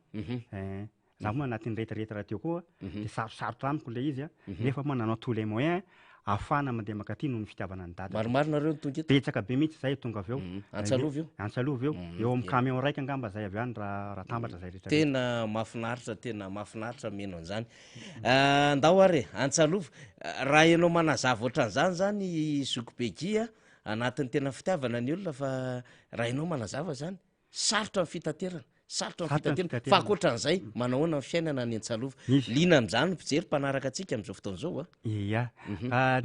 Zaho moa anatin'ny retraretra raha teo koa de sarosarotra amiko le izy a nefa mananao tous les moyens afana mandeha makaty noho ny fitiavana ny dada. Maromaro nareo tonga eto. Betsaka be mihitsy zay tonga avy eo. Antsalova eo. Antsalova eo. Eo amin'ny camion raiky angamba zay avy any raha tambatra zay rehetra. Tena mahafinaritra meno an'izany. Ndao are Antsalova raha ianao manazava ohatran'izany zany Zokobegy anatin'ny tena fitiavana ny olona fa raha ianao manazava zany sarotra amin'ny fitaterana. Sarotra amin'ny fitaterana. Fa ankoatran'izay manahoana ny fiainana ny Antsalova. Liana amin'izany mpijery mpanaraka antsika amin'izao fotoan'izao. Iya.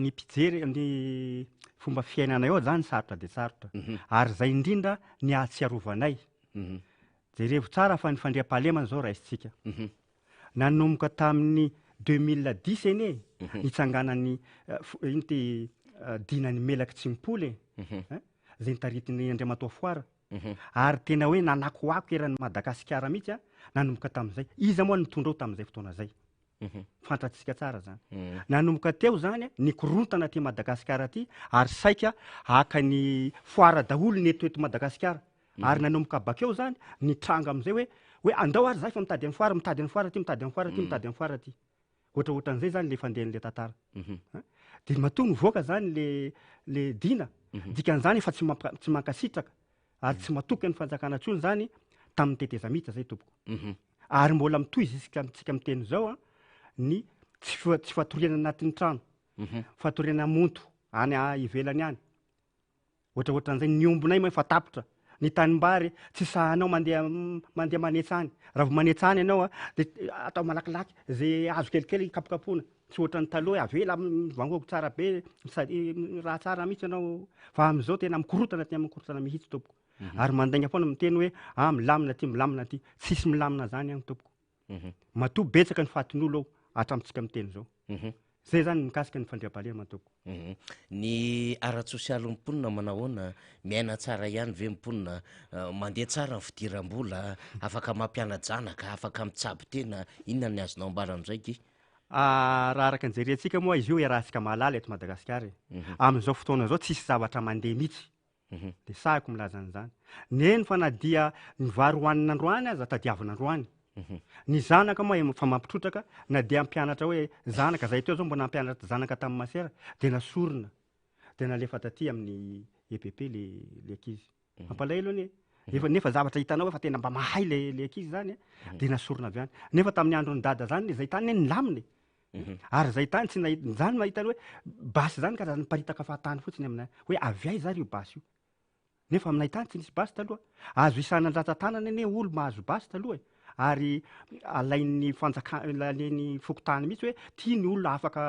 Ny mpijery ny fomba fiainana eo zany sarotra de sarotra. Ary zay indrindra ny ahatsiarovanay. Jerevo tsara fa ny fandriam-pahalemana zao raisitsika. Nanomboka tamin'ny 2010 eny nitsanganan'ny dinany Melaky Tsimpoly zay nitaritiny Andriamatoa Foara. Ary tena hoe nanakoako eran'ny Madagasikara mihitsy nanomboka tamin'izay. Iza moa nitondra ao tamin'izay fotoana zay. Fantatsika tsara zany. Nanomboka teo zany nikorontana aty Madagasikara aty ary saika haka ny foara daholo ny eto Madagasikara. Ary nanomboka bakeo zany nitranga am'izay hoe andao ary zay fa mitady amin'ny foara, mitady amin'ny foara aty, mitady amin'ny foara aty, mitady amin'ny foara aty. Ohatraohatran'izay zany le fandehan'le tantara. De matoa mivoaka zany le dina. Dikan'izany fa tsy mankasitraka ary tsy matoky ny fanjakana tsony zany tamin'ny teteza mihitsy zay tompoko. Ary mbola mitohy tsika miteny zao ny tsy fatoriana anatin'ny trano. Fatoriana monto any ivelany any. Ohatraohatran'izay ny ombonay moa efa tapitra. Ny tanimbary tsy sahanao mandeha manetsany. Raha vao manetsany ianao de atao malakilaky zay azo kelikely kapokapoana. Tsy ohatran'ny taloha avela vangoko tsara be raha tsara mihitsy ianao fa am'izao tena mikorotana mikorotana mihitsy tompoko. Ary mandainga foana miteny hoe milamina aty tsisy milamina zany any tompoko. Matoa betsaka ny fatin'olo ao atramitsika miteny zao. Zay zany mikasika ny fandriam-pahalemana tompoko. Ny ara-tsosialy mimponina manahoana miaina tsara ihany ve mimponina mandeha tsara ny fidiram-bola afaka mampiana janaka afaka mitsabo tena inona ny azonao ambara amin'izay raha araka ny jerentsika moa izy io iarahantsika mahalala eto Madagasikara. Amin'izao fotoana zao tsisy zavatra mandeha mihitsy. De sahako milaza an'izany. Neny fa nadia ny vary hoanina androany aza tadiavina androany. Ny zanaka moa fa mampitrotraka na dia ampianatra hoe zanaka zay teo zao mbo nampianatra zanaka tamin'ny Masera de nasorona. De nalefa taty amin'ny EPP le ankizy. Mampalahelo anie. Nefa zavatra hitanao fa tena mba mahay le ankizy zany de nasorona avy any. Nefa tamin'ny andron'ny dada zany zay tany nilaminy. ary zay tany tsy zany mahitany hoe basy zany karazany mparitaka fahatany fotsiny aminay hoe avy ay zary io basy io nefa aminay tany tsy nisy basy taloha azo isanandrata-tanana ane olo mahazo basy taloha ary alain'ny fanjakaleny fokotany mihitsy hoe tia ny olona afaka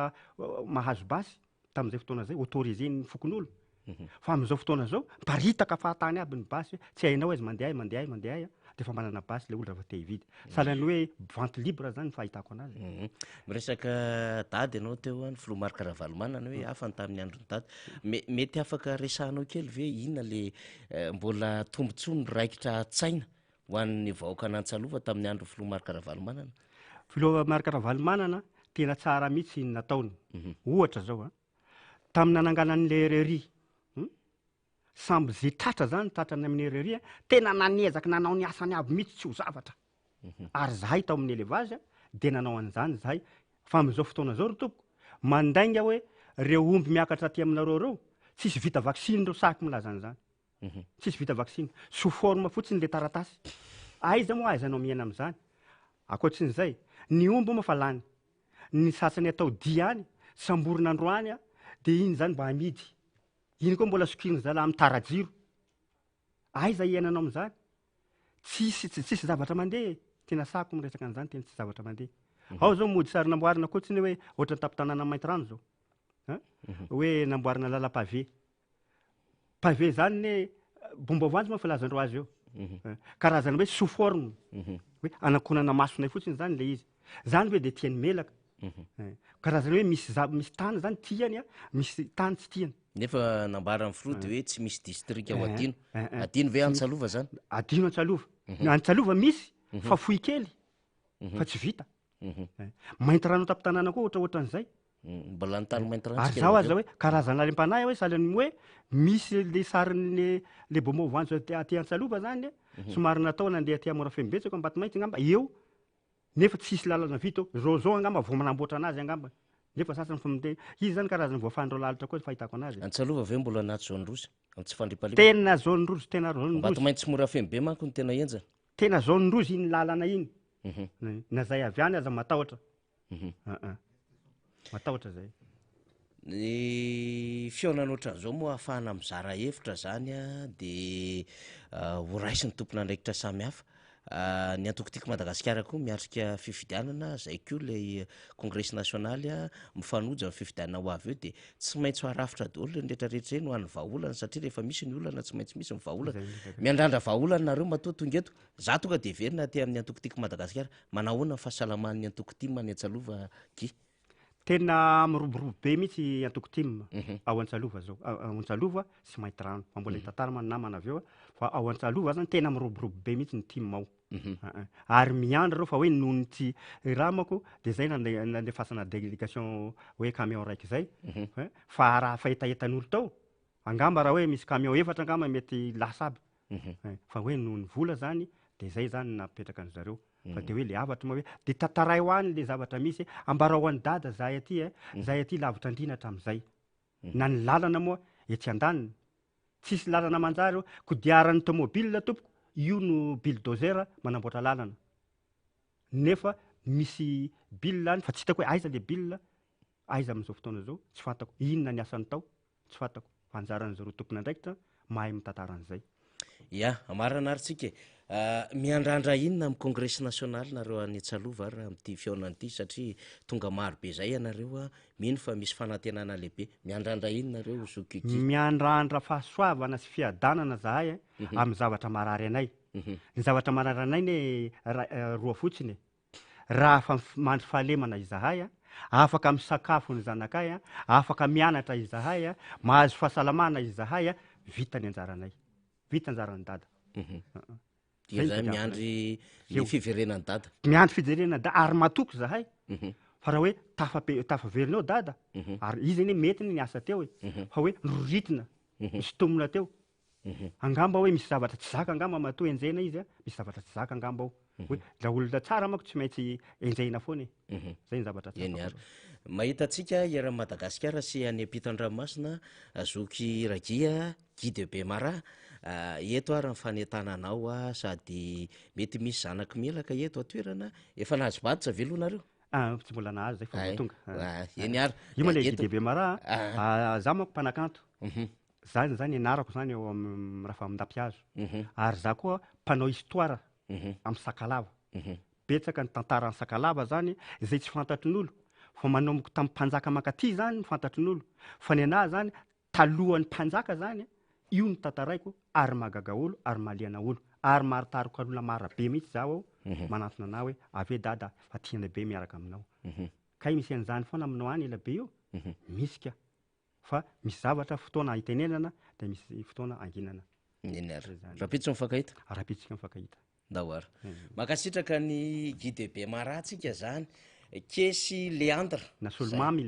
mahazo basy tamin'izay fotoana zay autorisen'ny fokon'olo fa amin'izao fotoana zao mparitaka fahatany aby ny basy hoe tsy hainao aizy mandeha de fa manana basy le olo raha te hividy sahalan'ny hoe vente libre zany fahitako anazy miresaka dady ianao teo any filomarika Ravalomanana hoe afany tamin'ny androny dady mety afaka resahanao kely ve inona le mbola tombontsoa ny raikitra tsaina ho an'ny vahoaka n'Antsalova tamin'ny andro filomarika Ravalomanana filomarika Ravalomanana tena tsara mihitsy ny nataony ohatra zao tamin'ny nananganan'le rery samby zay tratra zany tratrany amin'ny rery tena nanezaky nanao ny asany aby mihitsy tsy ho zavatra ary zahay tao amin'ny élevage de nanao an'izany zahay fa amin'izao fotoana zao ry tompoko mandainga hoe reo omby miakatra aty aminareo reo tsisy vita vaksiny reo saky milaza an'izany tsisy vita vaksiny sous forme fotsiny le taratasy aiza moa aizanao miaina amin'izany akoatsin'izay ny omby moa fa lany ny sasany atao diany samborina androany de iny zany mba amidy iny koa mbola sokiriny zala amin'ny tarajiro aiza iainanao amin'izany tsisy zavatra mandeha tena sako miresaka an'izany tena tsy zavatra mandeha ao zao mody sary namboarina koatsiny hoe ohatran'ny tapitanana mainty rano zao hoe namboarina lala pavé zany ne bomba voanjo moa filazandreo azy eo karazana hoe sous forme hoe anakonana masonay fotsiny zany le izy zany hoe de tiany melaka karazana hoe misy tany zany tiany misy tany tsy tiany nefa nambarany frody hoe tsy misy district ao adino ve Antsalova zany adino Antsalova misy fa fohy kely fa tsy vita mainty rano tapitanana koa ohatran'izay mbola ny tany mainty rano ary zao aza hoe karazana lempanahy hoe sahalan'ny hoe misy le sarin'ny le bomba voanjo aty Antsalova zany somary natao nandeha aty Morafembetsaka Ambato Mainty angamba eo nefa tsisy lalana vita zao angamba vao manamboatra anazy angamba nefa sasany fa mite izy zany karazany voafandro lalitra koa fahitako anazy Antsalova ve mbola anaty zone rouge tsy fandripahalima tena zone rouge tena zone rouge Ambato Mainty tsy Morafembe manko ny tena enjana tena zone rouge iny lalana iny na zay avy any aza matahotra matahotra zay ny fiaonana ohatran'izao moa ahafahana mizara hevitra zany de ho raisy ny tompona andraikitra samy hafa ny antokotiko Madagasikara koa miatrika fifidianana zay koa le congrès nationaly mifanoja amin'ny fifidianana ho avy eo de tsy maintsy harafitra daholo ny rehetrarehetra eny ho an'ny vahaolana satria rehefa misy ny olana tsy maintsy misy ny vahaolana miandrandra vahaolana nareo matoa tonga eto za tonga de verina aty amin'ny antokotiko Madagasikara manahoana ny fahasalaman'ny antokotima ny Antsalova ky tena miroborobo be mihitsy antokotima ao Antsalova zao ao Antsalova sy mainty rano fa mbola hitantara namana avy eo fa ao Antsalova zany tena miroborobo be mihitsy ny tima ao ary miandra reo fa hoe nohony tsy ramako de zay nandefasana délégation hoe camion raiky zay fa raha fahitahitan'olo tao angamba raha hoe misy camion efatra angamba mety lasa aby fa hoe nohony vola zany de zay zany napetraka an zareo fa de hoe le avatra moa hoe de tantaray ho any le zavatra misy ambara ho any dada zahay aty lavitra andrina hatramin'izay na ny lalana moa ety andaniny tsisy lalana manjary kodiaran'ny tomobile tompoko io no bulldozer manamboatra lalana nefa misy bille any fa tsy hitako hoe aiza le bille aiza amin'izao fotoana zao tsy fantako inona ny asany tao tsy fantako fa anjaran'zareo tompona ndraikitra mahay mitantaran'izay ya amarana aritsika miandrandra inona amin'ny congrès national nareo any Antsalova raha am'ty fiaonan'ity satria tonga maro be zay ianareo mino fa misy fanantenana lehibe miandrandra inona nareo zokiki miandrandra fahasoavana sy fiadanana zahay amin'ny zavatra marary anay ny zavatra marary anay ne roa fotsiny raha fa mandry fahalemana izahay afaka misakafo ny zanakay afaka mianatra izahay mahazo fahasalamana izahay vita ny anjaranay vita anjarany dada dia zay miandry ny fiverenany dada miandry fiverenany dada ary matoko zahay fa raha hoe tafaverina eo dada ary izy iny mety ny asa teo fa hoe noritina misotomona teo angamba hoe misy zavatra tsy zaka angamba matoa enjena izy misy zavatra tsy zaka angamba ao hoe la olona tsara manko tsy maintsy enjena foana zay ny zavatra tsara mahita atsika iara Madagasikara sy any ampitan-dranomasina zoky ragia Guy be Mara eto ary ny fanetananao sady mety misy zanaky melaka eto atoerana efa nahazo baditra velonareo tsy mbola nahazo zay fa vao tonga eny ary io moa le eto. guide be mara za manko mpanakanto zany anarako zany eo amin'ny raha fa mindampihazo ary za koa mpanao histoire amin'ny Sakalava betsaka ny tantaran'ny Sakalava zany zay tsy fantatrin'olo fa manomboka tamin'ny mpanjaka mankaty zany ny fantatrin'olo fa ny anahy zany talohan'ny mpanjaka zany io ny tantaraiko ary magaga olo ary maliana olo ary maritariko olona mara be mihitsy zaho ao manantona anao hoe ave dada fa tiana be miaraka aminao kay misy an'izany foana aminao any ela be io misy ka fa misy zavatra fotoana hitenenana dia misy fotoana anginana eny ary rapitsy mifankahita rapitsika mifankahita dahoara makasitraka ny guide be maratsika zany Kesy Leandre Nasolomamy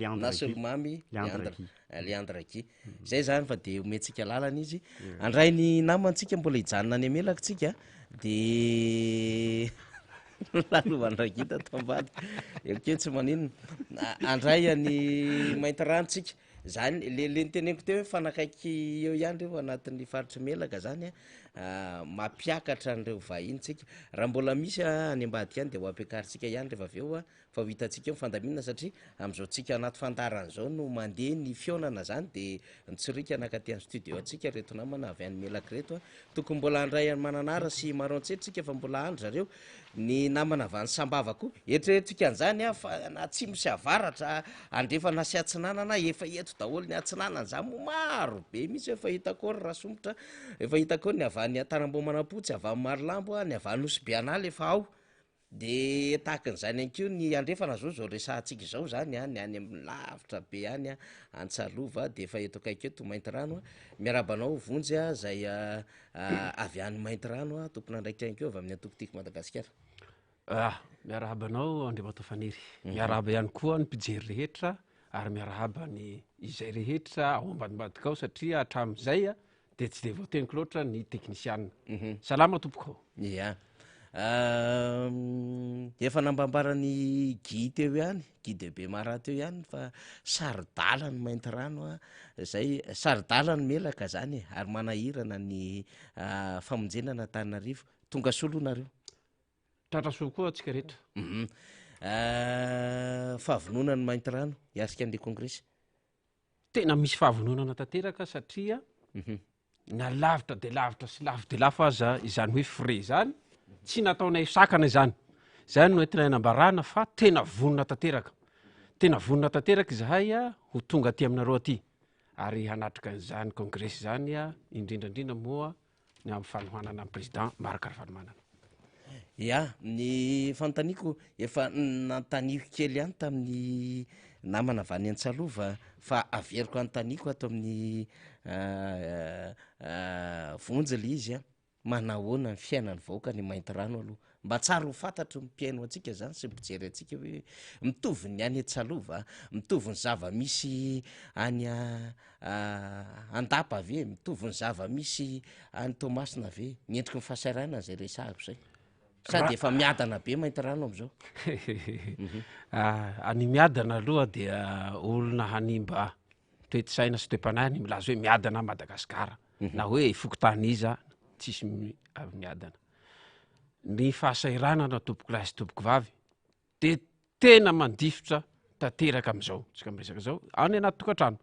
Leandre Gy zay zany fa de omentsika lalana izy andray ny namantsika mbola hijanona any amelakitsika de lalovandrakita tambady ekeo tsy maninona andray any maintirantsika zany le niteneniko teo hoe fanakaiky eo ihany reo anatin'ny faritry melaka zany mampiakatra an'ireo vahintsika raha mbola misy any ambadika any de ho ampiakaritsika ihany rehefa aveo fa ho hitatsika mifandaminana satria am'izao tsika anaty fandarana zao no mandeha ny fionana zany de nitsirika anakaty any studio atsika reto namana avy any melaka reto tokony mbola andray any mananara sy marontsetritsika fa mbola andro zareo ny namana avy any Sambavako eritreretrika an'izany fa natsimo sy avaratra andrefa nasy atsinanana efa eto daholo ny atsinanana za mo maro be misy efa hitakory raha somotra efa hitakory ny avy any Tanambo Manapotsy avy any Marilambo ny avy any Nosy-Bianala efa ao de tahakan'izany any keo ny andrefana zao resahantsika zao zany ny any amin'ny lavitra be any Antsalova de efa eto akaiky eto Maintirano miarabanao vonjy zay avy any Maintirano tompona andraikitra any keo avy amin'ny Antokotiky Madagasikara miarabanao Andriamato Faniry miaraba ihany koa ny mpijery rehetra ary miarahaba ny izay rehetra ao ambadimbadika ao satria hatramin'izay de tsy de voateniko loatra ny teknisianina salama tompoko ya efa nambambarany Guy teo ihany Guy de be mara teo ihany fa saridala ny Maintirano zay saridala ny melaka zany ary manahirana ny famonjenana Antananarivo tonga solonareo tratraso koa atsika rehetra fahavononany Maintirano hiasika an'le kongresy tena misy fahavononana tanteraka satria na lavitra de lavitra sy lafo de lafo aza izany hoe frais zany tsy nataonay sakana izany zany no entina nambarana fa tena vonona tanteraka izahay ho tonga aty aminareo aty ary hanatrika an'izany kongresy zany indrindrandrindra moa ny amin'ny fanohanana amin'ny président Marc Ravalomanana ya ny fantaniko efa nantaniho kely ihany tamin'ny namana avy any Antsalova fa averiko antaniko ato amin'ny vonjy izy manahoana ny fiainany vahoaka ny Maintirano aloha mba tsara ho fantatry mpiaino atsika zany sy mijery atsika hoe mitovy ny any Antsalova mitovy ny zava-misy any Andapa ave mitovy ny zava-misy any Tomasina ave miendriky ny fahasairana zay resahako zay sady efa miadana be Maintirano am'izao any miadana aloha dia olona hanimba toetsaina sy toe-panahy milaza hoe miadana Madagasikara na hoe fokotany iza tsisy miadana ny fahasairanana tompoko lahy sy tompoko vavy de tena mandifotra tanteraka am'izao tsika miresaka zao any anaty tokantrano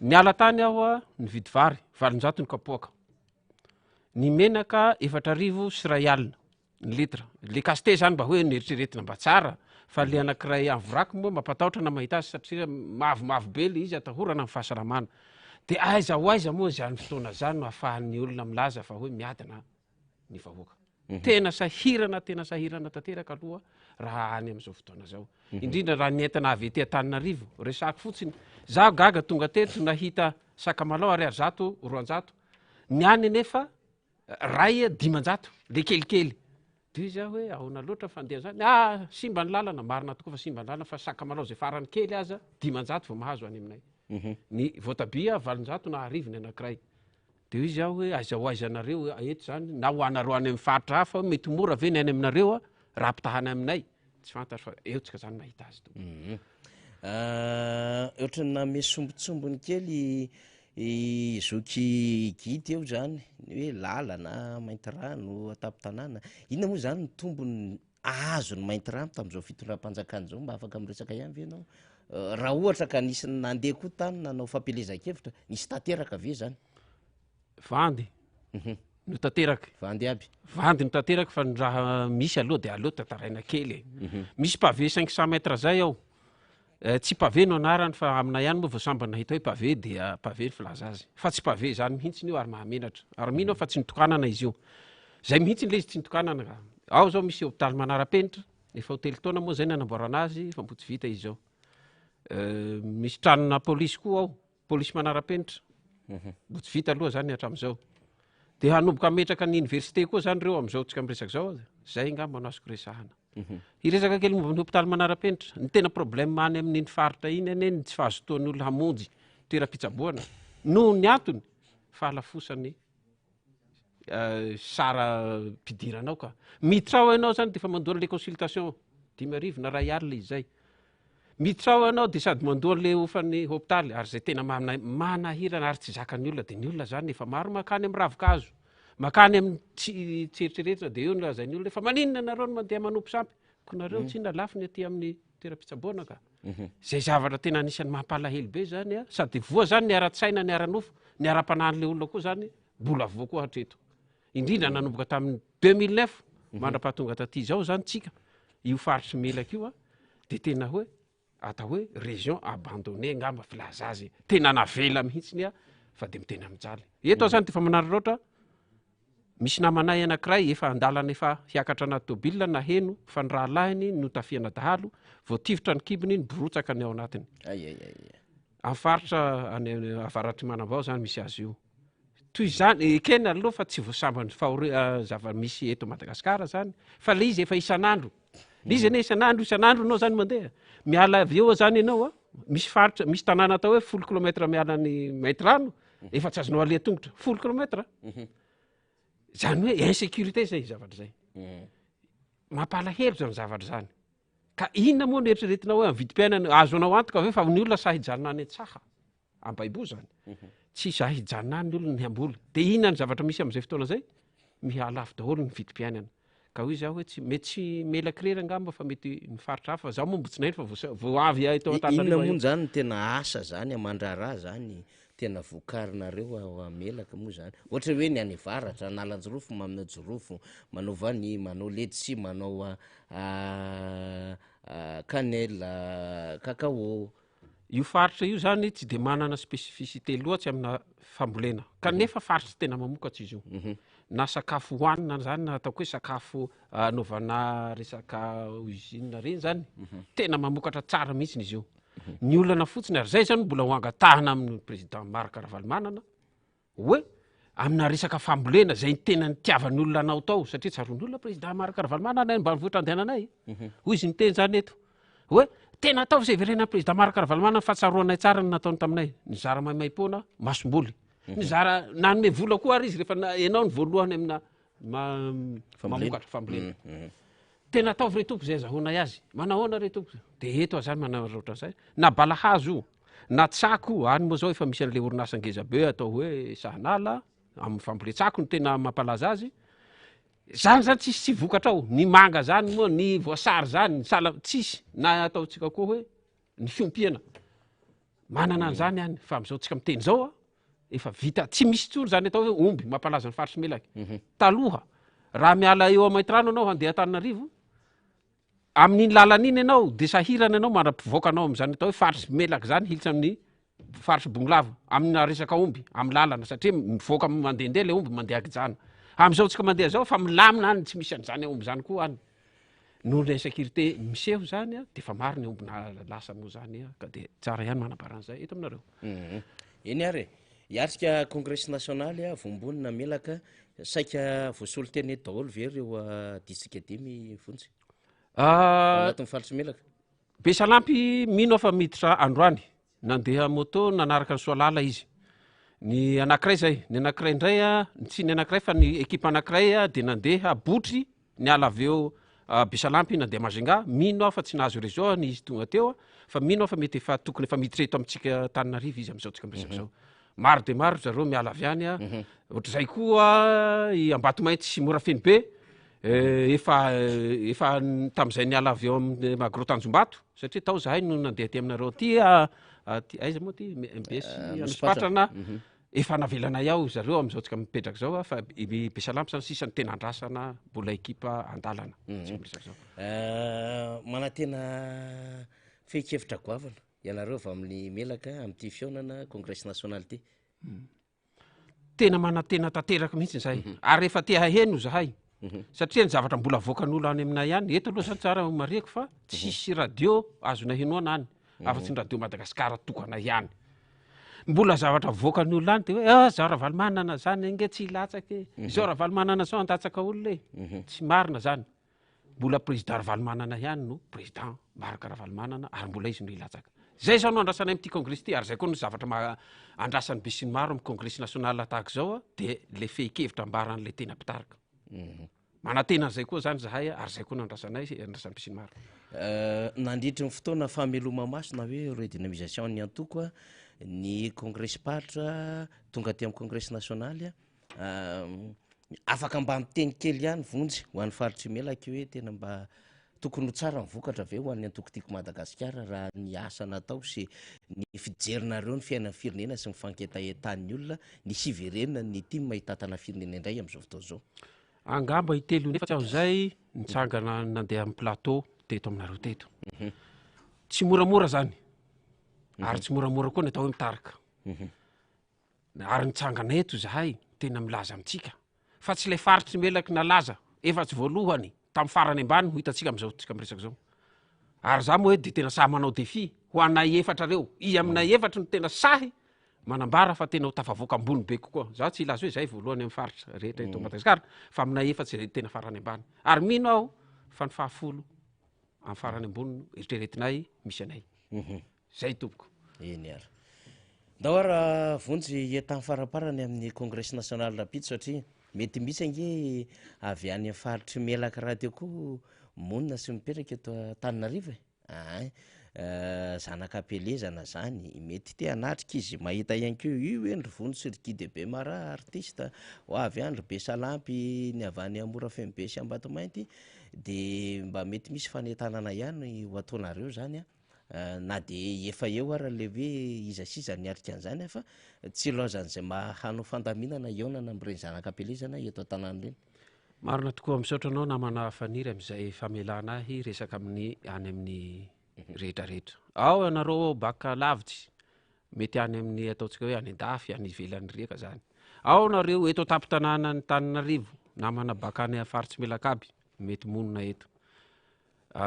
niala tany aho ny vidy vary 700 ny kapoaka ny menaka 400 sy 1 alina ny litra le kaste zany mba hoe nieritreretina mba tsara fa le anankiray anvorako moa mampatahotra na mahita azy satria mavomavo be le izy atahorana amin'ny fahasalamana de aiza ho aiza moa zany fotoana zany no ahafahan'ny olona milaza fa hoe miadana ny vahoaka tena sahirana tanteraka aloha raha any am'izao fotoana zao indrindra raha nientana avy ety Antananarivo resako fotsiny za gaga tonga teto nahita sakamalao ariary zato 200 ny any nefa ray 500 le kelikely de za hoe ahona loatra fandeha zany simba ny lalana marina tokoa fa simba ny lalana fa sakamalao zay farany kely aza 500 vao mahazo any aminay ny voatabia 700 na arivony anankiray de izy aho hoe aiza ho aiza nareo eto zany na ho anareo any amin'ny faritra hafa mety mora ve ny any aminareo raha mpitahany aminay tsy fantatro fa eo tsika zany mahita azy to ohatrany name sombotsombony kely zoky Guy eo zany hoe lalana Maintirano atapy tanàna inona moa zany ny tombony azo ny mainty rano tam'izao fitondram-panjakana zao mba afaka miresaka ihany ve anao raha ohatra ka nisy nandeha koa tany nanao fampelezan-kevitra nisy tanteraka ve zany vandy no tanteraka vandy aby vandy no tanteraka fa ny raha misy aloha de aloha tantaraina kely misy pavé 500 mètres zay ao tsy pavé no anarany fa amina ihany moa vao samba nahita hoe pavé dia pavé filaza azy fa tsy pavé zany mihitsy io ary mahamenatra ary mino fa tsy nitokanana izy io zay mihitsy le izy tsy nitokanana ao zao misy hôpitaly manara-penitra efa hotely taona moa zay nanamboarana azy fa mbo tsy vita izy zao misy tranona polisy koa ao polisy manara-penitra mbo tsy vita aloha zany hatram'izao de hanomboka ametraka ny université koa zany reo am'izao tsika miresaka zao zay ngamba no azoko resahana hiresaka kely momba ny hôpitaly manara-penitra ny tena problème any amin'iny faritra iny eny tsy fahazotoan'ny olona hamonjy toeram-pitsaboana no ny antony fahalafosany sara mpidiranao ka miditra ao ianao zany de fa mandoa le consultation 10 na 2 alina izy zay miditra ao ianao de sady mandoa le ofan'ny hôpitaly ary zay tena manahirana ary tsy zakany olona de ny olona zany efa maro makany amin'ny ravikazo makany amin'ny tsy eritreretina de eo nolazainy olona efa maninona nareo no mandeha manompo sampy ko nareo tsy nalafiny aty amin'ny toeram-pitsaboana ka zay zavatra tena anisan'ny mampalahelo be zany a sady voa zany ny ara-tsaina ny ara-nofo ny ara-panahyn'le olona koa zany mbola voa koa hatreto indrindra nanomboka tamin'ny 2009 mandra-pahatonga taty zao zany tsika io faritry melaka io a de tena hoe atao hoe région abandonnée ngamba filaza azy tena navela mihitsiny a fa de mitena mijaly eto zany defa manararaotra misy namanay anankiray efa andalana efa hiakatra anaty tobila na heno fa ny rahalahiny no tafiana dahalo voativitra ny kibony ny borotsaka ny ao anatiny amin'ny faritra avaratry manambao zany misy azy io toy zany ekena aloha fa tsy voasambany zava-misy eto Madagasikara zany fa le izy efa isan'andro izy ane isan'andro anao zany mandeha miala avy eo zany ianao a misy faritra misy tanàna atao hoe 10 kilometra miala ny mainty rano efa tsy azonao aleha tongotra 10 kilometra zany hoe insécurité zay zavatra zay mampalahelo zany zavatra zany ka inona moa no eritreretinao hoe mividim-piainana azonao antoka hoe fa ny olona sahijanona any antsaha am-baibo zany tsy sahijanona ny olona ny ambola de inona ny zavatra misy am'izay fotoana zay mihalafo daholo ny vidim-piainana ka hoy zaho hoe tsy mety tsy melakirery ngamba fa mety mifaritra hafa zaho moa mbo tsy nahita fa vao avy eto inona moa zany ny tena asa zany amandraraha zany tena vokarinareo ao amelaka moa zany ohatra hoe ny any varatra analanjirofo mamina jirofo manao vany manao letchi manao cannelle cacao io faritra io zany tsy de manana spécificité loatsy amina fambolena kanefa faritra tena mamokatsy izy io na sakafo hoanina zany na ataoko hoe sakafo anaovana resaka usine reny zany tena mamokatra tsara mihitsy izy io ny olana fotsiny ary zay zany mbola hoangatahana amin'ny président Marc Ravalomanana hoe amina resaka fambolena zay tena nitiavany olona anao tao satria tsaron'ny olona président Marc Ravalomanana ambanivohitra andehananay hoy izy niteny zany eto hoe tena atao zay verena président Marc Ravalomanana fa tsaroanay tsara ny nataony taminay ny zara maimaimpona masomboly ny zara nanome vola koa ary izy rehefa ianao ny voalohany amina mamokatra fambolena tena ataovy re tompo zay azahoanay azy manahoana re tompo de eto zany manaraotra zay na balahazo na tsako any moa zao efa misy an'le orinasa ngeza be atao hoe sahanala amin'ny famboletsako ny tena mampalaza azy zany tsisy tsy vokatra ao ny manga zany moa ny voasary zany ny sala tsisy na ataotsika koa hoe ny fiompiana manana an'izany any fa am'izao tsika miteny zao a efa vita tsy misy tsoro zany atao hoe omby mampalaza ny faritry melaky taloha raha miala eo amaitrano anao handeha Antananarivo amin'iny lalan'iny ianao de sahirana ianao manam-pivoaka anao am'zany atao hoe faritry melaky zany hilitsy amin'ny faritry bonglava amina resaka omby amin'ny lalana satria mivoaka mandehandeha le omby mandeha akijana am'izao tsika mandeha zao fa milamina any tsy misy an'izany omby zany koa any noho ny insécurité miseho zany a de fa maro ny omby na lasa moa zany a ka de tsara ihany manambaran'izay eto aminareo eny ary hiatrika congrès nationaly a vombonina melaka saika voasolo teny eto daholo ve reo distrika dimy fontsy anatin'ny faritry melaka Besalampy mino fa miditra androany nandeha moto nanaraka ny soalala izy ny anankiray zay ny anankiray indray a tsy ny anankiray fa ny ekipa anankiray a de nandeha botry ny ala avy eo Besalampy nandeha Majunga mino fa tsy nahazo réseau ny izy tonga teo fa mino fa mety efa tokony efa miditra eto amintsika Antananarivo izy am'izao tsika miresaka zao maro de maro zareo miala avy any a ohatr'izay koa i Ambatomainty sy Morafeny be efa tam'izay niala avy eo amin'ny magrotanjombato satria tao zahay no nandeha ty aminareo ty aiza moa ty MBS Anosipatrana efa navelana iaho zareo am'izao tsika mipetraka zao fa Besalamp sany sisa ny tena andrasana mbola ekipa andalana tsy miresaka zao manantena feikevitra goavana ianareo avy amin'ny melaka amin'ity fionana congrès national ty tena manantena tanteraka mihitsy zahay ary rehefa te haheno zahay satria ny zavatra mbola voakan'olo any aminay ihany eto aloha zany tsara mariako fa tsisy radio azona henoana any afa-tsy ny radio Madagasikara tokana ihany mbola zavatra voakan'olo any de hoe zao Ravalomanana zany nge tsy latsaky zao Ravalomanana zao andatsaka olona tsy marina zany mbola président Ravalomanana ihany no président Marc Ravalomanana ary mbola izy no ilatsaka zay zao no andrasanay amin'ity congrès ty ary zay koa no zavatra andrasan'ny be sy ny maro amin'ny congrès national tahaka zao de le feikevitra ambaran'le tena pitarika manantena an'izay koa zany zahay ary zay koa no andrasanay andrasan'ny be sy ny maro nandritry ny fotoana fameloma maso na hoe redynamisation ny antoko ny congrès patra tonga ty amin'ny congrès national afaka mba miteny kely ihany vonjy ho an'ny faritry melaky hoe tena mba tokony ho tsara mivokatra ve ho an'ny antoko tiako Madagasikara raha ny asa natao sy ny fijerinareo ny fiainan'ny firenena sy ny fanketaentan'ny olona ny siverenina ny ity mahitatana firenena indray am'izao fotoana zao angamba itelo nefa tsy aho zay nitsangana nandeha amin'ny plateau teto aminareo teto tsy moramora zany ary tsy moramora koa ny atao hoe mitarika ary nitsangana eto zahay tena milaza amitsika fa tsy le faritry melaky nalaza efa-tsy voalohany tamin'ny farany ambany ho hitatsika am'izao tsika miresaka zao ary za moa hoe de tena sahy manao defi ho anay efatra reo i aminay efatra no tena sahy manambara fa tena ho tafavoaka ambony be kokoa za tsy ilaza hoe zay voalohany amin'ny faritra rehetra eto Madagasikara fa aminay efatsy tena farany ambany ary mino aho fa ny fahafolo amin'ny farany ambony eritreretinay misy anay zay tompoko eny ary ndao ara vonjy etan'ny faraparany amin'ny congrès national rapito satria mety misy ange avy any amin'ny faritry melaka raha teo koa monina sy mipetraka eto Antananarivo zanak'apelezana zany mety te anatrika izy mahita ihany keo io endry vony sy Guy be Mara artiste ho avy andry Besalampy ny avany Amora Fembe sy Ambatomainty de mba mety misy fanetanana ihany ho ataonareo zany na de efa eo ara le hoe iza siza niatrika an'izany fa tsy lozan'izay mahano fandaminana eonana amin'ireny zanak'apelezana eto an-tanàna reny marina tokoa misaotra anao namana faniry amin'izay famelana ahy resaka amin'ny any amin'ny rehetrarehetra ao ianareo baka lavitsy mety any amin'ny ataontsika hoe any andafy any ivelan'ny reka zany ao nareo eto tampitanàna ny Tananarivo namana baka any faritsy melakaby mety monina eto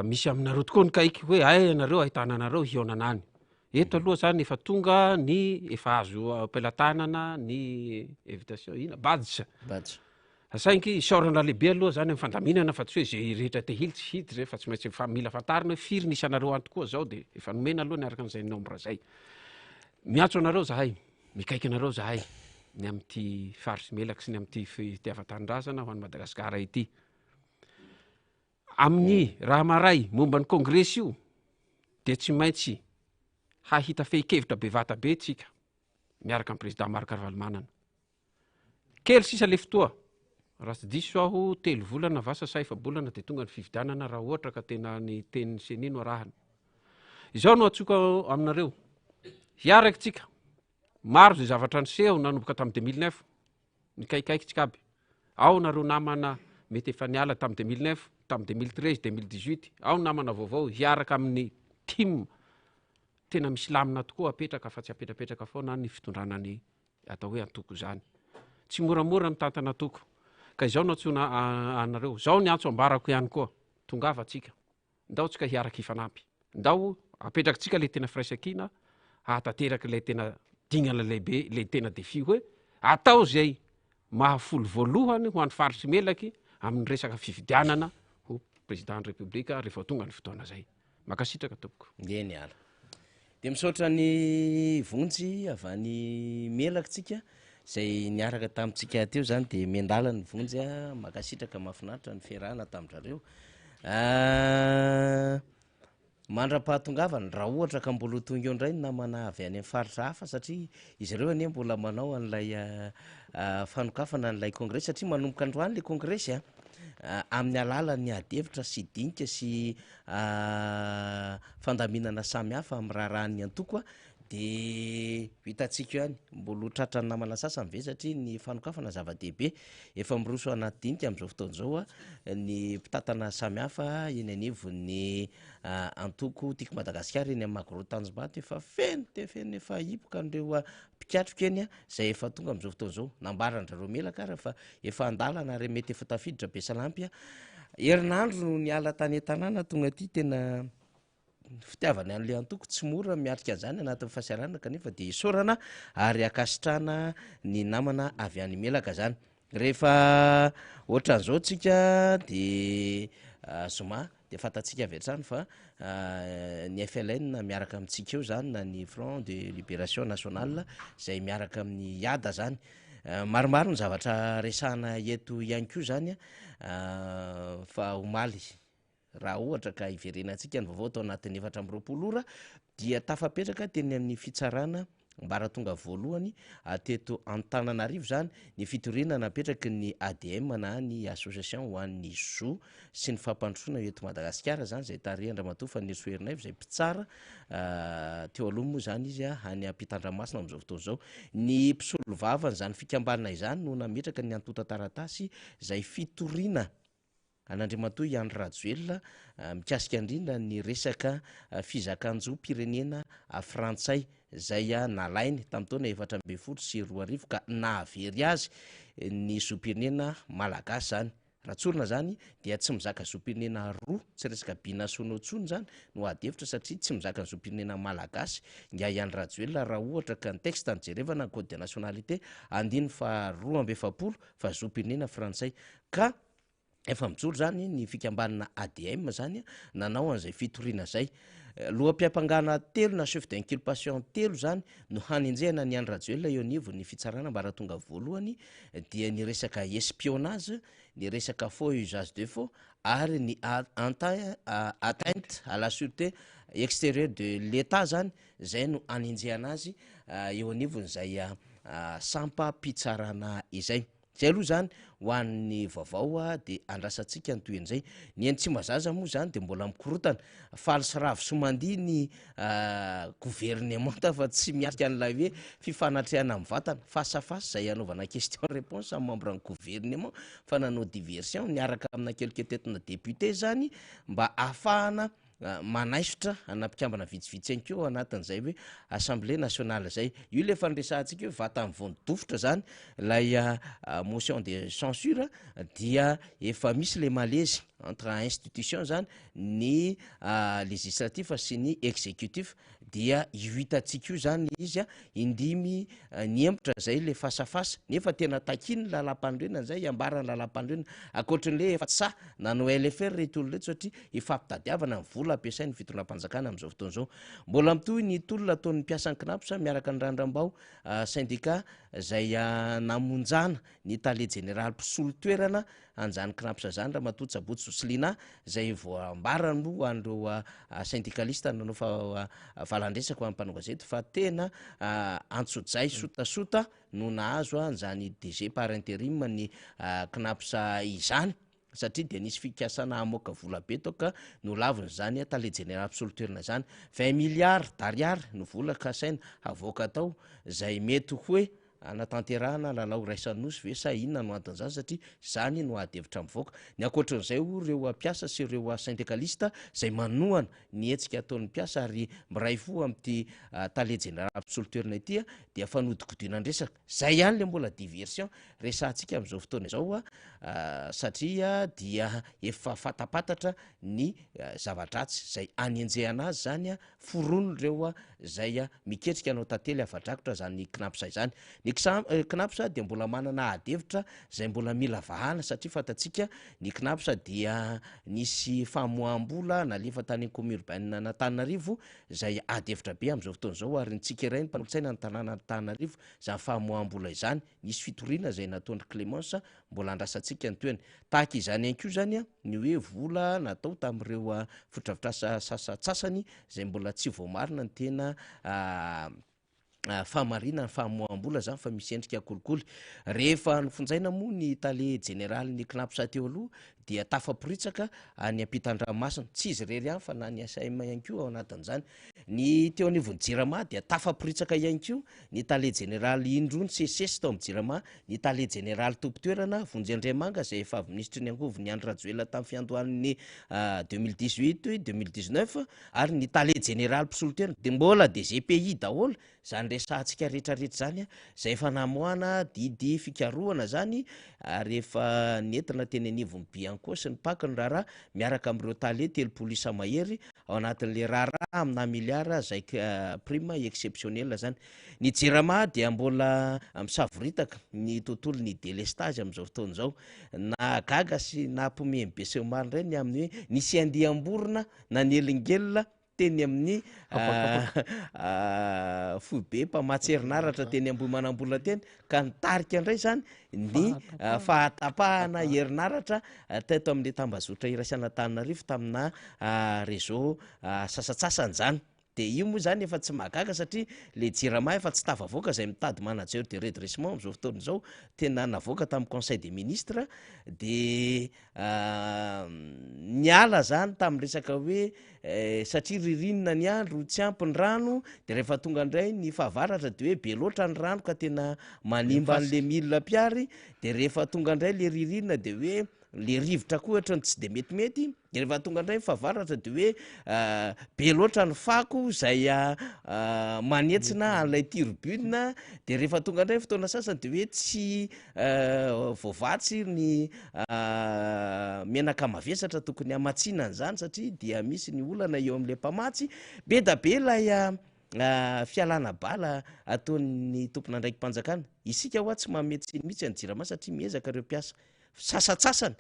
misy aminareo tokoa ny kaiky hoe ay ianareo ahitana anareo hionana any eto aloha zany efa tonga ny efa azo ampelantanana ny invitation ina badge saingy saorana lehibe aloha zany amin'ny fandaminana fa tsy hoe zay rehetra te hily tsy hity zay fa tsy maintsy mila fantarina hoe firy nisy anareo any tokoa zao de efa nomena aloha niaraka an'izay nombre zay miantso anareo zahay mikaiky anareo zahay ny amin'ity faritry melaky sy ny amin'ity fitiavan-tanindrazana ho an'ny Madagasikara ity amin'ny raha maray momba ny congrès io de tsy maintsy hahita feikevitra bevata be tsika miaraka amin'ny président Marc Ravalomanana kely sisa le fotoa raha tsy diso aho 3 volana vasa sa efa-bolana de tonga ny fividianana raha ohatra ka tena ny tenin'ny senino arahana izao no atsoka aminareo hiaraka tsika maro zay zavatra niseho nanomboka tamin'ny 2009 nikaikaiky tsika aby ao nareo namana mety efa niala tamin'ny 2009 tamin'ny 2013 2018 ao namana vaovao hiaraka amin'ny team tena misy lamina tokoa apetraka fa tsy apetrapetraka foana ny fitondrana ny atao hoe antoko zany tsy moramora mitantana toko ka izao no antsona anareo zao ny antso ambarako ihany koa tongava tsika ndao tsika hiaraka ifanampy ndao apetraka le tena firaisankina hahatanteraka le tena dingana lehibe le tena defi hoe atao zay mahafolo voalohany ho an'ny faritry melaky amin'ny resaka fividianana ho président de république rehefa tonga ny fotoana zay makasitraka tompoko eny ala de misaotra ny vonjy avany melaky tsika zay niaraka tamintsika teo zany de mendala ny vonjy makasitraka mahafinaritra ny fiarahana tamindrareo mandra-pahatongavany raha ohatra ka mbola tonga eo indray ny namana avy any amin'ny faritra hafa satria izy ireo anie mbola manao an'ilay fanokafana n'ilay congrès satria manomboka androany le congrès amin'ny alalan'ny adevitra sy dinika sy fandaminana samihafa amin'ny raharahany antoko a de hitatsika ihany mbola tratrany namana sasany ve satria ny fanokafana zava-dehibe efa miroso anaty dinika am'izao fotoan'izao a ny mpitatana samihafa eny anivon'ny antoko tiako Madagasikara eny amin'ny magorotanjombato efa feno de feno efa hipoka an'ireo mpikatroka eny a zay efa tonga am'izao fotoan'izao nambarandrareo melaka raha fa efa andalana ary mety efa tafiditra be salampy a herinandro no ny ala tany an-tanàna tonga aty tena fitiavany an'le antoko tsy mora miatrika an'izany anatin'ny fahasiarana kanefa de isorana ary akasitrana ny namana avy any melaka zany rehefa ohatran'izao tsika de zoma de fantatsika avy hatrany fa ny FLN miaraka amintsika eo zany na ny Front de Libération Nationale zay miaraka amin'ny IADA zany maromaro ny zavatra resahana eto ihany koa zany a fa omaly raha ohatra ka iverenantsika ny vaovao tao anatin'ny 4 ora dia tafapetraka teny amin'ny fitsarana mbara tonga voalohany teto Antananarivo zany ny fitoriana napetraky ny ADM na ny association ho an'ny zo sy ny fampandrosoana eto Madagasikara zany zay Andramatoa Fanirisoerinaivo zay mpitsara teo aloha moa zany izy a any ampitandramasina am'izao fotoan'izao ny mpisolo vavany zany fikambanana izany no nametraka ny antota taratasy zay fitoriana an'Andriamatoa Iany Rajoelina mikasika indrindra ny resaka fizakan-jo-pirenena frantsay zay nalainy tamin'ny taona 2014 ka nahavery azy ny zo-pirenena malagasy zany raha tsorina zany dia tsy mizaka zo-pirenena roa tsy resaka binationaux tsony zany no adevitra satria tsy mizaka ny zo-pirenena malagasy nga Iany Rajoelina raha ohatra ka ny texte ny jerevana code de nationalité 2/270 fa zo-pirenena frantsay ka efa mijoro zany ny fikambanana ADM zany nanao an'izay fitoriana zay loham-piampangana telo na chef d'inculpation telo zany no hanenjehana ny Iany Rajoelina eo anivo ny fitsarana mbara tonga voalohany dia ny resaka espionnage ny resaka faux usage de faux ary ny atteinte à la sûreté extérieure de l'État zany zay no hanenjehana azy eo anivon'izay sampam-pitsarana izay zay aloha zany ho an'ny vaovao de andrasantsika ny toen'izay ny eny tsy mazaza moa zany de mbola mikorotana faly sy ravo somandia ny gouvernementa fa tsy miatrika an'la hoe fifanatreana amin'ny vatana face à face zay anaovana question réponse amin'ny membre ny gouvernement fa nanao diversion niaraka amina keliketetina député zany mba ahafahana manaisotra anapikambana vitsivitsy any keo anatin'izay hoe assemblée nationale zay io le fanresahantsika hoe vata amin'ny voandofotra zany lay motion de censure dia efa misy le malaise entre institution zany ny législatif sy ny exécutif dia hitatsika io zany izy indimy ny empotra zay le face à face nefa tena takiny lalam-pandroenana zay ambarany lalam-pandroenana akoatrin'le efa tsa nanao LFR reto olona reto satria efa mpitadiavana ny vola ampiasainy fitondram-panjakana am'izao fotoan'izao mbola mitoy ny tolona ataon'ny mpiasan'ny knapsa miaraka ny randram-bao syndicat zay namonjana ny tale général mpisolo toerana anjany knapsa zany raha matotsabotsy Joselina zay voambarany moa an'ireo syndicaliste nanao fa valandresaka ho am'mpanao gazety fa tena antsodzay sotasota no nahazo an'izany DG par intérim ny knapsa izany satria de nisy fikasana amoaka vola be toka no laviny zany tale général mpisolo toerana zany 20 milliards d'ariary no vola kasaina avoaka tao zay mety hoe anatanterahana lalao raisanosy ve sa inona no anton'izany satria zany no adevitra mivoaka ny akoatran'izay o reo mpiasa sy ireo syndicaliste zay manohana ny hetsika ataon'ny mpiasa ary miray fo am'ty tale général mpisolo toerana ity dia fanodikodinandresaka zay ihany le mbola diversion resahantsika am'izao fotoana izao satria dia efa fatapatatra ny zavatratsy zay anenjehana azy zany foronony reo zay miketrika anao tantely afadrakotra zany knapsa izany ny knapsa dia mbola manana adevitra zay mbola mila vahana satria fatatsika ny knapsa dia nisy famoam-bola nalefa tany commune urbaine na Antananarivo zay adevitra be am'izao fotoan'izao ary nitsika iray ny mpanolotsaina ny tanàna Antananarivo zany famoam-bola izany nisy fitoriana zay nataon'ny Clémence mbola andrasantsika ny toeny tahaka izany ihany koa zany ny hoe vola natao tamin'ireo fotodrafitrasa sasatsasany zay mbola tsy voamarina ny tena fahamarinany fahamoam-bola zany fa misy endrika kolikoly rehefa nyfonjaina moa ny tale général ny knapsa teo aloha dia tafaporitsaka any ampitan-dranomasina tsy izy rery ihany fa na ny SM ihany koa ao anatin'izany ny teo anivon'ny Jirama dia tafaporitsaka ihany koa ny tale général Indrony CCS tao amin'ny Jirama ny tale général tompo-toerana Vonjy-Andriamanga zay efa ministre ny angovo ny Andry Rajoelina tamin'ny fiandohan'ny 2018 2019 ary ny tale général mpisolo-toerana de mbola de GPI daholo zany resantsika rehetrarehetra zany zay efa namoana didy fikarohana zany rehefa nentina teny anivon'ny Bianco sy ny Paka ny raharaha miaraka amin'ireo tale 3 isa mahery ao anatin'le raharaha amina miliara zay prime exceptionnel zany ny Jirama dia mbola misavoritaka ny tontolo ny délestage amin'izao fotoana zao na gaga sy na pomeme besemary reny amin'ny hoe nisy andiam-borona na ny elingelona teny amin'ny foibe mpamatsy herinaratra teny Ambohimanambola teny ka nitarika indray zany ny fahatapahana herinaratra teto amin'ny tambazotra iraisana Antananarivo tamina réseau sasatsasany zany de io moa zany efa tsy mahagaga satria le Jirama efa tsy tafavoaka zay mitady manager de redressement am'izao fotoana zao tena navoaka tamin'ny conseil des ministres de niala zany tamin'ny resaka hoe satria ririnina ny andro tsy ampy ny rano de rehefa tonga indray ny fahavaratra de hoe be loatra ny rano ka tena manimba an'le 1000 piary de rehefa tonga indray le ririnina de hoe le rivotra koa ohatra tsy de metimety de rehefa tonga indray fahavaratra de hoe be loatra ny fako zay manetsina an'ilay turbine de rehefa tonga indray fotoana sasany de hoe tsy voavatsy ny menaka mavesatra tokony hamatsiana an'izany satria dia misy ny olana eo amin'le mpamatsy be da be lay fialana bala ataon'ny tompona ndraiky mpanjakana isika hoa tsy mametsiny mihitsy any Jirama satria miezaka ireo mpiasa sasatsasany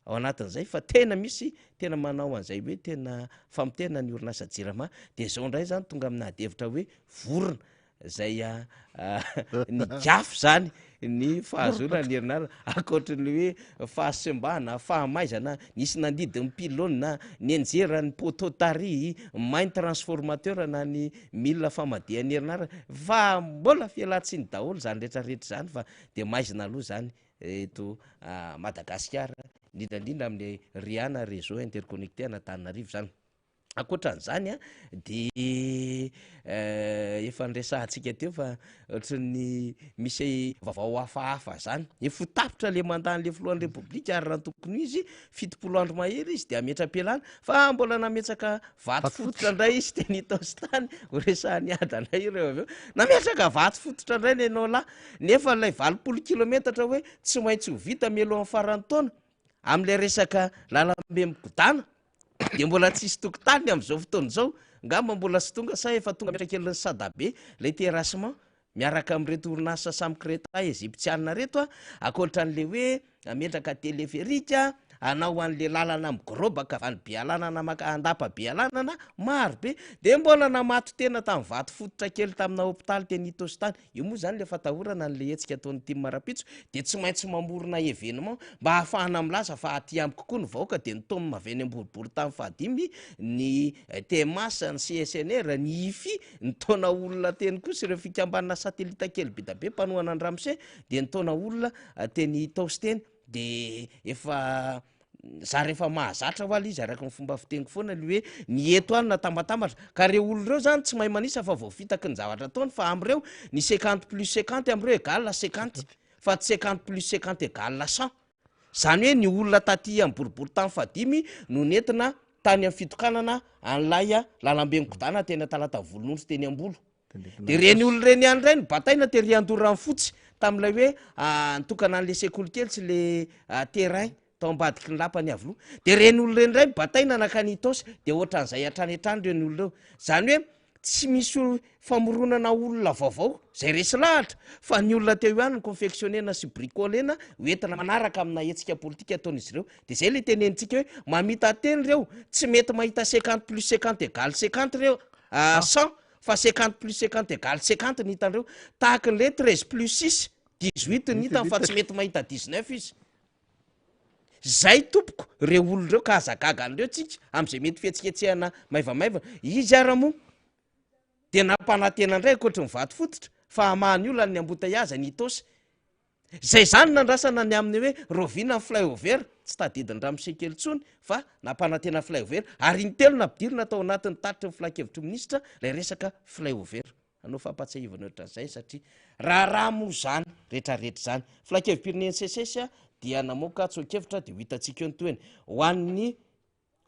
ao anatin'izay fa tena misy tena manao an'izay hoe tena famitena ny orinasa Jirama de zao indray zany tonga amin'ny adevitra hoe vorona zay ny gafy zany ny fahazonany herinaratra akoatran'le hoe fahasembahana fahamaizana nisy nandidiny pylône na ny enjerany pototari main transformateur na ny milina famadihany herinaratra fa mbola fialantsiny daholo zany rehetrarehetra zany fa de maizina aloha zany eto Madagasikara indrindrandrindra amin'ny Riana réseau interconnecté Antananarivo zany akoatran'izany de efa nresahantsika teo fa ohatran'ny misy vaovao hafahafa zany efotapitra le mandany le filohan'ny repoblika ary raha tokony izy 70 andro mahery izy de ametra-pialana fa mbola nametsaka vato fototra indray izy de nitositany ho resahany adana ireo aveo nametraka vato fototra indray ny anao lahy nefa lay 20 kilometatra hoe tsy maintsy ho vita mialohan'ny farany taona am'le resaka lalambe mikodana de mbola tsisy tokotany am'izao fotoana zao ngamba mbola sy tonga sa efa tonga metrakeliny Sadabe le terrassement miaraka amin'reto orinasa samy kreta egyptianina reto akoatran'le hoe ametraka téléphérique anao an'le lalana migorobaka avany Bealana na maka andapa Bealana na maro be de mbola namato tena tamin'ny vato fototra kely tamina hôpitaly teny Itositany io moa zany le fatahorana an'le hetsika ataon'ny Tia Marapitso de tsy maintsy mamorona événement mba hahafahana milaza fa aty amiko koa ny vahoaka de nitony maveny amboribory tamin'ny fahadimy ny TMS ny CSNR ny IFI nitaona olona teny koa sy ireo fikambanana satelita kely be da be mpanohana Andramose de nitaona olona teny Itositeny de efa za rehefa mahazatra hoaly izy araka ny fomba fiteniko foana le hoe ny eto any na tambatambatra ka reo olo reo zany tsy mahay manisa fa voafitaky ny zavatra ataony fa am'ireo ny 50+50 am'ireo égale 50 fa tsy 50+50 égale 100 zany hoe ny olona taty amin'ny boribory tamin'ny fahadimy no nentina tany amin'ny fitokanana an'lay lalambe mikodana tena talata volon'ondry teny Ambolo de reny olo reny ihany reny bataina te riandorany fotsy tam'ilay hoe nitokana an'le sekoly kely sy le terrain tao ambadiky ny lapany avloa de reny olo reny ray bataina nakany Itosy de ohatran'izay hatrany hatrany reny olo reo zany hoe tsy misy famoronana olona vaovao zay resy lahatra fa ny olona teo ihany ny confectionnena sy bricolena hoentina manaraka amina hetsika politika ataon'izy ireo de zay le tenenitsika hoe mamita teny reo tsy mety mahita 50+50 égale 50 reo 100 fa 50+50 égale 50 ny hitan'ireo tahaka le 13+6 18 ny hitany fa tsy mety mahita 19 izy zay tompoko reo olo reo ka azagaga an'ireo tsika am'izay mety fihetsiketsehana maivamaiva izy ara moa de nampanantena indray akoatra ny vato fototra fahamahany olona ny ambotaiaza ny tosy zay zany nandrasana ny amin'ny hoe rovina ny flyover tsy tadidiny raha misekely tsony fa nampanantena flyover ary ny telo napidirina tao anatin'ny tatitra ny filakevitry minisitra lay resaka flyover anao fampatsahivana ohatran'izay satria raha moa zany rehetrarehetra zany filakevim-pireneny sesesa dia namoaka tsoakevitra de ho hitantsika eo ny toeny ho an'ny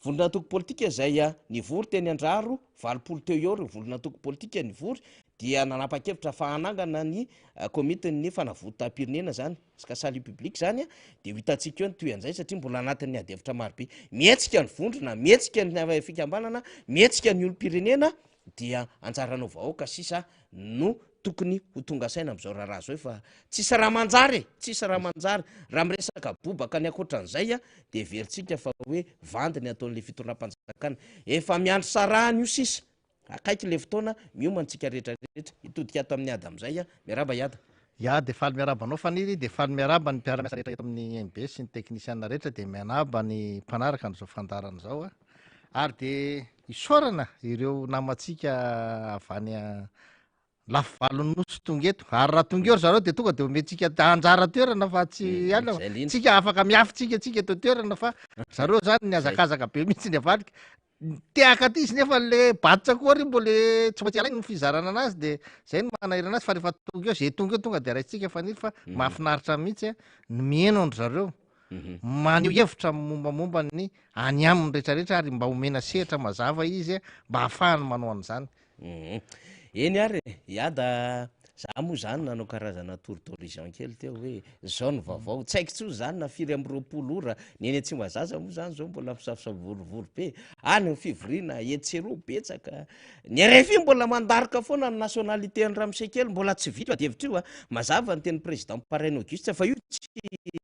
volona toko politika zay nivory teny andraro 20 teo eo ry volona toko politika nivory dia nanapa-kevitra fahanangana ny komitiny fanavotam-pirenena zany ska salut public zany de ho hitantsika eo ny toy an'izay satria mbola anatin'ny adevitra marobe mihetsika ny vondrona mihetsika ny fikambanana mihetsika ny olom-pirenena dia anjaranao vahoaka sisa no tokony ho tonga saina am'izao raharaha zao fa tsisy raha manjary tsisy raha manjary raha miresaka bobaka ny akoatran'izay de veritsika fa hoe vandiny ataon'le fitondram-panjakana efa miandro sarahany io sisa akaiky le fotoana miomantsika rehetrarehetra hitodika ato amin'ny ady am'izay miaraba iada ya de faly miarabanao faniry de faly miaraba ny mpiara-miasa rehetra eto amin'ny MBS sy ny teknisianina rehetra de mianaba ny mpanaraka n'izao fandarana zao ary de isorana ireo namatsika avany lafy valony nosy tonga eto ary raha tonga eo zareo de tonga de ometsika anjara toerana fa tsy ala tsika afaka miafitsika tsika eto toerana fa zareo zany ny azakazaka be mihitsy ny avalika teaka ty izy nefa le batsa koa ry mbo le tsy maintsy alainy ny fizarana anazy de zay ny manahirana azy fa rehefa tonga eo zay tonga eo tonga de raisitsika faniry fa mahafinaritra mihitsy ny mieno andro zareo maneho hevitra mombamomba ny any aminy rehetrarehetra ary mba homena sehatra mazava izy mba hahafahany manao an'izany eny ary iada za moa zany nanao karazana tour d'horizon kely teo hoe zao ny vaovao tsy haiko tso zany na firy amby 20 ora ny eny atsy mazaza moa zany zao mbola misavosavy be any ny fivoriana etsero betsaka ny RFI mbola mandarika foana ny nationalité ny Ramsekely mbola tsy vita adevitra io mazava ny teny président Paraine Auguste fa io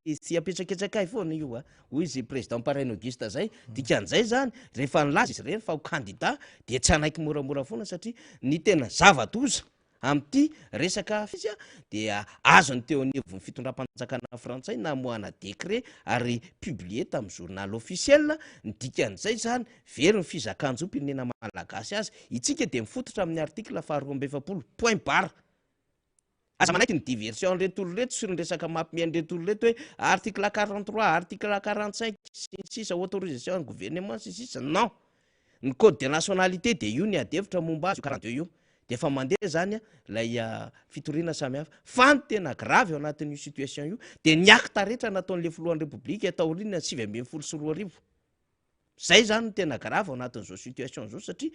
tsy apetraketsakay foana io hoy izy président Paraine Auguste zay dikan'izay zany rehefa nilaza izy reny fa ho candidat de tsy anaiky moramora foana satria ny tena zava-doza am'ty resaka fizy dia azony teo anivon'ny fitondram-panjakana frantsay namoana décret ary publié tamin'ny journal officiel ny dikan'izay zany very ny fizakan-jo-pirenena malagasy azy itsika de mifototra amin'ny article 270 point barre aza manaiky ny diversion reto olo reto sy ny resaka mampiainy reto olo reto hoe article 43 article 45 sisa autorisation ny gouvernement sisisa non ny code de nationalité de io ny adevitra momba azy 42 io de fa mandeha zany lay fitoriana samihafa fa ny tena grave ao anatin'io situation io de ny akta rehetra nataon'le filohan'ny republika taorina 724 zay zany ny tena grave ao anatin'izao situation zao satria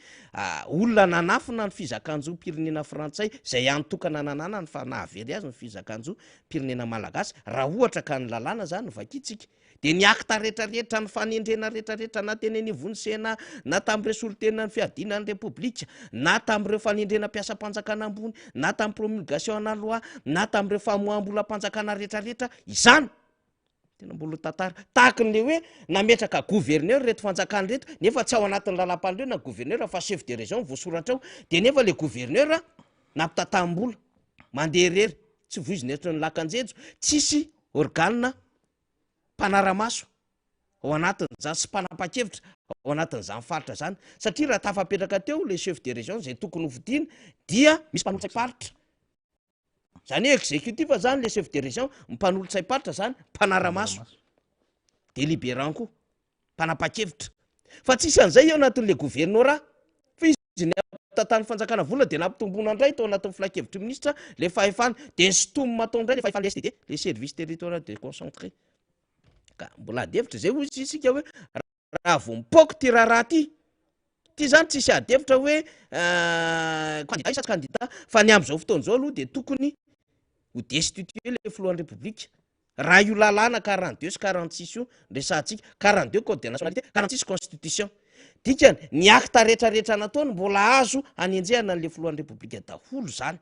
olona nanafina ny fizakan-jo pirenena frantsay zay antokana nanana ny fa nahavery azy ny fizakan-jo pirenena malagasy raha ohatra ka ny lalàna zany vakitsika de ny akta rehetrarehetra ny fanendrena rehetrarehetra na teny anivony sena na tamin'ireo solotena ny fiadina ny republika na tamin'ireo fanendrena mpiasa-panjakana ambony na tamin'ny promulgation ana loi na tamin'ireo famoambolam-panjakana rehetrarehetra izany tena mbola tantara tahaka n'le hoe nametraka gouverneur reto fanjakany reto nefa tsy ao anatin'ny lalam-panireo na gouverneur fa chef de région voasoratra ao de nefa le gouverneur nampitataham-bola mandeha rery tsy voiziny eto ny lakanjejo tsisy organe mpanaramaso ao anatin'izany sy mpanapa-kevitra ao anatin'izany faritra zany satria raha tafapetraka teo le chef de région zay tokony hovidiana dia misy mpanolotsay-paritra zany hoe exécutif zany le chef de région mpanolotsay-paritra zany mpanaramaso délibérant koa mpanapa-kevitra fa tsisy an'izay eo anatin'le gouvernora fa izy ny tatany fanjakana vola de nampitombona indray tao anatin'ny filakevitry ministra le fahefana de sytomina atao indray le fahefana STD le service territorial de concentré ka mbola adevitra zay hoy isika hoe raha vo mipoky ty raharaha ty zany tsisy adevitra hoe candidat isatsy candidat fa ny am'izao fotoana zao aloha de tokony ho destitué le filohan'ny republika raha io lalàna 42 sy 46 io resahantsika 42 code de nationalité 46 constitution dikany ny akta rehetrarehetra nataony mbola azo anenjehana n'le filohan'ny republika daholo zany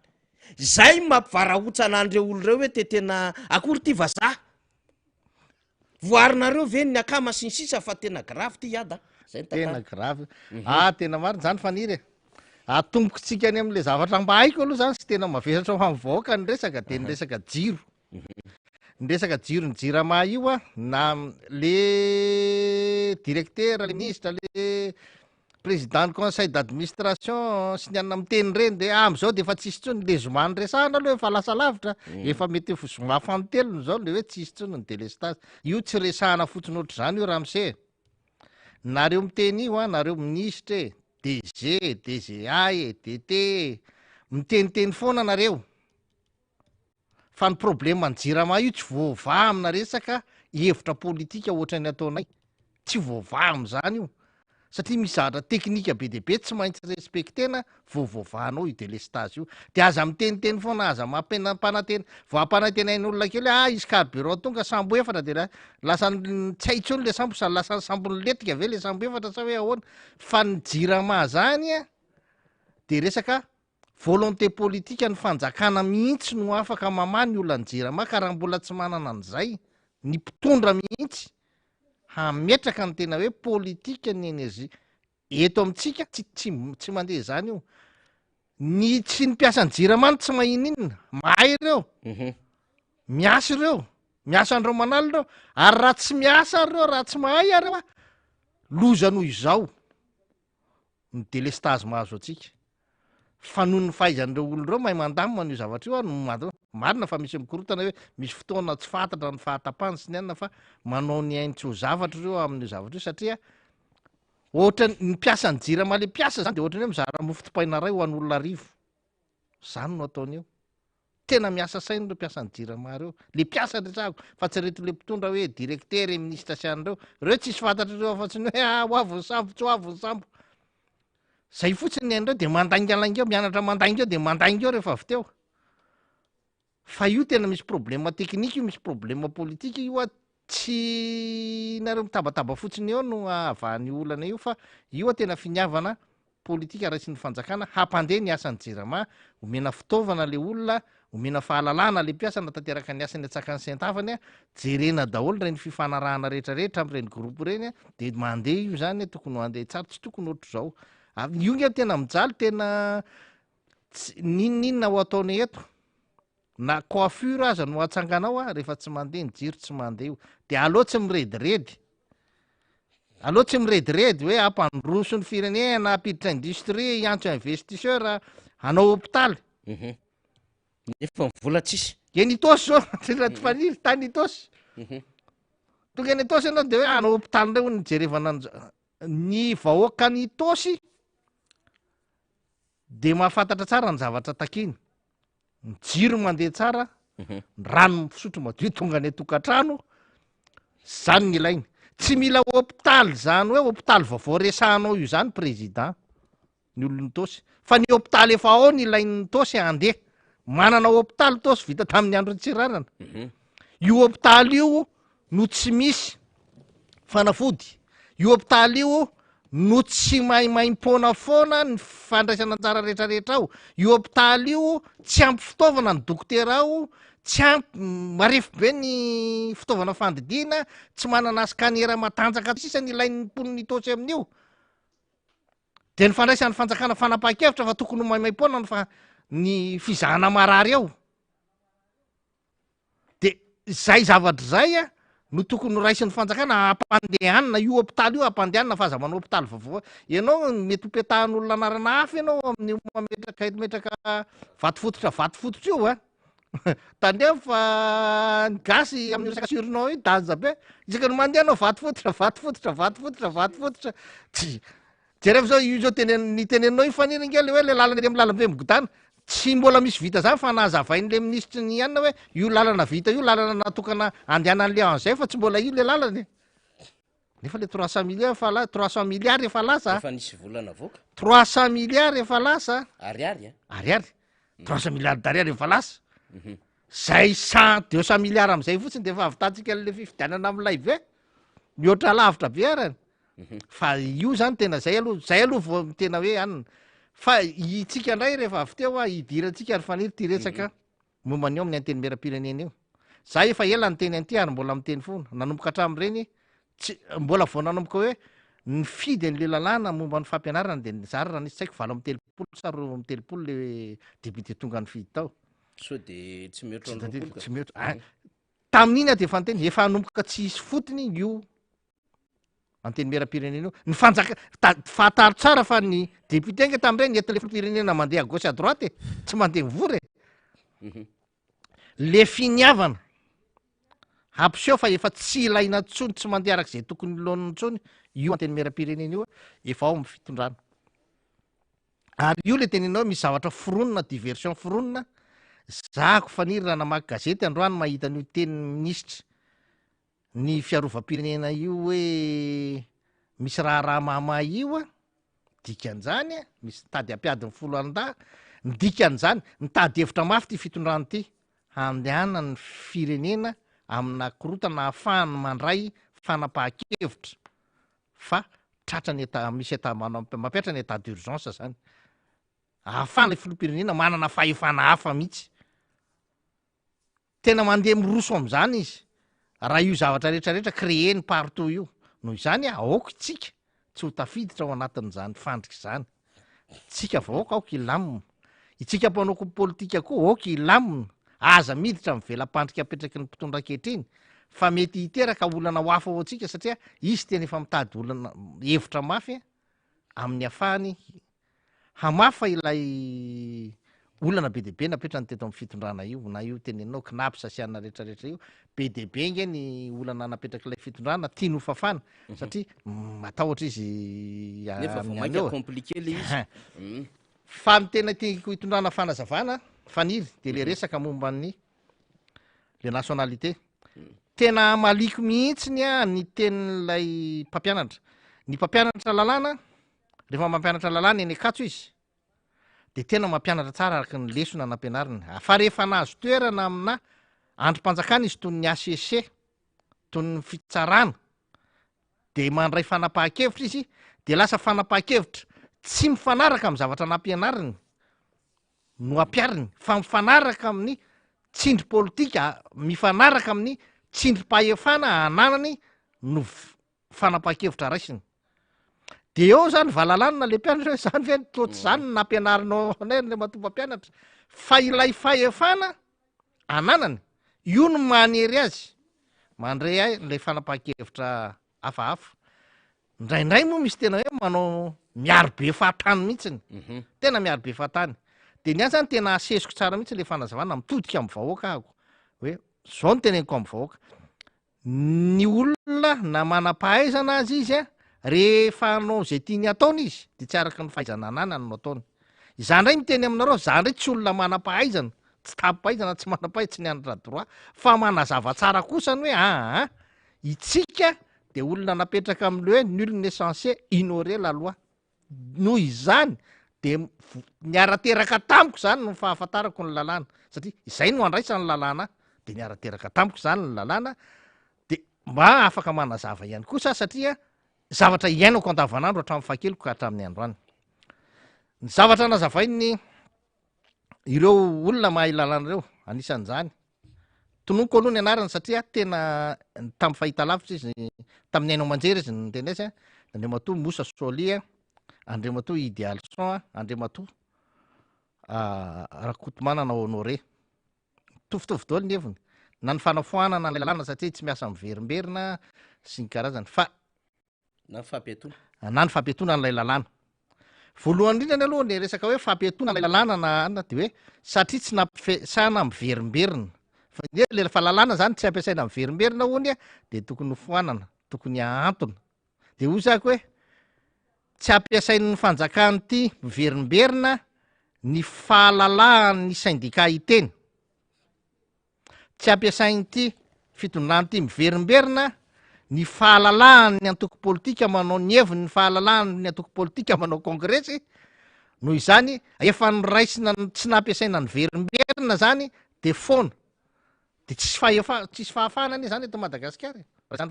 zay mampivarahontsana an'ireo olo reo hoe tena akory ty vazaha voarinareo ve ny akama sy ny sisa fa tena grave ty iada zay tena grave tena mariny zany faniry atombokotsika any am'le zavatra mba haiko aloha zany sy tena mavesatra ho amin'ny vahoaka ny resaka de ny resaka jiro ny resaka jiro ny jirama io na le directeur le ministre le président conseil d'administration sy ny anina miteny reny de am'izao de efa tsisy tsony le zoma ny resahana aloha efa lasa lavitra efa mety ho zoma fanotelony zao le hoe tsisy tsony ny délestage io tsy resahana fotsiny ohatry zany io ramse nareo miteny io a nareo ministre DG DGA DT miteniteny foana nareo fa ny problema ny jirama io tsy voava amina resaka hevitra politika ohatra ny ataonay tsy voava am'zany io satria misy zahatra teknika be deabe tsy maintsy respektena voavoavanao io délestage io de aza miteniteny foana aza mampanatena voampanantenain'olona kely izy carburant tonga sambo efatra de lasa tsy haitsony le sambo sa lasa sambony letika ave le sambo efatra sa hoe ahoana fa ny jirama zany a de resaka volonté politika ny fanjakana mihitsy no afaka mamany olona ny jirama ka raha mbola tsy manana an'izay ny mpitondra mihitsy hametraka ny tena hoe politika ny energie eto amitsika tsy mandeha zany io ny tsy ny mpiasany jiramany tsy mahina inona mahay reo miasa ireo miasandreo manalo reo ary raha tsy miasa reo raha tsy mahay areo a loza noho izao ny délestage mahazo atsika fa noho ny fahaizan'ireo oloreo mahay mandamina n'io zavatra io no marina fa misy mikorotana hoe misy fotoana tsy fantatra ny fahatapany sy ny anina fa manao ny ainy tsy ho zavatra reo amin'io zavatra io satria ohatra ny mpiasany jirama le mpiasa zany de ohatra ny hoe mizara mofo topaina ray ho an'olona rivo zany no ataony eo tena miasa sainy reo mpiasany jirama reo le mpiasa retrahako fa tsy reto le mpitondra hoe directeur e ministre sy an'ireo reo tsisy fantatra reo afatsiny hoe ho avy ny sambo tsy ho avy ny sambo zay fotsiny ny an'ireo de mandaingalaingeo mianatra mandaingeo de mandaingeo rehefa avy teo fa io tena misy problema teknika io misy problema politika io a tsy nareo mitabataba fotsiny eo no avahany olana io fa io a tena finiavana politika raisy ny fanjakana hampandeha ny asany jirama omena fitaovana le olona omena fahalalana le mpiasa natanteraka ny asany atsakany sentafany a jerena daholo reny fifanarahana rehetrarehetra am'ireny groupe reny a de mandeha io zany tokony ho andeha tsara tsy tokony ohatro zao io nge tena mijaly tena ninninona ho ataony eto na coiffure aza no atsanganao a rehefa tsy mandeha ny jiro tsy mandeha io de aleo tsy mirediredy aleo tsy mirediredy hoe ampandroso ny firenena apiditra industrie iantso investisseur anao hôpitaly nefa mivola tsisy enitosy zao tfaniry tany itosy tonga ny itosy anao de hoe anao hôpitaly reo ny jerevana ny vahoaka ny itosy de mahafantatra tsara ny zavatra takiny ny jiro mandeha tsara ny rano fisotro madio tonga ny tokantrano zany ny ilainy tsy mila hôpitaly zany hoe hôpitaly vaovao resahanao io zany président ny olony tosy fa ny hôpitaly efa ao ny ilainy tosy andeha manana hôpitaly tosy vita tamin'ny andro tsirarana io hôpitaly io no tsy misy fanafody io hôpitaly io no tsy maimaimpona foana ny fandraisana anjara rehetrarehetra ao io hôpitaly io tsy ampy fitaovana ny dokotera ao tsy ampy marefo be ny fitaovana fandidina tsy manana scanera matanjaka sisa ny ilain'ny mponiny tosy amin'io de ny fandraisan'ny fanjakana fanapaha-kevitra fa tokony ho maimaim-poana fa ny fizahana marary ao de zay zavatra zay a no tokony ho raisin'ny fanjakana ampandehanina io hôpitaly io ampandehanina fa aza manao hôpitaly vaovao ianao mety hopetahan'olona anarana hafa ianao amin'ny metraka vato fototra io a tandea fa ny gasy amin'ny resaka surinao io danja be isaka no mandeha anao vato fototra jereva zao io zao ny tenenao io fanirinkely hoe le lalana ry amy lalambe migodana tsy mbola misy vita zany fa nahazavain'le ministry ny anina hoe io lalana vita io lalana natokana andehanan'le an'izay fa tsy mbola io le lalany nefa le 300 milliard efa lasa efa nisy volana voaka 300 milliard efa lasa ariary 300 milliard d'ariary efa lasa zay 200 milliard am'izay fotsiny de efa avitantsika le fifidianana am'lay be mihoatra lavitra be arany fa io zany tena zay aloha vo tena hoe anina fa itsika indray rehefa avy teo a idiratsika ary faniry ty resaka momban'eo amin'ny anteny mera-pirenena io za efa ela ny teny anty ary mbola miteny foana nanomboka hatramin'ireny tsy mbola vao nanomboka hoe ny fidy an'le lalàna momba ny fampianarana de zara raha nisy tsaiko valo amy telopolo sa roa amy telopolo le député tonga ny fidy tao so de tsy mihoatra tamin'iny a de efa nyteny efa nanomboka tsy hisy fotony io anteny mera-pirenena io ny fahataro tsara fa ny député nga tam'ireny nentile firenena mandeha gauche à droite tsy mandeha mivory le finiavana ampiseho fa efa tsy ilaina ntsony tsy mandeha arak'izay tokony loan'ny ntsony io anteny mera-pirenena io efa ao amin'ny fitondrana ary io le tenenao misy zavatra foronina diversion foronina zako faniry raha namaky gazety androany mahita n'io tenin'ny minisitra ny fiarovam-pirenena io hoe misy raha mama io a dikan'izany a misy tady ampiadiny 10 ny dikan'izany nitady hevitra mafy ty fitondrany ty handehana ny firenena amina korotana ahafahany mandray fanapahan-kevitra fa tratrany misy mampiatra ny état d'urgence zany ahafahana le filoham-pirenena manana fahefana hafa mihitsy tena mandeha miroso am'izany izy raha io zavatra rehetrarehetra créeny partout io noho izany aoka itsika tsy ho tafiditra ao anatin'izany fandrika izany tsika vaoaka aoka ilamina itsika mpanao politika koa aoka ilamina aza miditra mivelam-pandrika apetraky ny mpitondra ankehitriny fa mety hiteraka olana ho hafa ao antsika satria izy tena efa mitady olana hevitra mafy amin'ny afahany hamafa ilay olana be deaibe napetrany teto amin'ny fitondrana io na io tenenao knapy sasiana rehetrarehetra io be deaibe nge ny olana napetraky ilay fitondrana tia no fafana satria matahotra izy compliqué le izy fa ny tena tiako hitondrana fanazavana faniry de le resaka momban'ny le nationalité tena maliko mihitsiny a ny tenin'lay mpampianatra ny mpampianatra lalàna rehefa mampianatra lalàna eny akatso izy de tena mampianatra tsara araky ny lesona nampianarina fa rehefa nahazo toerana amina androm-panjakana izy tony ny ACC tony ny fitsarana de mandray fanapahan-kevitra izy de lasa fanapahan-kevitra tsy mifanaraka amin'ny zavatra nampianariny no ampiariny fa mifanaraka amin'ny tsindry politika mifanaraka amin'ny tsindrim-pahefana ananany no fanapahan-kevitra raisiny de eo zany valalanina le mpianatra hoe zany ve toatsy zany nampianarinao anay le matomba mpianatra fa ilay fahefana ananany io no manery azy mandray ay lay fanapahan-kevitra hafahafa indraindray moa misy tena hoe manao miarobe fahatany mihitsiny tena miarobe fahatany de niany zany tena asesiko tsara mihitsy le fanazavana mitodika amin'ny vahoaka ahako hoe zao no teneniko amin'ny vahoaka ny olona na manam-pahaizana azy izy a rehefa anao zay tiany ataony izy de tsy araky ny fahaizana anana no ataony izany ndray miteny aminareo zany ndray tsy olona manam-pahaizana tsy tapy-pahaizana tsy manam-pahaizana tsy nianatra droit fa manazava tsara kosany hoe itsika de olona napetraka am'le hoe nul n'est censé ignorer la loi noho izany de niarateraka tamiko zany no fahafantarako ny lalàna satria izay no andraisany lalàna de niarateraka tamiko zany ny lalàna de mba afaka manazava ihany kosa satria zavatra iainako andavanandro hatramin'ny fahakeloko ka hatramin'ny androany ny zavatra nazavainy ireo olona mahay lalàna reo anisan'izany tononoko aloha ny anarany satria tena tamin'ny fahita lavitra izy tamin'ny ainao manjery izy nytenesy Andriamatoa Moussa Solia Andriamatoa Idy Alson Andriamatoa Rakotomanana Honoré tovitovy daholo ny heviny na ny fanafoanana ny lalàna satria tsy miasa miverimberina sy ny karazany fa na ny fampiatoana n'lay lalàna voalohany indrindrany aloha ny resaka hoe fampiatoana lay lalàna na de hoe satria tsy nampiasana miverimberina fa lalàna zany tsy ampiasaina miverimberina hony de tokony hofoanana tokony ahantona de ozako hoe tsy ampiasain'ny fanjakany ty miverimberina ny fahalalahany syndicat iteny tsy ampiasainy ty fitondrany ty miverimberina ny fahalalahany ny antoko politika manao ny heviny ny fahalalahany ny antoko politika manao kongresy noho izany efa nyraisina tsy nampiasaina ny verimberina zany de foana de tsisy fahafahana anie zany eto Madagasikara zany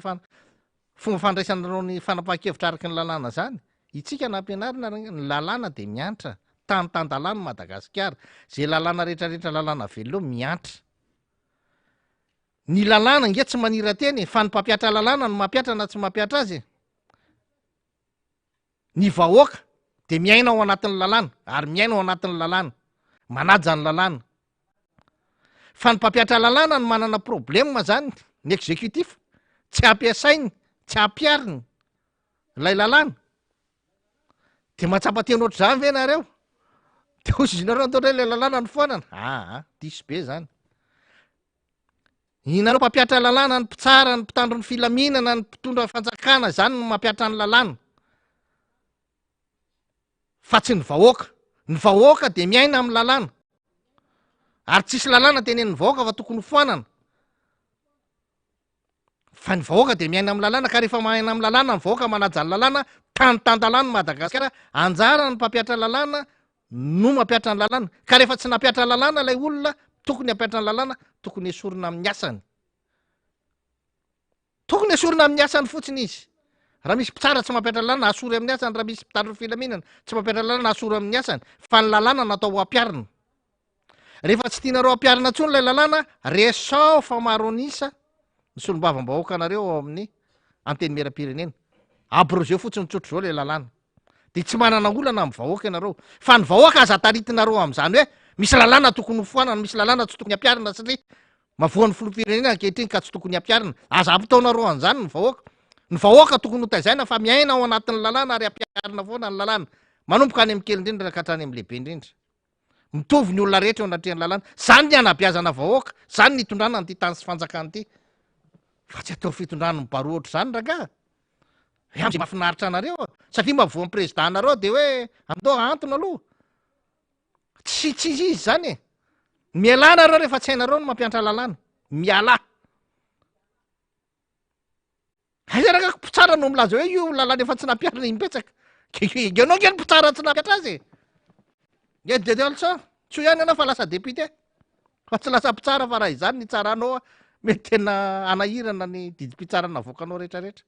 fomba fandraisanao ny fanapahan-kevitra araky ny lalàna zany itsika nampianarina ny lalàna de miantra tantandalàna Madagasikara zay lalàna rehetrarehetra lalàna velona miantra ny lalàna nge tsy manira teny fa ny mpampiatra lalàna no mampiatra na tsy mampiatra azy ny vahoaka de miaina ao anatin'ny lalàna ary miaina ao anatin'ny lalàna manaja ny lalàna fa ny mpampiatra lalàna no manana problema zany ny exécutif tsy ampiasainy tsy ampiariny lay lalàna de matsapateny ohatr'zany ve nareo de ozy izy nareo ataotra lay lalàna ny foanana diso be zany inareo mpampiatra lalàna ny mpitsara ny mpitandro ny filaminana ny mpitondra fanjakana zany no mampiatra ny lalàna fa tsy ny vahoaka de miaina amin'ny lalàna ary tsisy lalàna tenen'ny vahoaka fa tokony foanana fa ny vahoaka de miaina amin'ny lalàna ka rehefa maina amin'ny lalàna ny vahoaka manajan'ny lalàna tanotantalàna Madagasikara anjara ny mpampiatra lalàna no mampiatra ny lalàna ka rehefa tsy nampiatra lalàna lay olona tokony hampiatra ny lalàna tokony esorina amin'ny asany fotsiny izy raha misy mpitsara tsy mampiatra lalàna asory amin'ny asany raha misy mpitandro filaminana tsy mampiatra lalàna asory amin'ny asany fa ny lalàna natao ampiarina rehefa tsy tianareo ampiarina ntsony lay lalàna resao fa maro anisa ny solombavam-bahoaka anareo ao amin'ny anteny meram-pirenena abrogeo fotsiny tsotro zao lay lalàna de tsy manana olana amin'ny vahoaka ianareo fa ny vahoaka aza taritinareo am'zany hoe misy lalàna tokony hofoanana misy lalàna tsy tokony ampiarina satria mavoan'ny filoham-pirenena ankehitriny ka tsy tokony ampiarina aza ampitaonareo an'zany ny vahoaka tokony hotaizaina fa miaina ao anatin'ny lalàna ary ampiarina foana ny lalàna manomboka any amin'ny kely indrindra ka hatrany amin'ny lehibe indrindra mitovy ny olona rehetra eo anatrehan'ny lalàna zany ny anabeazana vahoaka zany nitondrana nyty tany sy fanjakany ty fa tsy atao fitondrana ny baro ohatr' zany ragaha am'zay mahafinaritra anareo satria mavoan'ny président anareo de hoe andao antony aloha tsy izy zany e miala nareo rehefa tsy hainareo no mampianatra lalàna miala aiza raha mpitsara no milaza hoe io lalàna efa tsy nampiarina impetsaka anao nge ny mpitsara tsy nampiatra azy de alsa tso ihany anao fa lasa député fa tsy lasa mpitsara fa raha izany ny tsaranao mety tena anahirana ny didi-pitsarana voakanao rehetrarehetra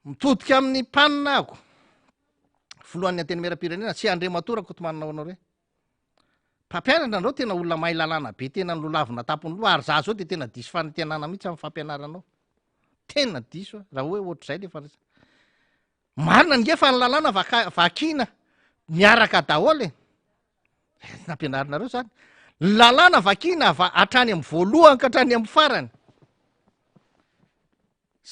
mitodika amin'ny mpanina ako filohan'ny anteny meram-pirenena tsy andre matorako to manina anao re mpampianatra andreo tena olona mahay lalàna be tena ny lolavina tapony loha ary za zao de tena diso fanitenana mihitsy amin'ny fampianaranao tena diso raha hoe ohatr'zay le fandraisa marina nge fa ny lalàna vakina miaraka daholo nampianarinareo zany ny lalàna vakina hatrany amin'ny voalohany ka hatrany amin'ny farany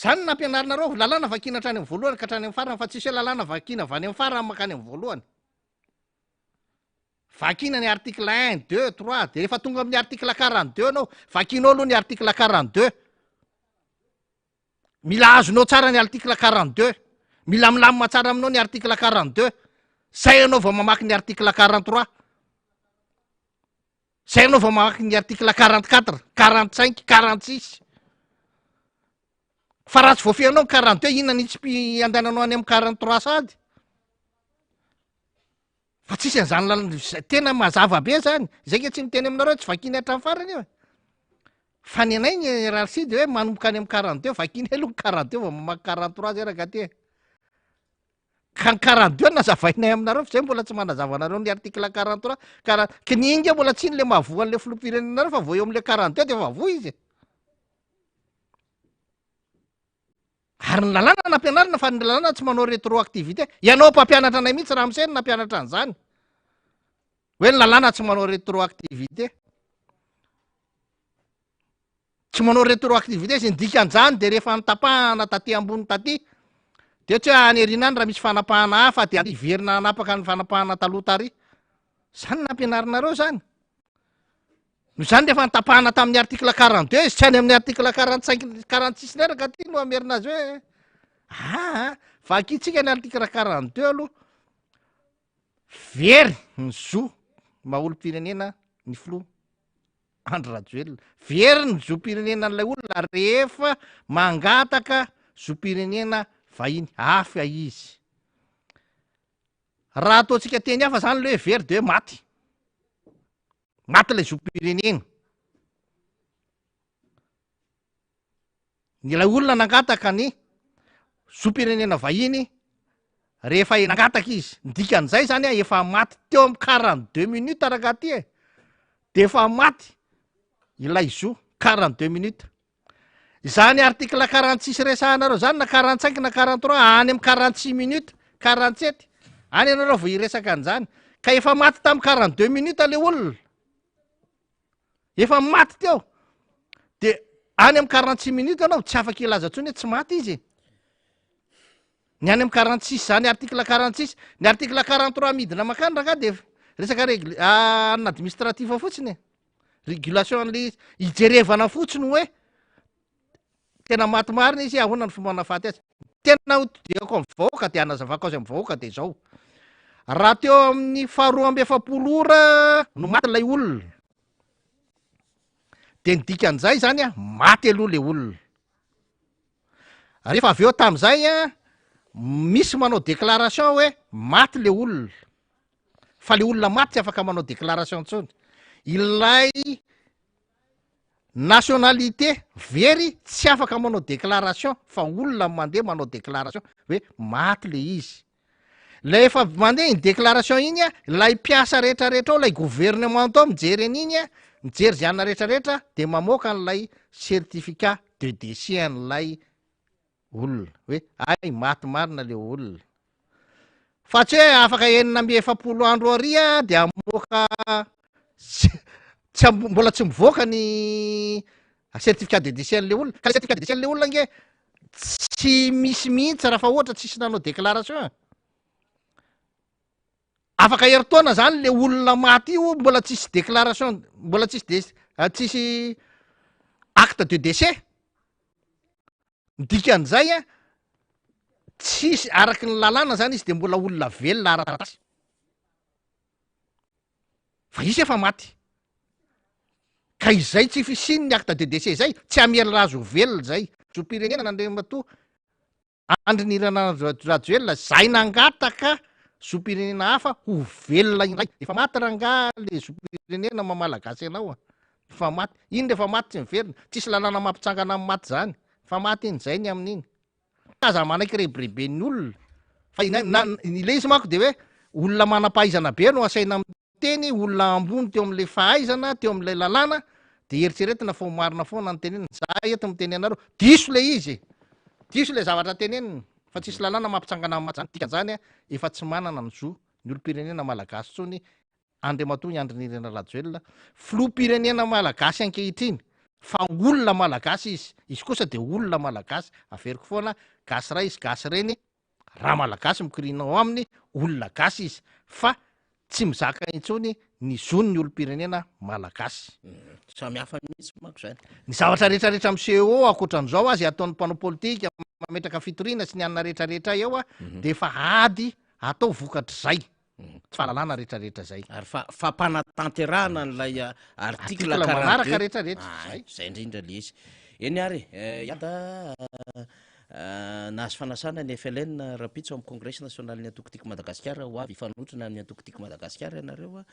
zany nampianarinareo lalàna vakina hatrany amin'ny voalohany ka hatrany amin'ny farany fa tsisy hoe lalàna vakina avy any amin'ny farany makany amin'ny voalohany vakina ny article 1 2 3 de rehefa tonga amin'ny article 42 anao vakinao aloha ny article 42 mila azonao tsara ny article 42 mila milamina tsara aminao ny article 42 zay anao vao mamaky ny article 43 zay anao vao mamaky ny article 44 45 46 fa raha tsy voafianao ny 42 inona nitsy andananao any amin'ny 43 sady fa tsisy an'zany tena mazava be zany zay ke tsy miteny aminareo tsy vakiny hatramin'ny farany io fa ny anay ny rarsi de hoe manomboka any amin'ny 42 vakiny aloha ny 42 vao mamaky 43 zay raha te ka ny 42 nazavainay aminareo fa zay mbola tsy manazavanareo ny article 43 kininga mbola tsy ny le mahavoan'le filoham-pirenenareo fa vo eo am'le 42 de fa vo izy ary ny lalàna nampianarina fa ny lalàna tsy manao rétroactivité ianao mpampianatra anay mihitsy raha miseny nampianatra an'zany hoe ny lalàna tsy manao rétroactivité tsy manao rétroactivité izy ndikan'zany de rehefa nitapahana taty ambony taty de tsy hoe anyerinany raha misy fanapahana hafa de iverina anapaka ny fanapahana taloha tary zany nampianarinareo zany no zany rehefa nitapahana tamin'ny article 42 izy tsy any amin'ny article 45 46 neraka ty no amerina azy hoe vakitsika ny article 42 aloha very ny zo maolo-pirenena ny filoha Andry Rajoelina very ny zo-pirenena n'lay olona rehefa mangataka zo-pirenena vahiny hafa izy raha ataotsika teny hafa zany le hoe very de hoe maty lay zo-pirenena nylay olona nangataka ny zo-pirenena vahiny rehefa nangataka izy ndikan'izay zany efa maty teo amin'ny 42 minutes raha ty de efa maty ilay zo 42 minutes zany article 46 resahanareo zany na 45 na 43 any amin'ny 46 minutes 47 any anareo vo iresaka an'zany ka efa maty tamin'ny 42 minutes le olona efa maty teo de any amin'ny 46 minutes anao tsy afaka ilaza ntsony hoe tsy maty izy ny any amy 46 zany article 46 ny article 43 midina makany raka de resaka ana administrativa fotsiny régulation an'le ijerevana fotsiny hoe tena matimarina izy ahoana ny fomba nafaty azy tena diako amy vahoaka de anazavako azy amy vahoaka de zao raha teo amin'ny 2 ora no maty lay olona de nidikan'izay zany a maty aloha le olona rehefa avy eo tam'izay a misy manao déclaration hoe maty le olona fa le olona maty tsy afaka manao déclaration ntsony ilay nationalité very tsy afaka manao déclaration fa olona mandeha manao déclaration hoe maty le izy la efa mandeha iny déclaration iny a lay mpiasa rehetrarehetra ao lay gouvernement ao mijery an'iny a mijery zay anna rehetrarehetra de mamoaka n'lay certificat de décès an'lay olona hoe ay maty marina le olona fa tsy hoe afaka 9 andro aria de amoaka mbola tsy mivoaka ny certificat de décès an'le olona ka le certificat de décès an'le olona nge tsy misy mihitsy raha fa ohatra tsisy nanao déclaration afaka heritaona zany le olona maty io mbola tsisy déclaration mbola tsisy acte de décès midikan'izay a tsisy araky ny lalàna zany izy de mbola olona velona ara-taratasy fa izy efa maty ka izay tsy fisiny ny acte de décès zay tsy amiela razo velona zay zom-pirenena nandremato andrinirana rajoelona zay nangataka zom-pirenena hafa ho velona indray efa maty ranga le zom-pirenena mamalagasy anao a fa maty iny refa maty tsy miverina tsisy lalàna mampitsangana amy maty zany fa maty iny zay ny amin'iny kaza manaiky rebrebeny olona fa le izy manko de hoe olona manam-pahaizana be no asaina amteny olona ambony teo am'le fahaizana teo am'lay lalàna de eritreretina fo marina foana ny teneniny za eto miteny anareo diso le izy diso le zavatra teneniny fa tsisy lalàna mampitsangana amy maty zany dikan'izany a efa tsy manana ny zo ny olo-pirenena malagasy tsony andriamato ny andrinirena rajoelona filoham-pirenena malagasy ankehitriny fa olona malagasy izy kosa de olona malagasy averiko foana gasy ray izy gasy reny raha malagasy mikirinao aminy olona gasy izy fa tsy mizaka intsony ny zony ny olo-pirenena malagasy samy hafa mihitsy mako zany ny zavatra rehetrarehetra am'CEO akoatran'izao azy ataon'ny mpanao politika mametraka fitoriana sy ny anna rehetrarehetra eo a de efa ady atao vokatry zay tsy fahalalana rehetrarehetra zay ary fampanatanterahana n'lay article manaraka rehetrarehetra zay zay indrindra le izy eny ary iada nahazo fanasana ny FLN rapitso amy congrès national ny antokotiko madagasikara ho avy ifanotrana ny antokotiko madagasikara ianareo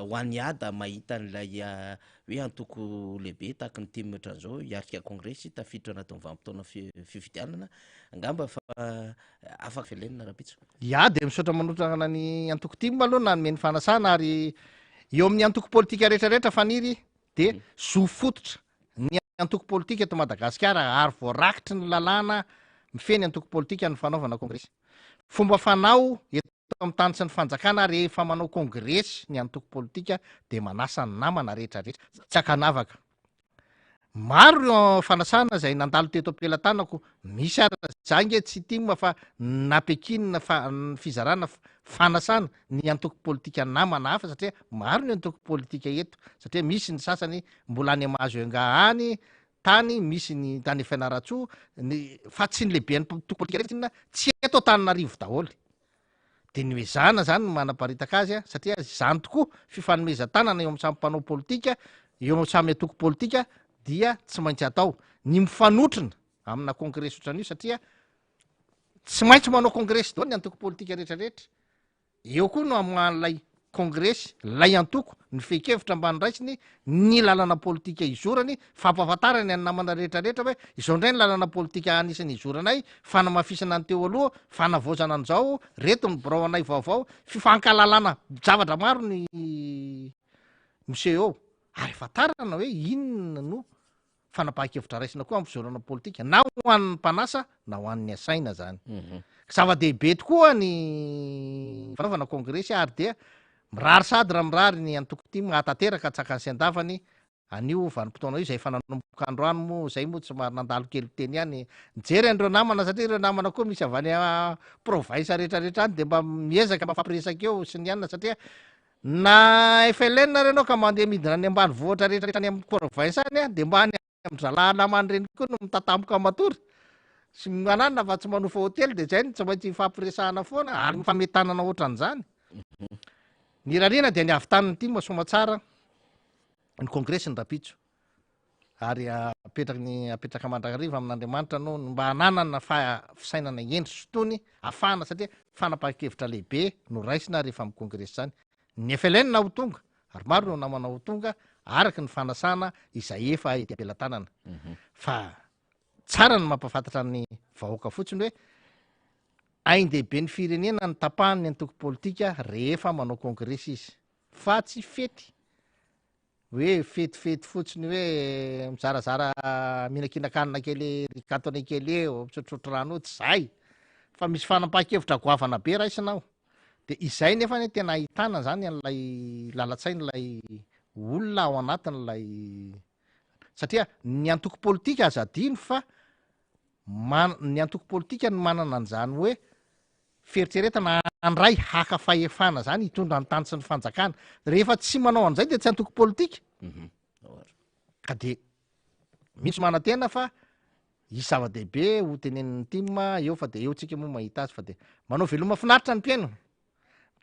ho an'ny ada mahita n'lay hoe antoko lehibe tahaky ny timmetra an'izao hiarika congrès tafiditra anatin'ny vanim-potoana fifidianana angamba fa afaka FLN rapitso ia de misaotra manotrana ny antoko tim aloha na nomeny fanasana ary eo amin'ny antoko politika rehetrarehetra faniry de zo fototra ny antoko politika eto madagasikara ary voarakitry ny lalàna mifeny antoko politika ny fanaovana congrès fomba fanao eto amy tany sy ny fanjakana rehefa manao congrès ny antoko politika de manasa ny namana rehetrarehetra tsy akanavaka maro fanasana zay nandalo teto ampelantanako misy ara zange tsy tima fa napekinina ny fizarana fanasana ny antoko politika namana hafa satria maro ny antoko politika eto satria misy ny sasany mbola any amahazo enga any tany misy ny tany fianaratsoa ny fa tsy ny lehibe ny antoko politika rehetra tsy eto Antananarivo daholo de ny oezana zany ny manaparitaka azy a satria zany tokoa fifanomezan-tanana eo amy samy mpanao politika eo amy samy antoko politika dia tsy maintsy atao ny mifanotrina amina congrès otran'io satria tsy maintsy manao congrès dao ny antoko politika rehetrarehetra eo koa no amin'lay congrès lay antoko ny fekevitra ambany raisiny ny lalana politika izorany fampahafantarany any namana rehetrarehetra hoe izao ndray ny lalana politika anisany izoranay fanamafisana ny teo aloha fanavozana an'izao reto ny birao anay vaovao fifankalalana zavatra maro ny CEO ary fantarana hoe inona no fanapaha-kevitra raisina koa ampizorana politika na ho an'ny mpanasa na ho an'ny asaina zany zava-dehibe tokoa ny fanaovana congrès ary dia mirary sady raha mirary ny antoko ty mahatanteraka tsakany sy andavany anio vanim-potoana io zay efa nanomboka androano moa zay moa tsy somary nandalo kely teny ihany mijery an'ireo namana satria ireo namana koa misy avy any province rehetrarehetra any de mba miezaka mafampiresaka eo sy ny anina satria na FLN nareo anao ka mandeha midina any ambany vohatra rehetrarehetra any amin'ny province any a de mba any amin'ny zalalamany reny koa no mitatamboka matory sy mananina fa tsy manofa hotely de zay tsy maintsy fampiresahana foana ary mifametanana ohatran'izany ny rarina de ny avy taniny ty masoma tsara ny congrès ny rapitso ary apetraka mandrakariva amin'Andriamanitra no mba hananana fisainana endry sotony afahana satria fanapa-kevitra lehibe no raisina rehefa amin'ny congrès zany ny FLN na ho tonga ary maro no namana ho tonga araky ny fanasana izay efa ety ampelatanana fa tsara ny mampafantatra ny vahoaka fotsiny hoe ain-dehibe ny firenena ny tapahany ny antoko politika rehefa manao congrès izy fa tsy fety hoe fetifety fotsiny hoe mizarazara minakinakanina kely rikatone kely eo mitsotrotro rano tsy zay fa misy fanapa-kevitra goavana be raisinao de izay nefa ny tena ahitana zany an'lay lalatsain'lay olona ao anatin'lay satria ny antoko politika aza adino fa ny antoko politika ny manana an'zany hoe fieritseretana andray haka fahefana zany hitondra ny tany sy ny fanjakana rehefa tsy manao an'izay de tsy antoko politika ka de misy manantena fa isy zava-dehibe ho teneniny tima eo fa de eo tsika moa mahita azy fa de manao veloma finaritra ny mpiaino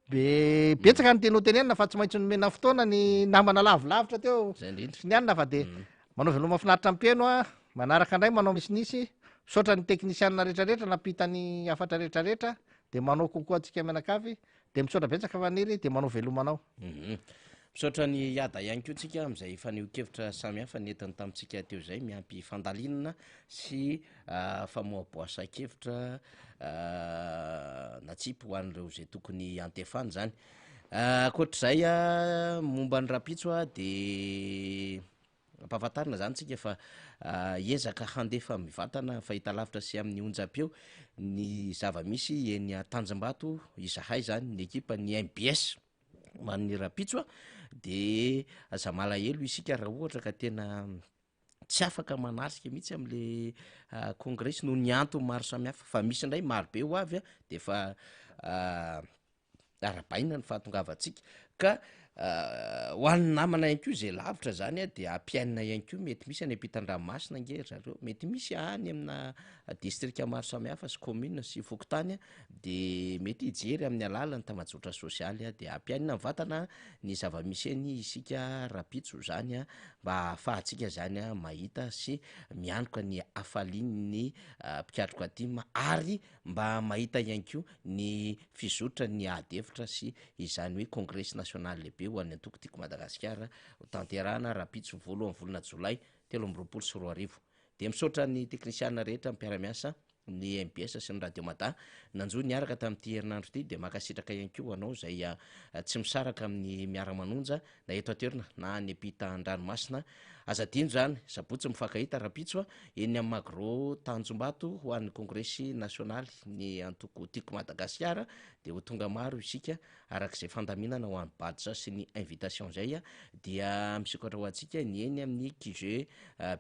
be betsaka ny teno tenenina fa tsy maintsy nomena fotoana ny namana lavilavitra teo sy ny anina fa de manao veloma finaritra ny mpiaino a manaraka indray manao misinisy sotra ny teknisianina rehetrarehetra napitany afatra rehetrarehetra de manao kokoa atsika menakavy de misaotra betsaka faniry de manao velomanao misaotra ny ada ihany ko tsika am'izay faneo-kevitra samihafa netiny tamintsika teo zay miampy fandalinana sy famoaboasa-kevitra natsipy ho an'ireo zay tokony antefany zany akoatr'izay a momba ny rapitso a de ampahafantarina zany tsika fa ezaka handefa mivantana fahita lavitra sy amin'ny onjam-peo ny zava-misy eny Tanjombato izahay zany ny ekipa ny MBS man'ny rapitso a de aza malahelo isika raha ohatra ka tena tsy afaka manasika mihitsy am'le congrès noho ny antony maro samihafa fa misy indray maro be ho avy a de fa arabaina ny fahatongavantsika ka ho an'ny namana ihany koa zay lavitra zany a de ampiainina ihany koa mety misy any ampitan-dranomasina nge zareo mety misy any amina distrika maro samihafa sy commune sy fokotany a de mety hijery amin'ny alalany tambajotra sosialy a de ampiainina mivantana ny zava-misy eny isika rapitso zany a mba ahafahantsika zany a mahita sy mianoka ny afalinyny mpikatroko adima ary mba mahita ihany ko ny fizotra ny adevitra sy izany hoe congrès national lehibe ho an'ny antoko tiako Madagasikara tanterahana rapitso voalohan'ny volana jolay 2024 de misaotra ny teknisiana rehetra mpiaramiasa ny MBS sy ny radio mada nanjo niaraka tamin'ity herinandro ity de makasitraka ihany ko anao zay tsy misaraka amin'ny miara-manonja na eto aterina na ny apita an-dranomasina azadino zany sabotsy mifankahita rapitso a eny amin'ny magro Tanjombato ho an'ny congrès national ny antoko tiako Madagasikara de ho tonga maro isika arak'izay fandaminana ho an'ny badja sy ny invitation zay a dia misokatra ho antsika ny eny amin'ny QG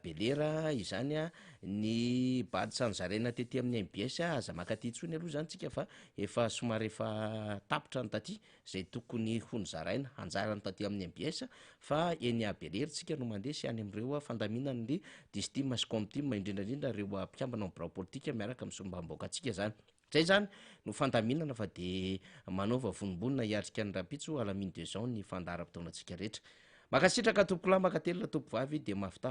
Belera izany a ny badja nyzaraina tety amin'ny MBS aza makaty tsony aloha zany tsika fa efa somary efa tapitra ny taty zay tokony hony zaraina anjara ny taty amin'ny MBS fa eny a Belera tsika no mandeha sy any am'ireo fandaminana ny distim sy comtim indrindrandrindra reo mpiambana birao politika miaraka misombamboaka atsika zany zay zany no fandaminana fa de manaova vonimbonina hiatrika ny rapitso alamine 2 ans ny fandaharam-potoana atsika rehetra makasitraka tompoko lahy makatelona tompo vavy de mafita